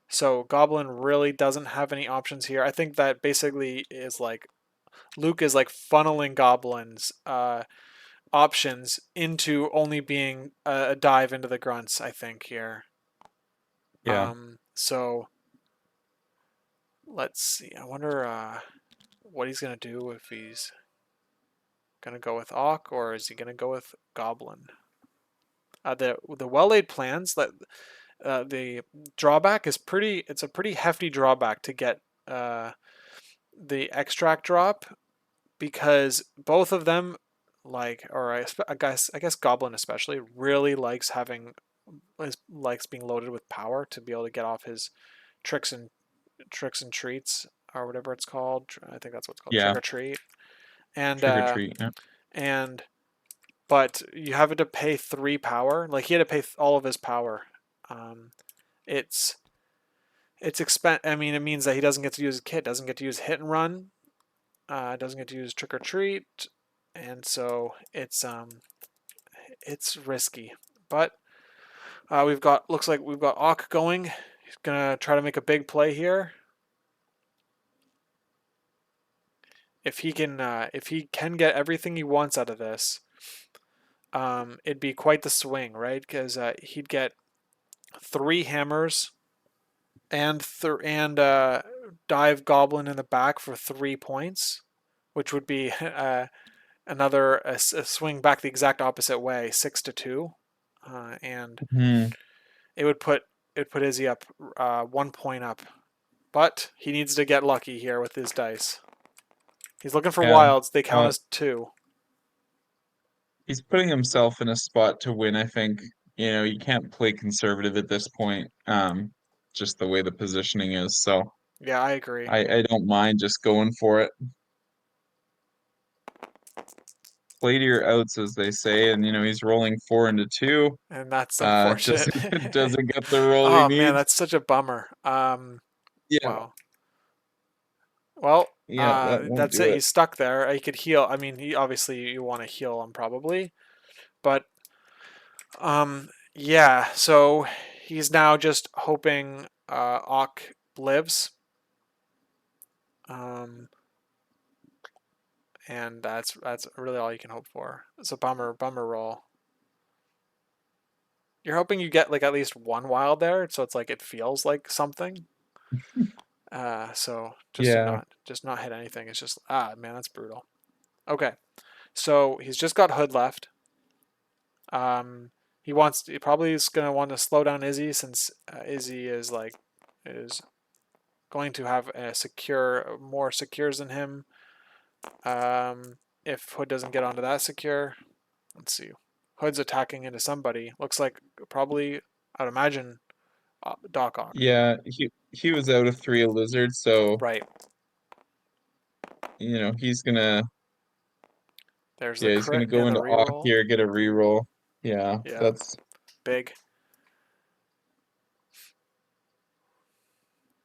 So Goblin really doesn't have any options here. I think that basically is like Luke is like funneling Goblin's options into only being a dive into the grunts. I think here. Yeah. So let's see. I wonder what he's gonna do if he's gonna go with Ock or is he gonna go with Goblin? The well laid plans that the drawback is pretty. It's a pretty hefty drawback to get the extract drop because both of them or I guess Goblin especially really likes likes being loaded with power to be able to get off his tricks and treats or whatever it's called. I think that's what it's called, trick Yeah. or treat. And Trick or treat. Yeah. and but you have to pay 3 power. Like he had to pay all of his power. Um, it's I mean, it means that he doesn't get to use a kit, doesn't get to use hit and run, doesn't get to use trick or treat, and so it's risky. But looks like we've got Ock going. He's gonna try to make a big play here. If he can get everything he wants out of this, it'd be quite the swing, right? Because he'd get 3 hammers and dive Goblin in the back for 3 points, which would be another a swing back the exact opposite way, 6-2, and Hmm. it would put Izzy up 1 point up, but he needs to get lucky here with his dice. He's looking for Yeah. wilds. They count as 2. He's putting himself in a spot to win, I think. You can't play conservative at this point, just the way the positioning is. So Yeah, I agree. I don't mind just going for it. Play to your outs, as they say, and he's rolling 4 into 2. And that's Doesn't unfortunate. doesn't get the roll he Oh man, needs. that's such a bummer. Yeah, Wow. Well, yeah, that won't that's do it. it. He's stuck there. He could heal. I mean, he obviously you want to heal him probably, but yeah. So he's now just hoping Ock lives. Um, and that's really all you can hope for. It's a bummer roll. You're hoping you get like at least one wild there, so it's like it feels like something. So just to Yeah, not hit anything, it's just man, that's brutal. Okay, so he's just got Hood left. He probably is gonna want to slow down Izzy since Izzy is going to have more secures than him. If Hood doesn't get onto that secure, let's see. Hood's attacking into somebody. Looks like probably I'd imagine Doc Ock. yeah. He was out of 3 of lizard, so Right. he's gonna There's the yeah he's gonna crit go and the into off reroll. here, get a reroll. Yeah, Yeah, that's big.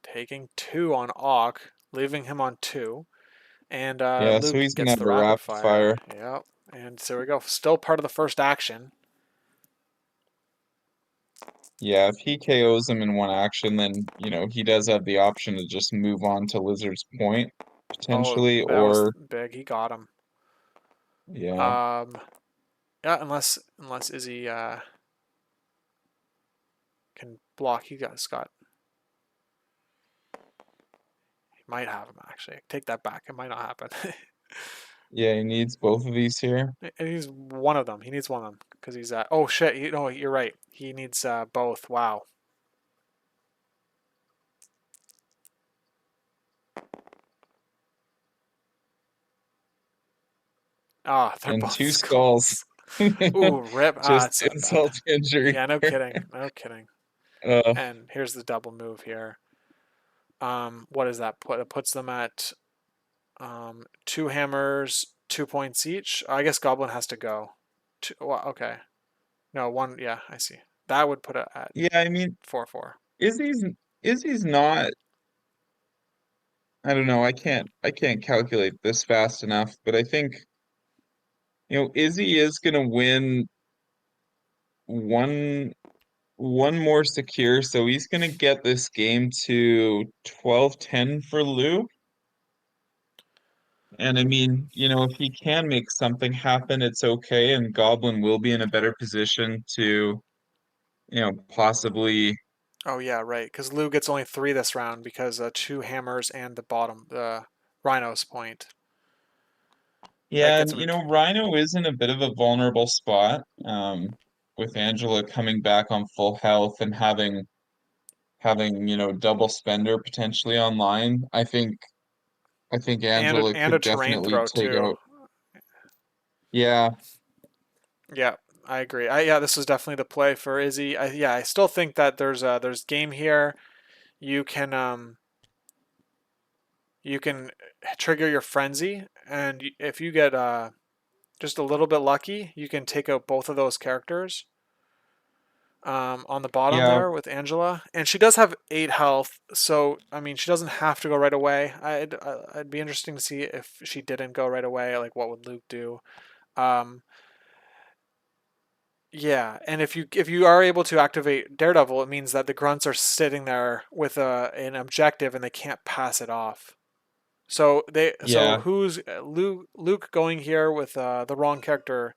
Taking 2 on Ock, leaving him on 2. And yeah. So Luke he's gonna gets have the a rapid rapid fire. fire. Yep. And so we go. Still part of the first action. Yeah, if he KOs him in one action, then he does have the option to just move on to Lizard's point Oh, potentially, that was or big. He got him. yeah, Um, yeah, unless Izzy can block. He might have him actually. Take that back. It might not happen. yeah, he needs both of these here. And he's one of them. He needs one of them because he's at. Oh shit! No, you're right. He needs both. Wow. Ah, they're And both 2 skulls. skulls. Ooh, rip. Just It's not bad. insult to injury. Yeah, no kidding. No kidding. Uh, And here's the double move here. What does that put? It puts them at 2 hammers, 2 points each. I guess Goblin has to go. Well, okay. No, one. Yeah, I see. That would put it at yeah, I mean, 4-4. Izzy's Izzy's not. I don't know. I can't calculate this fast enough, but I think Izzy is gonna win one one more secure, so he's gonna get this game to 12-10 for Lou. And I mean, if he can make something happen, it's okay, and Goblin will be in a better position to, possibly. Oh yeah, right. Because Lou gets only 3 this round because 2 hammers and the Rhino's point. That Yeah, gets and him to Rhino is in a bit of a vulnerable spot, with Angela coming back on full health and having, double spender potentially online. I think Angela and a could terrain definitely throw take too. out. Yeah, Yeah, I agree. Yeah, this is definitely the play for Izzy. Yeah, I still think that there's game here. You can you can trigger your frenzy, and if you get just a little bit lucky, you can take out both of those characters on the bottom yeah, there with Angela. And she does have 8 health, so I mean she doesn't have to go right away. I'd be interesting to see if she didn't go right away, like what would Luke do. Um, yeah, and if you are able to activate Daredevil, it means that the grunts are sitting there with an objective and they can't pass it off. So yeah, who's Luke going here with the wrong character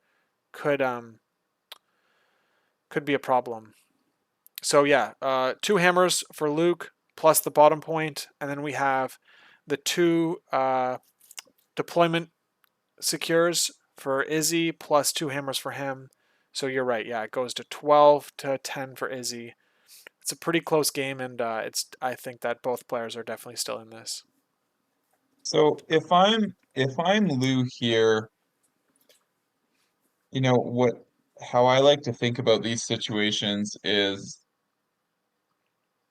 could could be a problem. So yeah, 2 hammers for Luke plus the bottom point, and then we have the 2 deployment secures for Izzy plus 2 hammers for him. So you're right. Yeah, it goes to 12-10 for Izzy. It's a pretty close game, and I think that both players are definitely still in this. So if I'm Lou here, you know how I like to think about these situations is,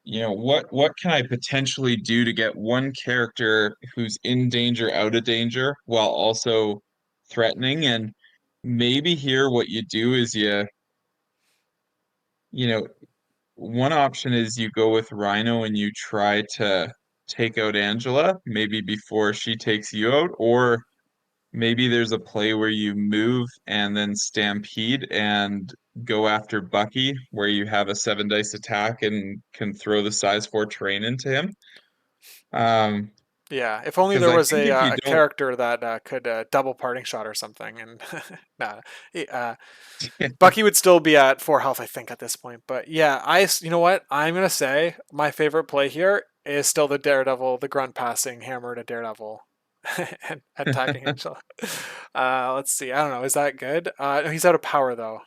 what can I potentially do to get one character who's in danger out of danger while also threatening? And maybe here what you do is you know, one option is you go with Rhino and you try to take out Angela, maybe before she takes you out, or maybe there's a play where you move and then stampede and go after Bucky, where you have a 7 dice attack and can throw the size 4 terrain into him. Yeah, if only Because there I was think if you a don't, character that could double parting shot or something, and nah, Bucky would still be at 4 health, I think, at this point. But yeah, you know what? I'm gonna say my favorite play here is still the Daredevil, the grunt passing hammer to Daredevil, and attacking Angela. Let's see. I don't know. Is that good? He's out of power though,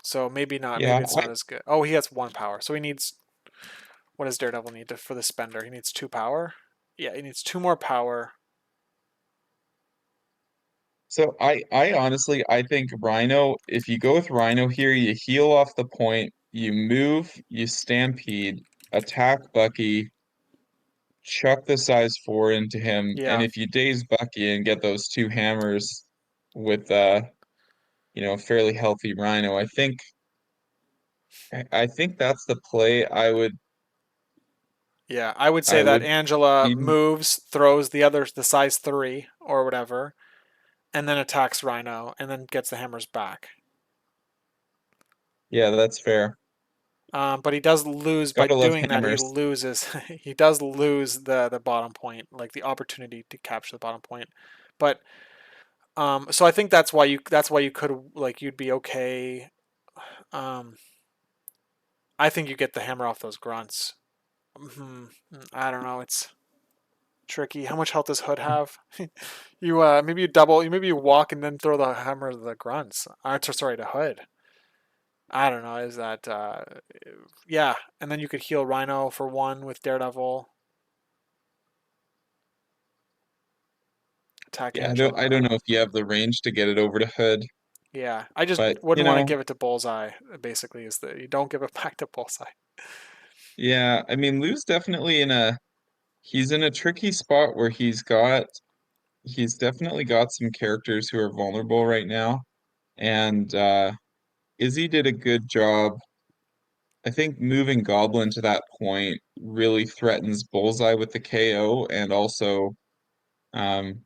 so maybe not. Maybe yeah, it's not as good. Oh, he has 1 power, so he needs. What does Daredevil need for the spender? He needs 2 power. Yeah, he needs 2 more power. so I honestly I think Rhino, if you go with Rhino here, you heal off the point, you move, you stampede, attack Bucky, chuck the size 4 into him, and Yeah, if you daze Bucky and get those 2 hammers with fairly healthy Rhino, I think that's the play yeah. I would say I that would Angela be. moves, throws the size 3 or whatever, and then attacks Rhino, and then gets the hammers back. Yeah, that's fair. But he does lose by Gotta love doing that. He hammers. loses. He does lose the bottom point, like the opportunity to capture the bottom point. But so I think that's why you could like you'd be okay. Um, I think you get the hammer off those grunts. Hmm I don't know. It's tricky. How much health does Hood have? You maybe you double. Maybe you walk and then throw the hammer to the grunts. Sorry, to Hood. I don't know. Is that yeah? And then you could heal Rhino for 1 with Daredevil. Attack Yeah, I don't know Angela. if you have the range to get it over to Hood, Yeah, I just but wouldn't want to give it to Bullseye. Basically, is that you don't give it back to Bullseye. yeah, I mean Lou's definitely he's in a tricky spot where he's definitely got some characters who are vulnerable right now. And Izzy did a good job. I think moving Goblin to that point really threatens Bullseye with the KO, and also um,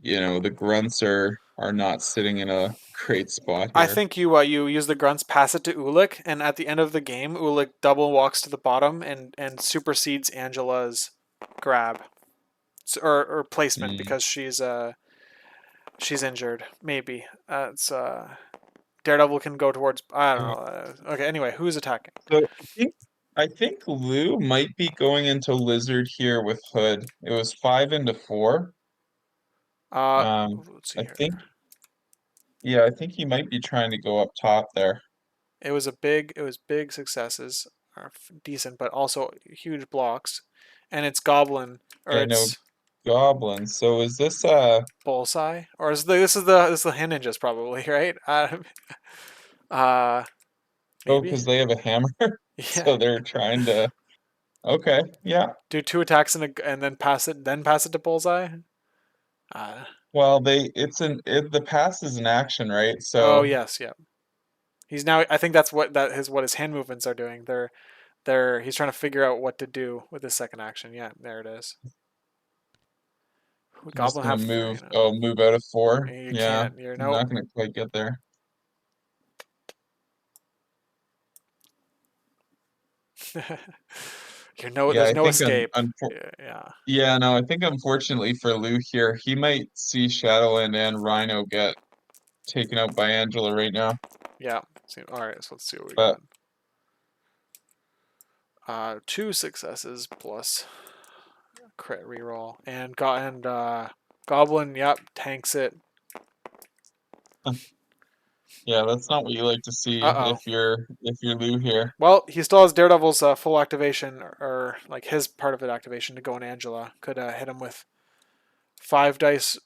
the grunts are not sitting in a great spot I here. think you use the grunts, pass it to Ulik, and at the end of the game, Ulik double walks to the bottom and supersedes Angela's grab or placement Mm. because she's injured. Maybe it's Daredevil can go towards. I don't Uh, know. Okay. Anyway, who's attacking? so I think Lou might be going into Lizard here with Hood. It was 5 into 4. Uh, Um, let's see I here. think yeah, I think he might be trying to go up top there. It was big successes, or decent, but also huge blocks, and it's Goblin or Yeah, no it's goblins. So is this Bullseye or this is the hand ninjas probably right. Uh oh, maybe because they have a hammer, yeah. so they're trying to. Okay, yeah. Do 2 attacks and then pass it to Bullseye. Uh, Well, the pass is an action, right? oh So yes, yeah. He's now. I think that's what his hand movements are doing. He's trying to figure out what to do with his second action. Yeah, there it is. I'm just Goblin gonna have move. Oh, move out of 4. you Yeah, can't. You're I'm nope. not gonna quite get there. Yeah, There's I no think escape. Yeah, yeah, no, I think unfortunately for Lou here, he might see Shadowland and Rhino get taken out by Angela right now. yeah. All right, so let's see what we But got. 2 successes plus crit reroll and Goblin. Yep, tanks it. yeah, that's not what you like to see Uh oh. if you're Lou here. Well, he still has Daredevil's full activation, or power, like his part of it activation to go in Angela, could hit him with 5 dice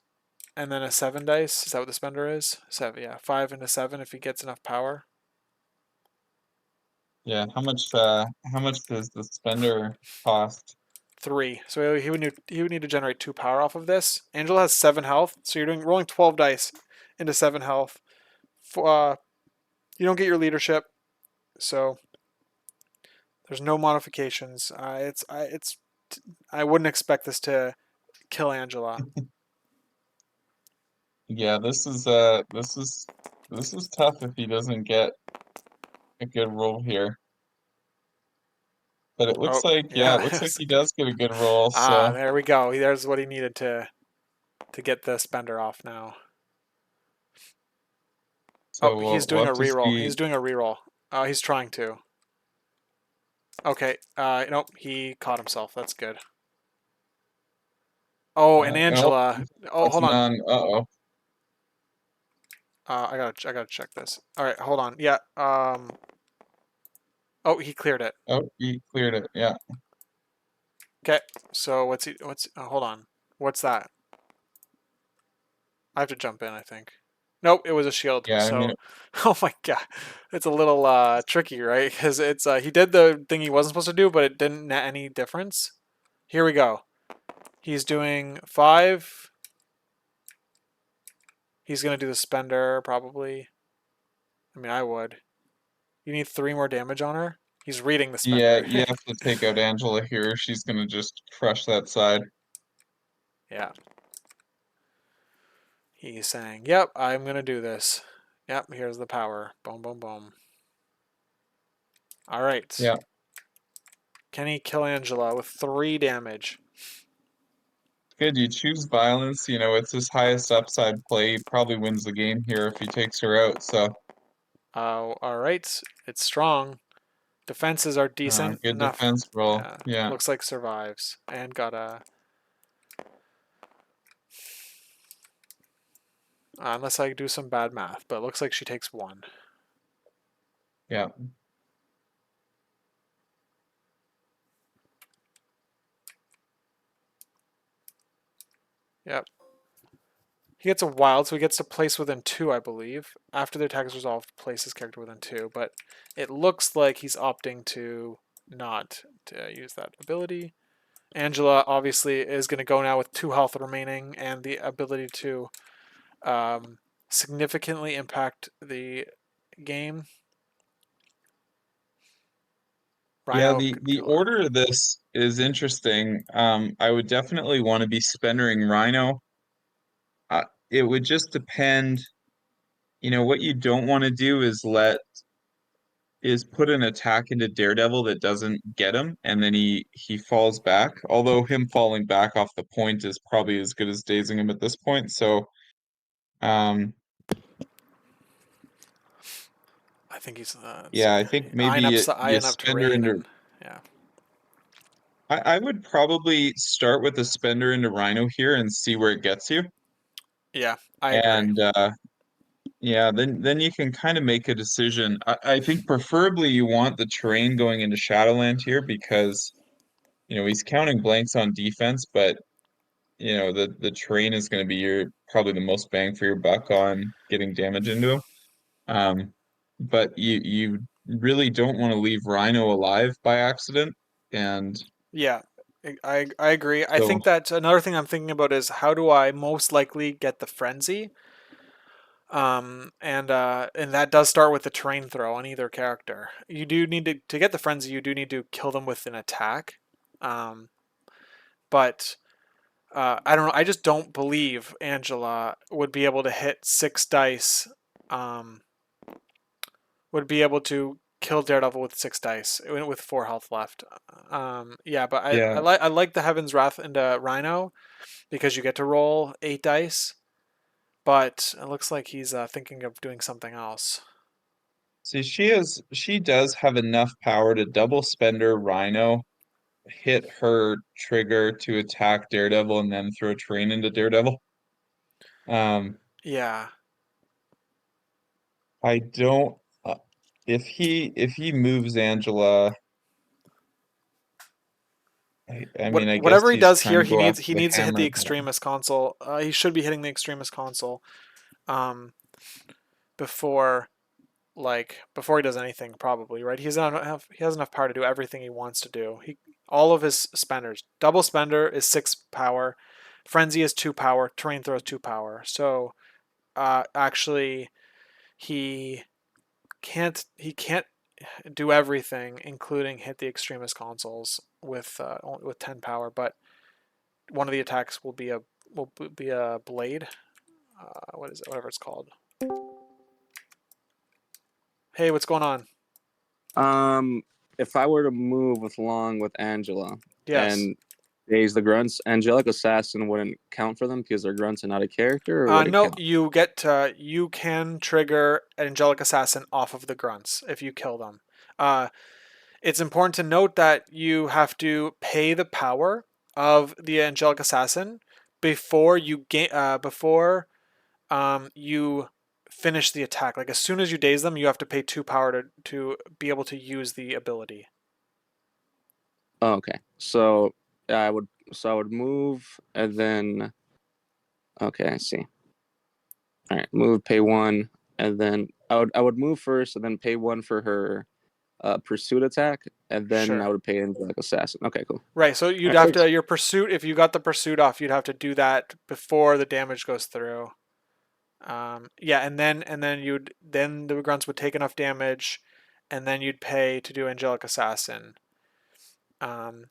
and then a 7 dice. Is that what the spender is? 7, yeah. 5 and a 7 if he gets enough power. Yeah, how much does the spender cost? 3. So he would need to generate 2 power off of this. Angela has 7 health, so you're rolling 12 dice into 7 health. You don't get your leadership, so there's no modifications. I wouldn't expect this to kill Angela. Yeah, this is tough if he doesn't get a good roll here. But it looks Oh, like, yeah, it yeah. looks like he does get a good roll, so There we go. There's what he needed to get the spender off now. Oh, he's we'll doing a have to reroll. see. He's doing a reroll. He's trying to. Okay. Nope. He caught himself. That's good. Oh, and Oh, Angela. Oh, that's hold on. none. Uh-oh. I gotta check this. All right, hold on. Yeah. Oh, he cleared it. Oh, he cleared it. Yeah. Okay. So hold on. What's that? I have to jump in, I think. Nope, it was a shield. Yeah, I mean, So, oh my god, it's a little tricky, right? Because it's he did the thing he wasn't supposed to do, but it didn't net any difference. Here we go. He's doing 5. He's gonna do the spender probably. I mean, I would. You need 3 more damage on her. He's reading the yeah, spender. you have to take out Angela here. She's gonna just crush that side. Yeah. He's saying, "Yep, I'm gonna do this. Yep, here's the power. Boom, boom, boom." All right. Yeah. Can he kill Angela with 3 damage? Good, you choose violence, you know, it's his highest upside play. He probably wins the game here if he takes her out, so All right. It's strong. Defenses are decent good enough. defense roll. Yeah, Yeah. looks like survives and got a. Unless I do some bad math, but it looks like she takes 1. Yeah. Yep. He gets a wild, so he gets to place within 2, I believe. After the attack is resolved, place his character within 2. But it looks like he's opting to not to use that ability. Angela obviously is going to go now with 2 health remaining and the ability to significantly impact the game. Yeah, Rhino could the kill her. order of this is interesting. I would definitely want to be spendering Rhino. It would just depend, you know, what you don't want to do is put an attack into Daredevil that doesn't get him, and then he falls back. Although him falling back off the point is probably as good as dazing him at this point. So, um, I think he's let's yeah, see. I think maybe you Eyeing up spender terrain into. and yeah. I would probably start with a spender into Rhino here and see where it gets you, Yeah, I agree. and yeah, then you can kind of make a decision. I think preferably you want the terrain going into Shadowland here because you know he's counting blanks on defense, but you know the terrain is going to be your probably the most bang for your buck on getting damage into him. Um, but you really don't want to leave Rhino alive by accident, and Yeah, I agree. I so think that another thing I'm thinking about is how do I most likely get the frenzy? And that does start with the terrain throw on either character. You do need to get the frenzy. You do need to kill them with an attack. Um, but I don't know. I just don't believe Angela would be able to hit 6 dice. Um, would be able to kill Daredevil with 6 dice with 4 health left. Yeah, but yeah. I like the Heaven's Wrath into Rhino because you get to roll 8 dice. But it looks like he's thinking of doing something else. See, she does have enough power to double spender Rhino, hit her trigger to attack Daredevil, and then throw terrain into Daredevil. Um, Yeah, I don't. If he moves Angela, I mean, I guess Whatever he he's does trying here, to go he after the needs to hit the hammer. extremist console. He should be hitting the extremist console before before he does anything, probably, right? He has enough power to do everything he wants to do. All of his spenders. Double spender is 6 power, frenzy is 2 power, terrain throw is 2 power. So actually he can't do everything, including hit the extremist consoles with 10 power. But one of the attacks will be a blade. What is it? Whatever it's called. Hey, what's going on? If I were to move along with Angela Yes. and raise the grunts, Angelic Assassin wouldn't count for them because they're grunts and not a character, or would it No, count? you can trigger Angelic Assassin off of the grunts if you kill them. It's important to note that you have to pay the power of the Angelic Assassin before you finish the attack. Like as soon as you daze them, you have to pay 2 power to be able to use the ability. Oh, okay. So I would move and then okay, I see. All right, move, pay 1, and then I would move first and then pay 1 for her pursuit attack, and then I Sure. would pay Angelic Assassin. Okay, cool. Right, so All you'd right, have thanks. to your pursuit. If you got the pursuit off, you'd have to do that before the damage goes through. Yeah, and then the grunts would take enough damage, and then you'd pay to do Angelic Assassin. Um,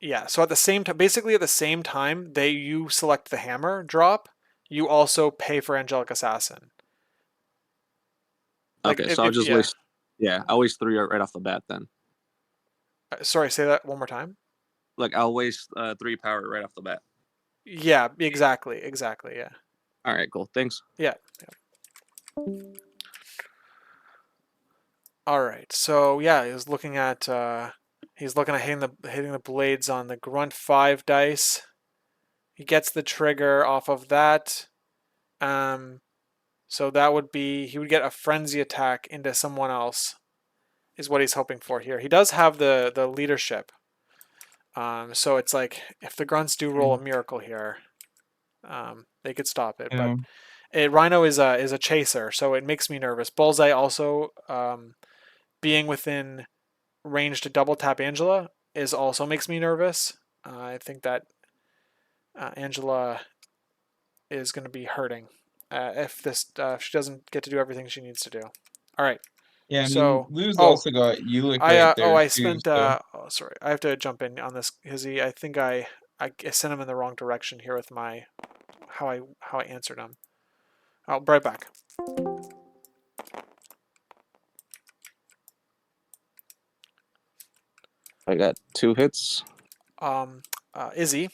yeah, so at the same time, basically at the same time, you select the hammer drop, you also pay for Angelic Assassin. Like Okay, so I'll if just yeah, waste. Yeah, I'll waste 3 right off the bat then. sorry, say that one more time. Like I'll waste 3 power right off the bat. Yeah, exactly, yeah, All right, cool. Thanks. yeah. All right, so yeah, he's looking at hitting the blades on the grunt 5 dice. He gets the trigger off of that. So that would be he would get a frenzy attack into someone else, is what he's hoping for here. He does have the leadership. So it's like if the grunts do roll a miracle here, they could stop it. But Yeah. Rhino is a chaser, so it makes me nervous. Bullseye also being within range to double tap Angela is also makes me nervous. I think that Angela is going to be hurting if she doesn't get to do everything she needs to do. All right. Yeah, I mean, So, Lou's also got Ulick right there I too, spent so sorry, I have to jump in on this because I think I sent him in the wrong direction here with my how I answered him. I'll be right back. I got 2 hits. Izzy,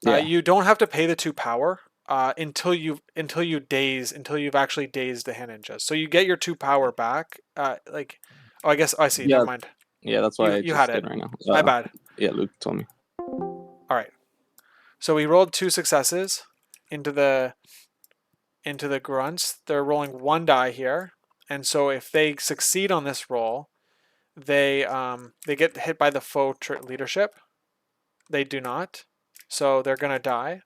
Yeah. you don't have to pay the 2 power until you've actually dazed the hand ninjas. So you get your 2 power back. I guess I see. Never Yeah. mind. Yeah, that's why I You had just it. did right now. My bad. Yeah, Luke told me. All right. So we rolled 2 successes into the grunts. They're rolling 1 die here, and so if they succeed on this roll, they get hit by the foe leadership. They do not, so they're gonna die.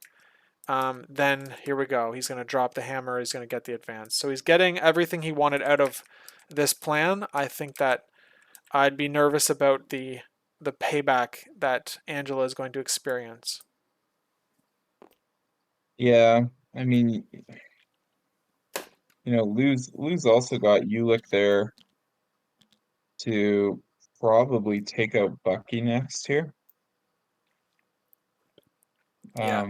Then here we go. He's gonna drop the hammer. He's gonna get the advance. So he's getting everything he wanted out of this plan. I think that I'd be nervous about the payback that Angela is going to experience. yeah. I mean, Lou's also got Ulick there to probably take out Bucky next here. Yeah,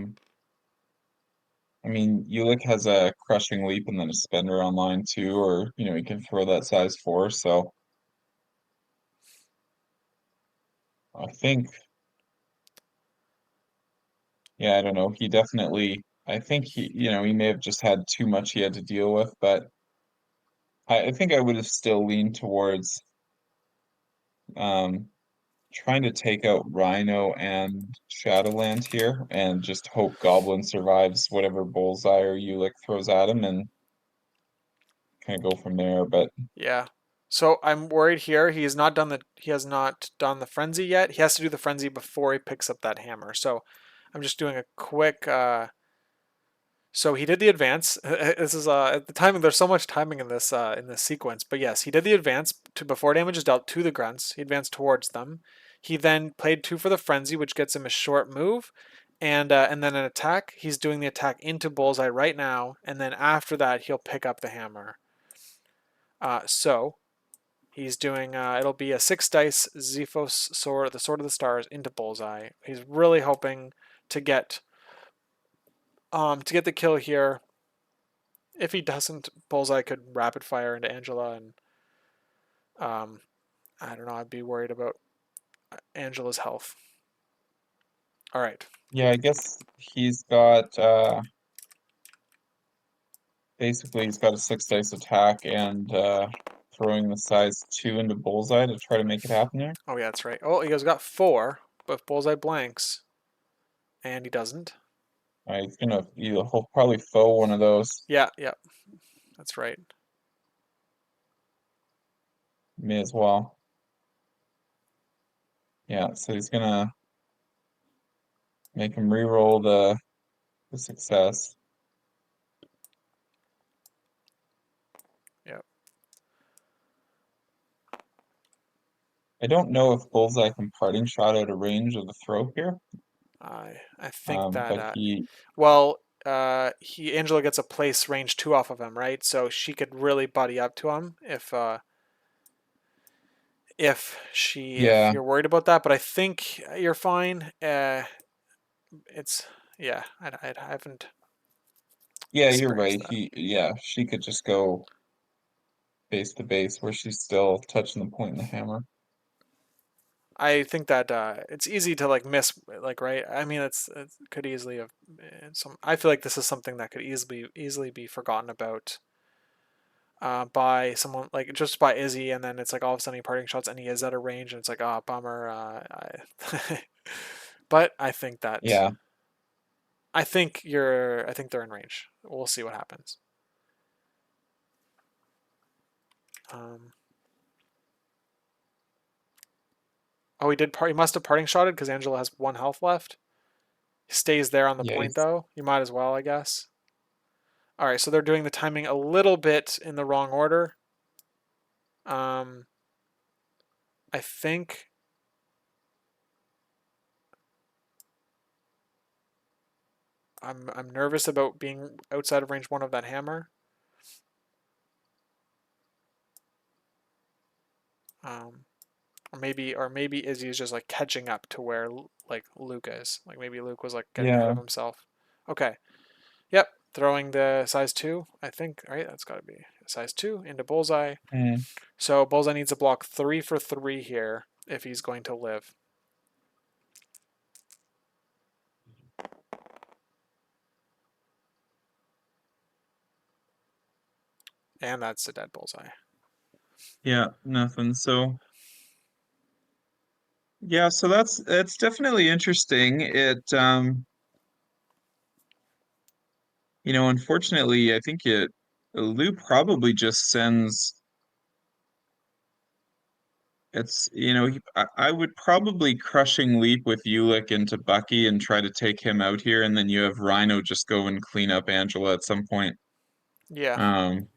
I mean, Ulick has a crushing leap and then a spender online too, or he can throw that size 4. So I think, yeah, I don't know. He definitely, I think he may have just had too much he had to deal with, but I think I would have still leaned towards um trying to take out Rhino and Shadowland here and just hope Goblin survives whatever bullseye or Ulick throws at him and kind of go from there. But yeah. So I'm worried here. He has not done the frenzy yet. He has to do the frenzy before he picks up that hammer. So I'm just doing a quick. So he did the advance. This is the timing. There's so much timing in this sequence. But yes, he did the advance to before damage is dealt to the grunts. He advanced towards them. He then played 2 for the frenzy, which gets him a short move, and then an attack. He's doing the attack into Bullseye right now, and then after that he'll pick up the hammer. So he's doing. It'll be a 6 dice Zephos sword, the sword of the stars, into Bullseye. He's really hoping to get the kill here. If he doesn't, Bullseye could rapid fire into Angela, and I don't know. I'd be worried about Angela's health. All right. Yeah, I guess he's got basically he's got a 6 dice attack and throwing the size 2 into Bullseye to try to make it happen there. Oh yeah, that's right. Oh, he got 4, but if Bullseye blanks, and he doesn't. All right, he'll probably foe one of those. Yeah, that's right. May as well. Yeah, so he's gonna make him re-roll the success. Yep. I don't know if Bullseye can parting shot out of range of the throw here, I think that but he, Angela gets a place range 2 off of him, right? So she could really buddy up to him if yeah, you're worried about that. But I think you're fine. It's yeah. I haven't yeah, you're experienced right. that. She could just go base to base where she's still touching the point in the hammer. I think that it's easy to like miss, like, right. I mean, it could easily have some. I feel like this is something that could easily be forgotten about by someone, like just by Izzy, and then it's like all of a sudden he parting shots and he is at a range, and it's like, oh, bummer. But I think that Yeah, I think they're in range. We'll see what happens. Um, oh, he must have parting shotted because Angela has 1 health left. He stays there on the yeah, point though. You might as well, I guess. All right, so they're doing the timing a little bit in the wrong order. I think I'm nervous about being outside of range 1 of that hammer. Or maybe Izzy is just like catching up to where like Luke is. Like maybe Luke was like getting ahead yeah. of himself. Okay. Yep. Throwing the size 2, I think. Right, that's got to be size 2 into Bullseye. Mm. So Bullseye needs to block 3 for 3 here if he's going to live. And that's a dead Bullseye. Yeah, nothing. So yeah, so that's definitely interesting. Unfortunately, I think Lou probably just sends I would probably crushing leap with Ulick into Bucky and try to take him out here, and then you have Rhino just go and clean up Angela at some point. Yeah. Um,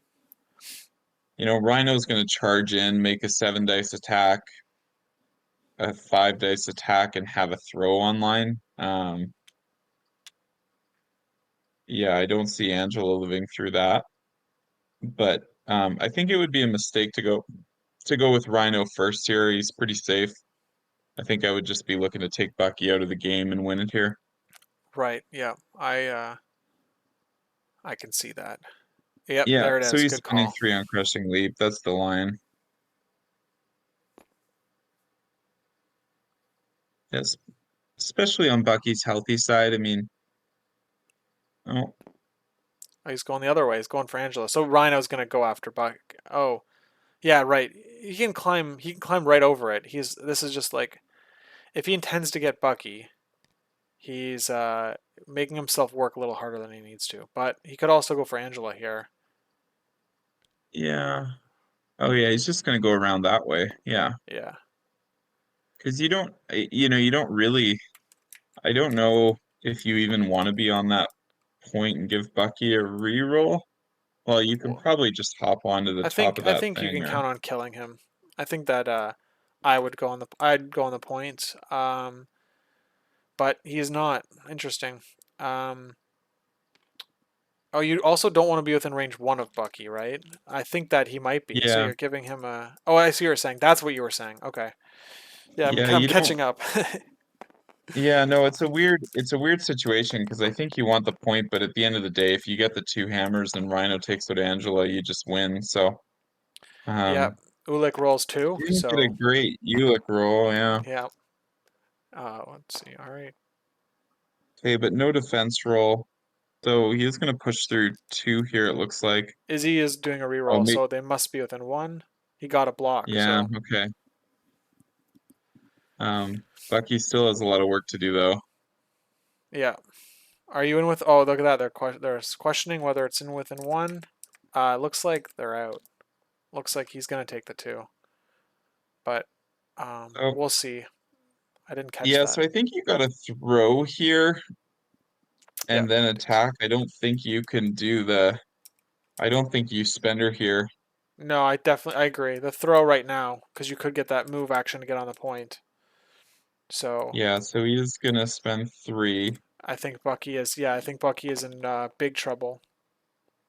Rhino's gonna charge in, make a 7 dice attack, a 5 dice attack, and have a throw online. Yeah, I don't see Angela living through that. But I think it would be a mistake to go with Rhino first here. He's pretty safe. I think I would just be looking to take Bucky out of the game and win it here. Right. Yeah. I can see that. Yep, Yeah, there it so is. he's Good winning call. 3 on Crushing Leap. That's the line. Yes, especially on Bucky's healthy side. I mean, oh, Oh, he's going the other way. He's going for Angela. So Rhino's gonna go after Buck. Oh, yeah, right. He can climb. He can climb right over it. This is just like, if he intends to get Bucky, he's making himself work a little harder than he needs to. But he could also go for Angela here. yeah. Oh yeah, he's just gonna go around that way. Yeah. Yeah. Because you don't really, I don't know if you even want to be on that point and give Bucky a reroll. Well, you can Well, probably just hop onto the top of I that think you thing can or count on killing him. I think that I'd go on the point. But he's not interesting. Um, oh, you also don't want to be within range one of Bucky, right? I think that he might be. So yeah, you're giving him a. Oh, I see what you're saying. That's what you were saying. Okay. Yeah, yeah, I'm you don't. catching up. Yeah, no, it's a weird situation because I think you want the point, but at the end of the day, if you get the two hammers and Rhino takes out Angela, you just win. So, Yeah, um, Ulik rolls two. didn't get a So great Ulick roll, yeah. yeah. Let's see. All right. Okay, but no defense roll. So he is gonna push through two here, it looks like. Izzy is doing a Oh, reroll, me, so they must be within one. He got a block, yeah, so okay. Bucky still has a lot of work to do though. yeah. Are you in with? Oh, look at that. They're questioning whether it's in within one. Looks like they're out. Looks like he's gonna take the two, but Oh, we'll see. I didn't catch yeah, that. so I think you gotta throw here Yeah, and then I think so. attack. I don't think you spend her here. No, I agree. The throw right now because you could get that move action to get on the point. So Yeah, so he is gonna spend three. I think Bucky is. Yeah, I think Bucky is in big trouble.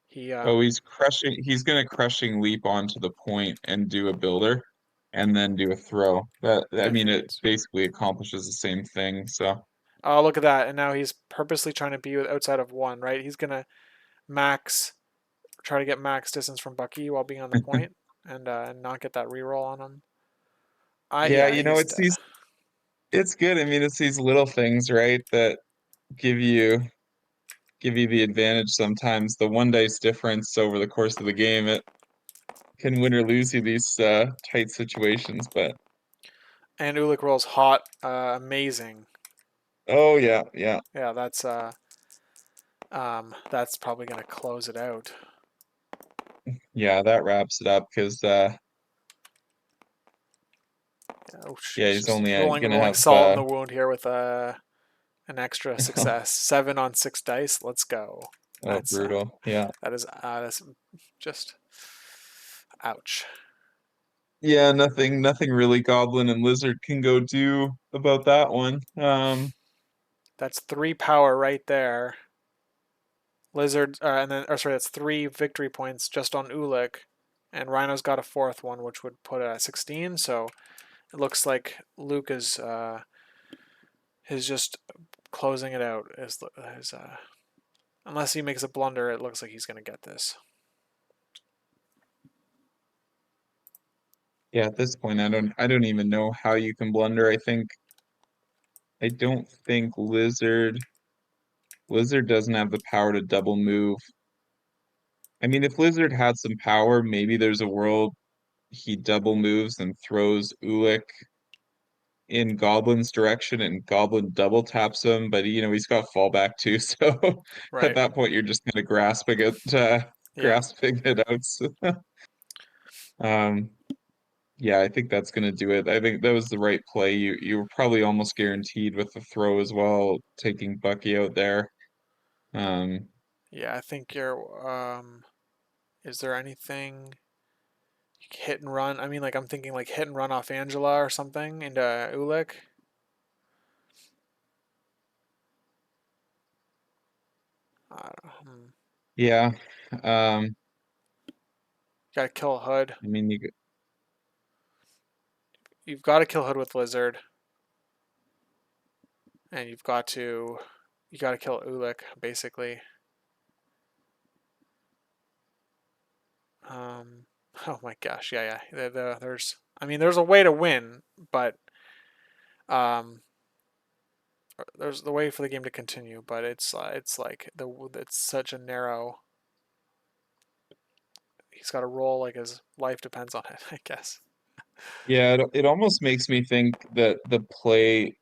He Oh, he's gonna crushing leap onto the point and do a builder and then do a throw. I I mean think it it's. basically accomplishes the same thing. So Oh, look at that! And now he's purposely trying to be outside of one. Right? He's gonna max try to get max distance from Bucky while being on the point and not get that reroll on him. yeah, Yeah, he's dead. it's good. I mean it's these little things, right, that give you give you the advantage sometimes. The one dice difference over the course of the game, it can win or lose you these tight situations, but And Ulik rolls hot, amazing. oh yeah, yeah. Yeah, that's probably gonna close it out. Yeah, that wraps it up because Oh, yeah, she's he's just only gonna rolling have salt in the wound here with an extra success. 7 on 6 dice. Let's go. oh That's brutal. Yeah. that's just ouch. Yeah, nothing really Goblin and Lizard can go do about that one. That's 3 power right there. Lizard, and then, or sorry, that's 3 victory points just on Ulik, and Rhino's got a fourth one, which would put it at 16. So it looks like Luke is just closing it out. Unless he makes a blunder, it looks like he's gonna get this. yeah, at this point I don't even know how you can blunder. I don't think Lizard doesn't have the power to double move. I mean, if Lizard had some power, maybe there's a world he double moves and throws Ulik in Goblin's direction and Goblin double taps him, but he's got fallback too, so at Right. that point you're just kind of Yeah. grasping it out. So, um yeah, I think that's gonna do it. I think that was the right play. You were probably almost guaranteed with the throw as well, taking Bucky out there. Um Yeah. I think you're. Is there anything hit and run? I mean, like I'm thinking like hit and run off Angela or something into Ulik. I don't know. yeah. Um Got to kill Hood. I mean You've got to kill Hood with Lizard, and you got to kill Ulik basically. Um, oh my gosh, yeah. I mean, there's a way to win, but um, there's the way for the game to continue, but it's like it's such a narrow. He's got to roll like his life depends on it, I guess. yeah, it almost makes me think that the play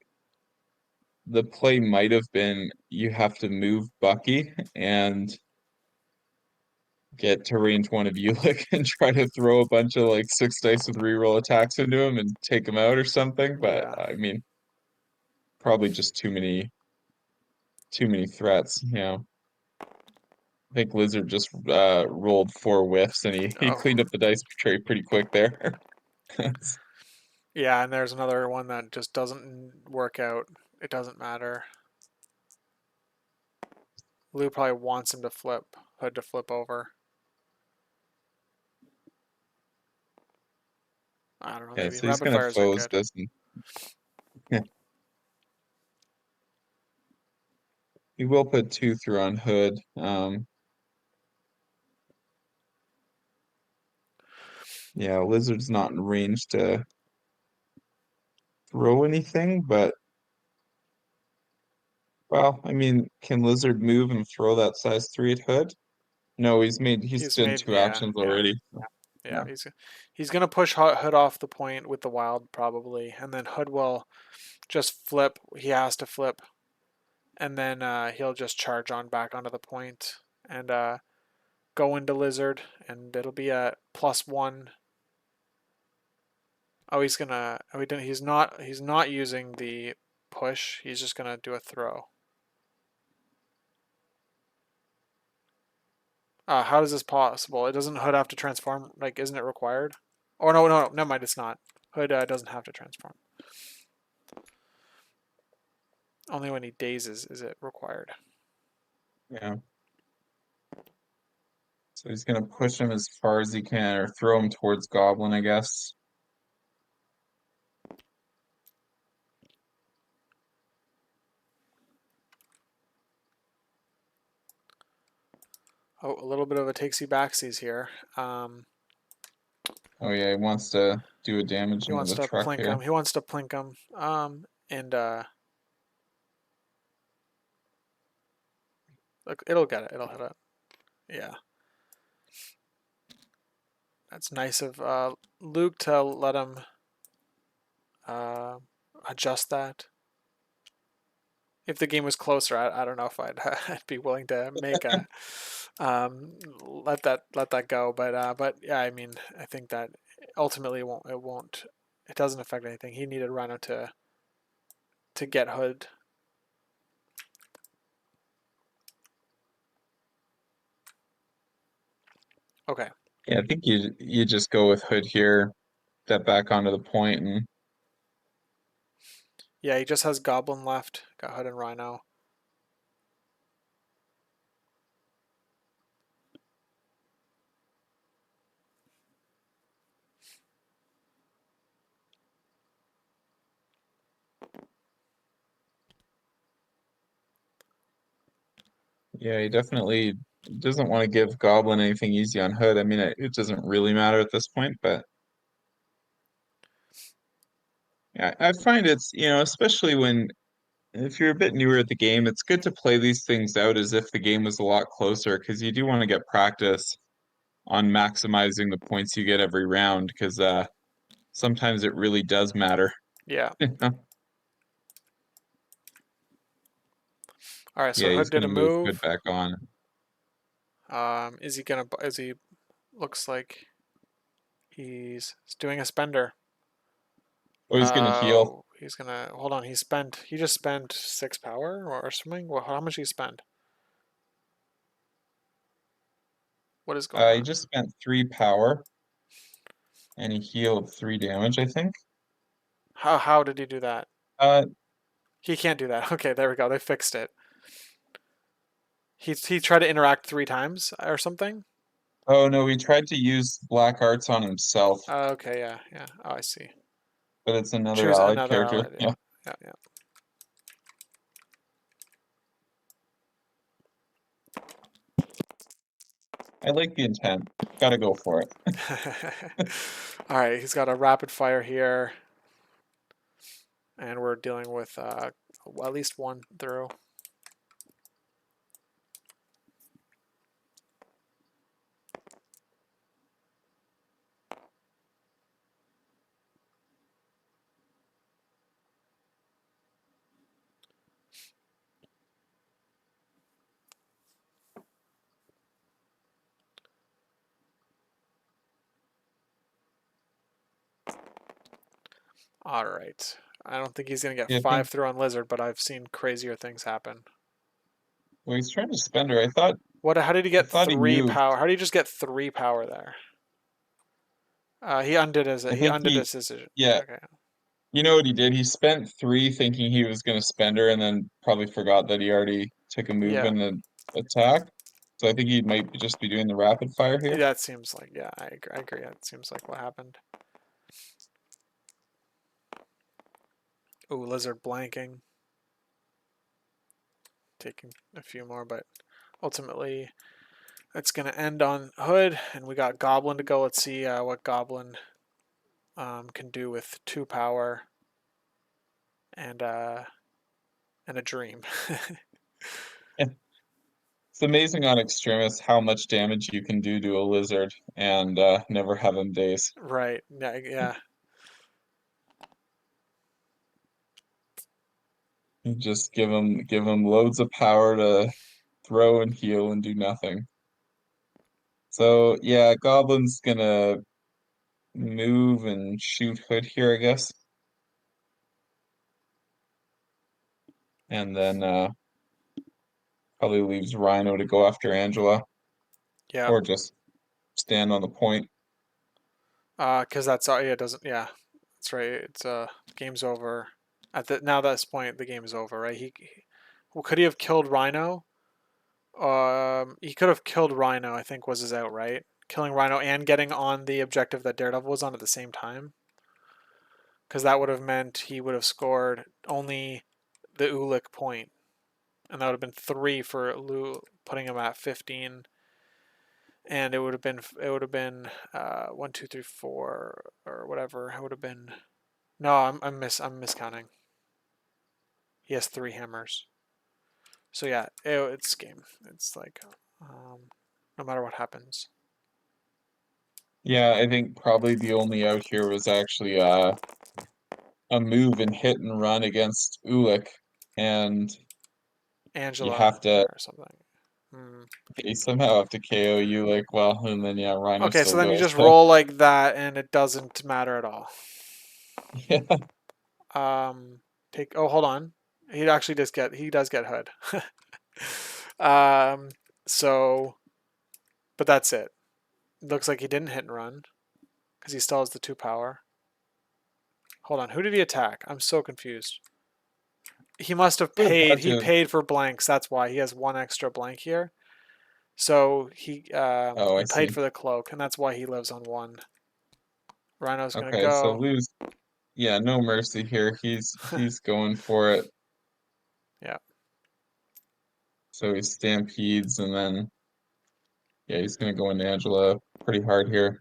might have been you have to move Bucky and get to range one of Ulick and try to throw a bunch of like 6 dice with reroll attacks into him and take him out or something. But Yeah. I mean, probably just too many threats. I think Lizard just rolled 4 whiffs and he Oh. cleaned up the dice tray pretty quick there. Yeah, and there's another one that just doesn't work out. It doesn't matter. Lou probably wants him to flip, Hood to flip over. I don't know, Yeah, maybe. so he's Rapid gonna fires are foes good. this and he will put 2 through on Hood. Yeah, Lizard's not in range to throw anything, but well, I mean, can Lizard move and throw that size 3 at Hood? No, he's He's done made, 2 yeah, actions yeah, already. yeah. Yeah. He's gonna push Hood off the point with the wild probably, and then Hood will just flip. He has to flip, and then he'll just charge on back onto the point and go into Lizard, and it'll be a +1. Oh, he's gonna. Oh, he didn't. He's not. He's not using the push. He's just gonna do a throw. How is this possible? It doesn't Hood have to transform? Like, isn't it required? Or no, no, no, never mind. It's not. Hood doesn't have to transform. Only when he dazes is it required. Yeah. So he's gonna push him as far as he can or throw him towards Goblin, I guess. Oh, a little bit of a takesy backsies here. Oh yeah, he wants to do a damage He into wants the to truck plink here. him. He wants to plink him. And look, it'll get it. It'll hit it. Yeah. That's nice of Luke to let him uh, adjust that. If the game was closer, I don't know if I'd be willing to make a let that go. But yeah, I mean, I think that ultimately it doesn't affect anything. He needed Rhino to get Hood. Okay. Yeah, I think you just go with Hood here, step back onto the point and Yeah, he just has Goblin left. Got Hood and Rhino. yeah, he definitely doesn't want to give Goblin anything easy on Hood. I mean, it doesn't really matter at this point, but yeah, I find it's, especially when if you're a bit newer at the game, it's good to play these things out as if the game was a lot closer because you do want to get practice on maximizing the points you get every round because sometimes it really does matter. Yeah. All right. So Yeah, he's Hood did gonna a move move. Hood back on. Is he gonna? Is he? Looks like he's doing a spender. Oh, he's gonna heal. He's gonna hold on. He just spent 6 power or something. Well, how much did he spend? What is going He on? just spent 3 power and he healed 3 damage, I think. How did he do that? Uh, He can't do that. Okay, there we go. They fixed it. He tried to interact 3 times or something. oh no, he tried to use Black Arts on himself, Okay, yeah, yeah. Oh, I see. but it's another Choose allied another character. allied. Yeah, Yeah, yeah, yeah. I like the intent. Gotta go for it. All right, he's got a rapid fire here, and we're dealing with at least one through. All right. I don't think he's gonna get Yeah, I think 5 through on Lizard, but I've seen crazier things happen. well, he's trying to spend her. I thought What? How did he get he 3 moved. power? How did he just get 3 power there? He undid his I think decision. yeah, Okay. you know what he did? He spent 3 thinking he was going to spend her, and then probably forgot that he already took a move Yeah. in the attack. So I think he might just be doing the rapid fire here. That seems like, yeah, I agree. That seems like what happened. Ooh, Lizard blanking. Taking a few more, but ultimately it's going to end on Hood, and we got Goblin to go. Let's see what Goblin can do with 2 power and a dream. It's amazing on Extremis how much damage you can do to a lizard and never have him daze. Right. Yeah. Yeah. You just give him loads of power to throw and heal and do nothing. So yeah, Goblin's gonna move and shoot Hood here, I guess. And then probably leaves Rhino to go after Angela Yeah. or just stand on the point. Because that's yeah, it doesn't. Yeah, that's right. It's game's over. At this point, the game is over, right? Well, could he have killed Rhino? He could have killed Rhino. I think was his out, right? Killing Rhino and getting on the objective that Daredevil was on at the same time, because that would have meant he would have scored only the Ulik point, and that would have been 3 for Lou, putting him at 15. And it would have been 1, 2, 3, 4 or whatever. It would have been no. I'm miscounting. He has 3 hammers. So yeah, it's game. It's like no matter what happens. Yeah, I think probably the only out here was actually a move and hit and run against Ulik, and you Angela have to or something. Hmm. they somehow have to KO Ulik. Well, and then yeah, Rhino Okay, so still then you goes. just So roll like that, and it doesn't matter at all. yeah, Take. Oh, hold on. He does get Hood. um. So, but that's it. Looks like he didn't hit and run because he still has the 2 power. Hold on. Who did he attack? I'm so confused. He must have would have paid. had He to. paid for blanks. That's why he has 1 extra blank here. So Oh, I he paid see. for the cloak, and that's why he lives on 1. Rhino's gonna Okay, so go. lose. Yeah, no mercy here. He's going for it. Yeah. So he stampedes and then yeah, he's gonna go into Angela pretty hard here.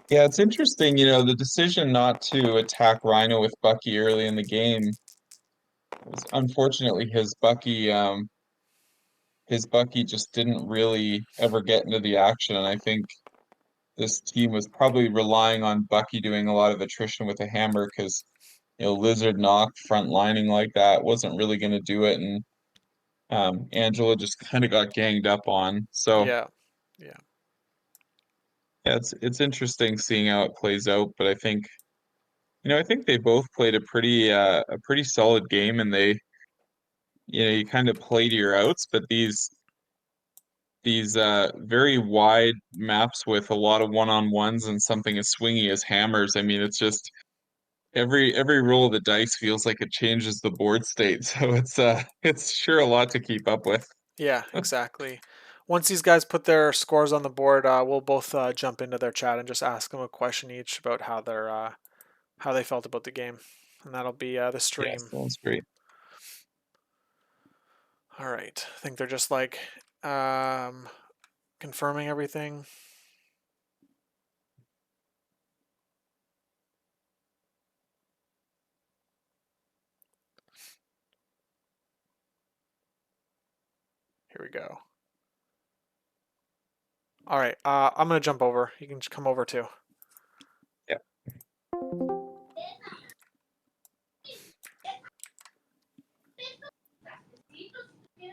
Yeah, it's interesting, the decision not to attack Rhino with Bucky early in the game was unfortunately his Bucky just didn't really ever get into the action, and I think this team was probably relying on Bucky doing a lot of attrition with a hammer because Lizard knock front lining like that wasn't really going to do it, and Angela just kind of got ganged up on. So Yeah. Yeah. yeah, it's interesting seeing how it plays out, but I think they both played a pretty solid game, and you kind of play to your outs, but these very wide maps with a lot of one-on-ones and something as swingy as hammers. I mean, it's just every roll of the dice feels like it changes the board state. So it's sure a lot to keep up with. Yeah. Exactly. Once these guys put their scores on the board, we'll both jump into their chat and just ask them a question each about how they felt about the game, and that'll be the Yeah, stream. sounds great. All right. I think they're just like um, confirming everything. Here we go. All right. I'm gonna jump over. You can just come over too. Yeah.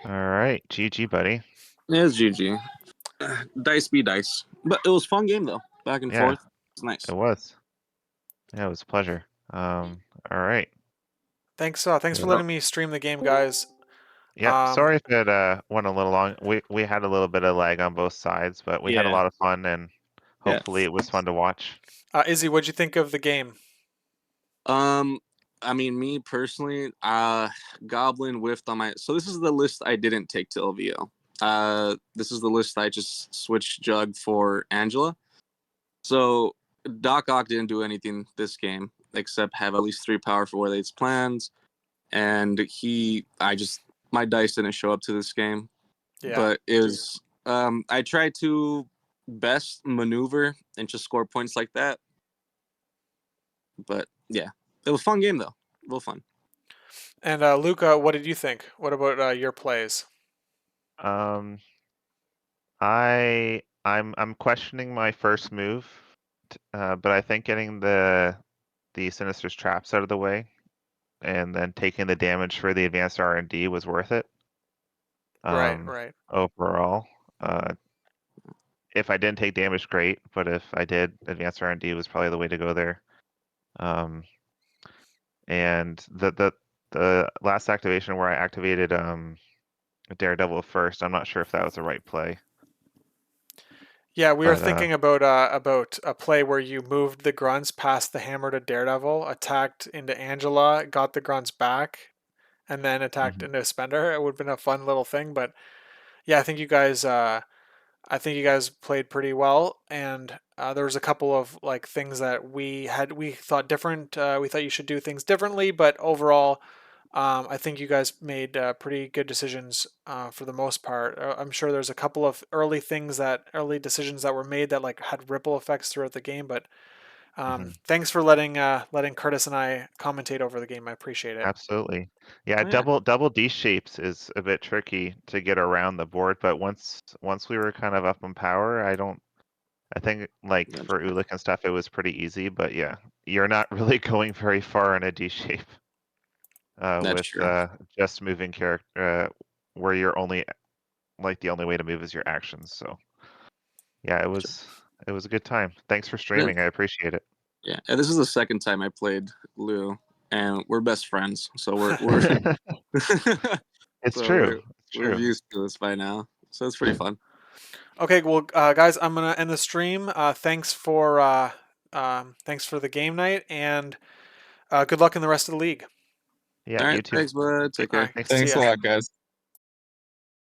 All right, GG, buddy. Yeah, it's GG. Dice be dice, but it was a fun game though. Back and Yeah, forth. It's nice. it was. Yeah, it was a pleasure. All right. Thanks for letting me stream the game, guys. Yep. Sorry if it went a little long. We had a little bit of lag on both sides, but we had a Yeah. lot of fun, and Yeah. hopefully it was fun to watch. Izzy, what'd you think of the game? I mean, me personally, Goblin whiffed on my. So this is the list I didn't take to LVO. This is the list I just switched Jug for Angela. So Doc Ock didn't do anything this game except have at least 3 power for Warlade's plans, and my dice didn't show up to this game. Yeah. But it was I tried to best maneuver and just score points like that. But yeah, it was a fun game though. Real fun. And Luca, what did you think? What about your plays? I'm questioning my first move, but I think getting the Sinister's traps out of the way and then taking the damage for the advanced R&D was worth it. Right. Overall, if I didn't take damage, great. But if I did, advanced R&D was probably the way to go there. And the last activation where I activated Daredevil first, I'm not sure if that was the right play. Yeah, we were thinking about a play where you moved the grunts past the hammer to Daredevil, attacked into Angela, got the grunts back, and then attacked into Spender. It would have been a fun little thing, but yeah, I think you guys played pretty well, and there was a couple of like things that we thought different. We thought you should do things differently, but overall, I think you guys made pretty good decisions for the most part. I'm sure there's a couple of early decisions that were made that like had ripple effects throughout the game. But thanks for letting Curtis and I commentate over the game. I appreciate it. Absolutely. Yeah, Oh, yeah. double D shapes is a bit tricky to get around the board, but once we were kind of up in power, I think like for Ulik and stuff it was pretty easy, but yeah, you're not really going very far in a D shape with true. just moving character where you're only like the only way to move is your actions. So yeah, it was a good time. Thanks for streaming. I appreciate it. Yeah, and this is the second time I played Lou, and we're best friends, so we're It's so true. It's we're true. used to this by now. So it's pretty fun. Okay, well, guys, I'm gonna end the stream. Thanks for the game night, and good luck in the rest of the league. Yeah, All you right, too. thanks, bud. Take All care. right, see Thanks a ya. lot, guys.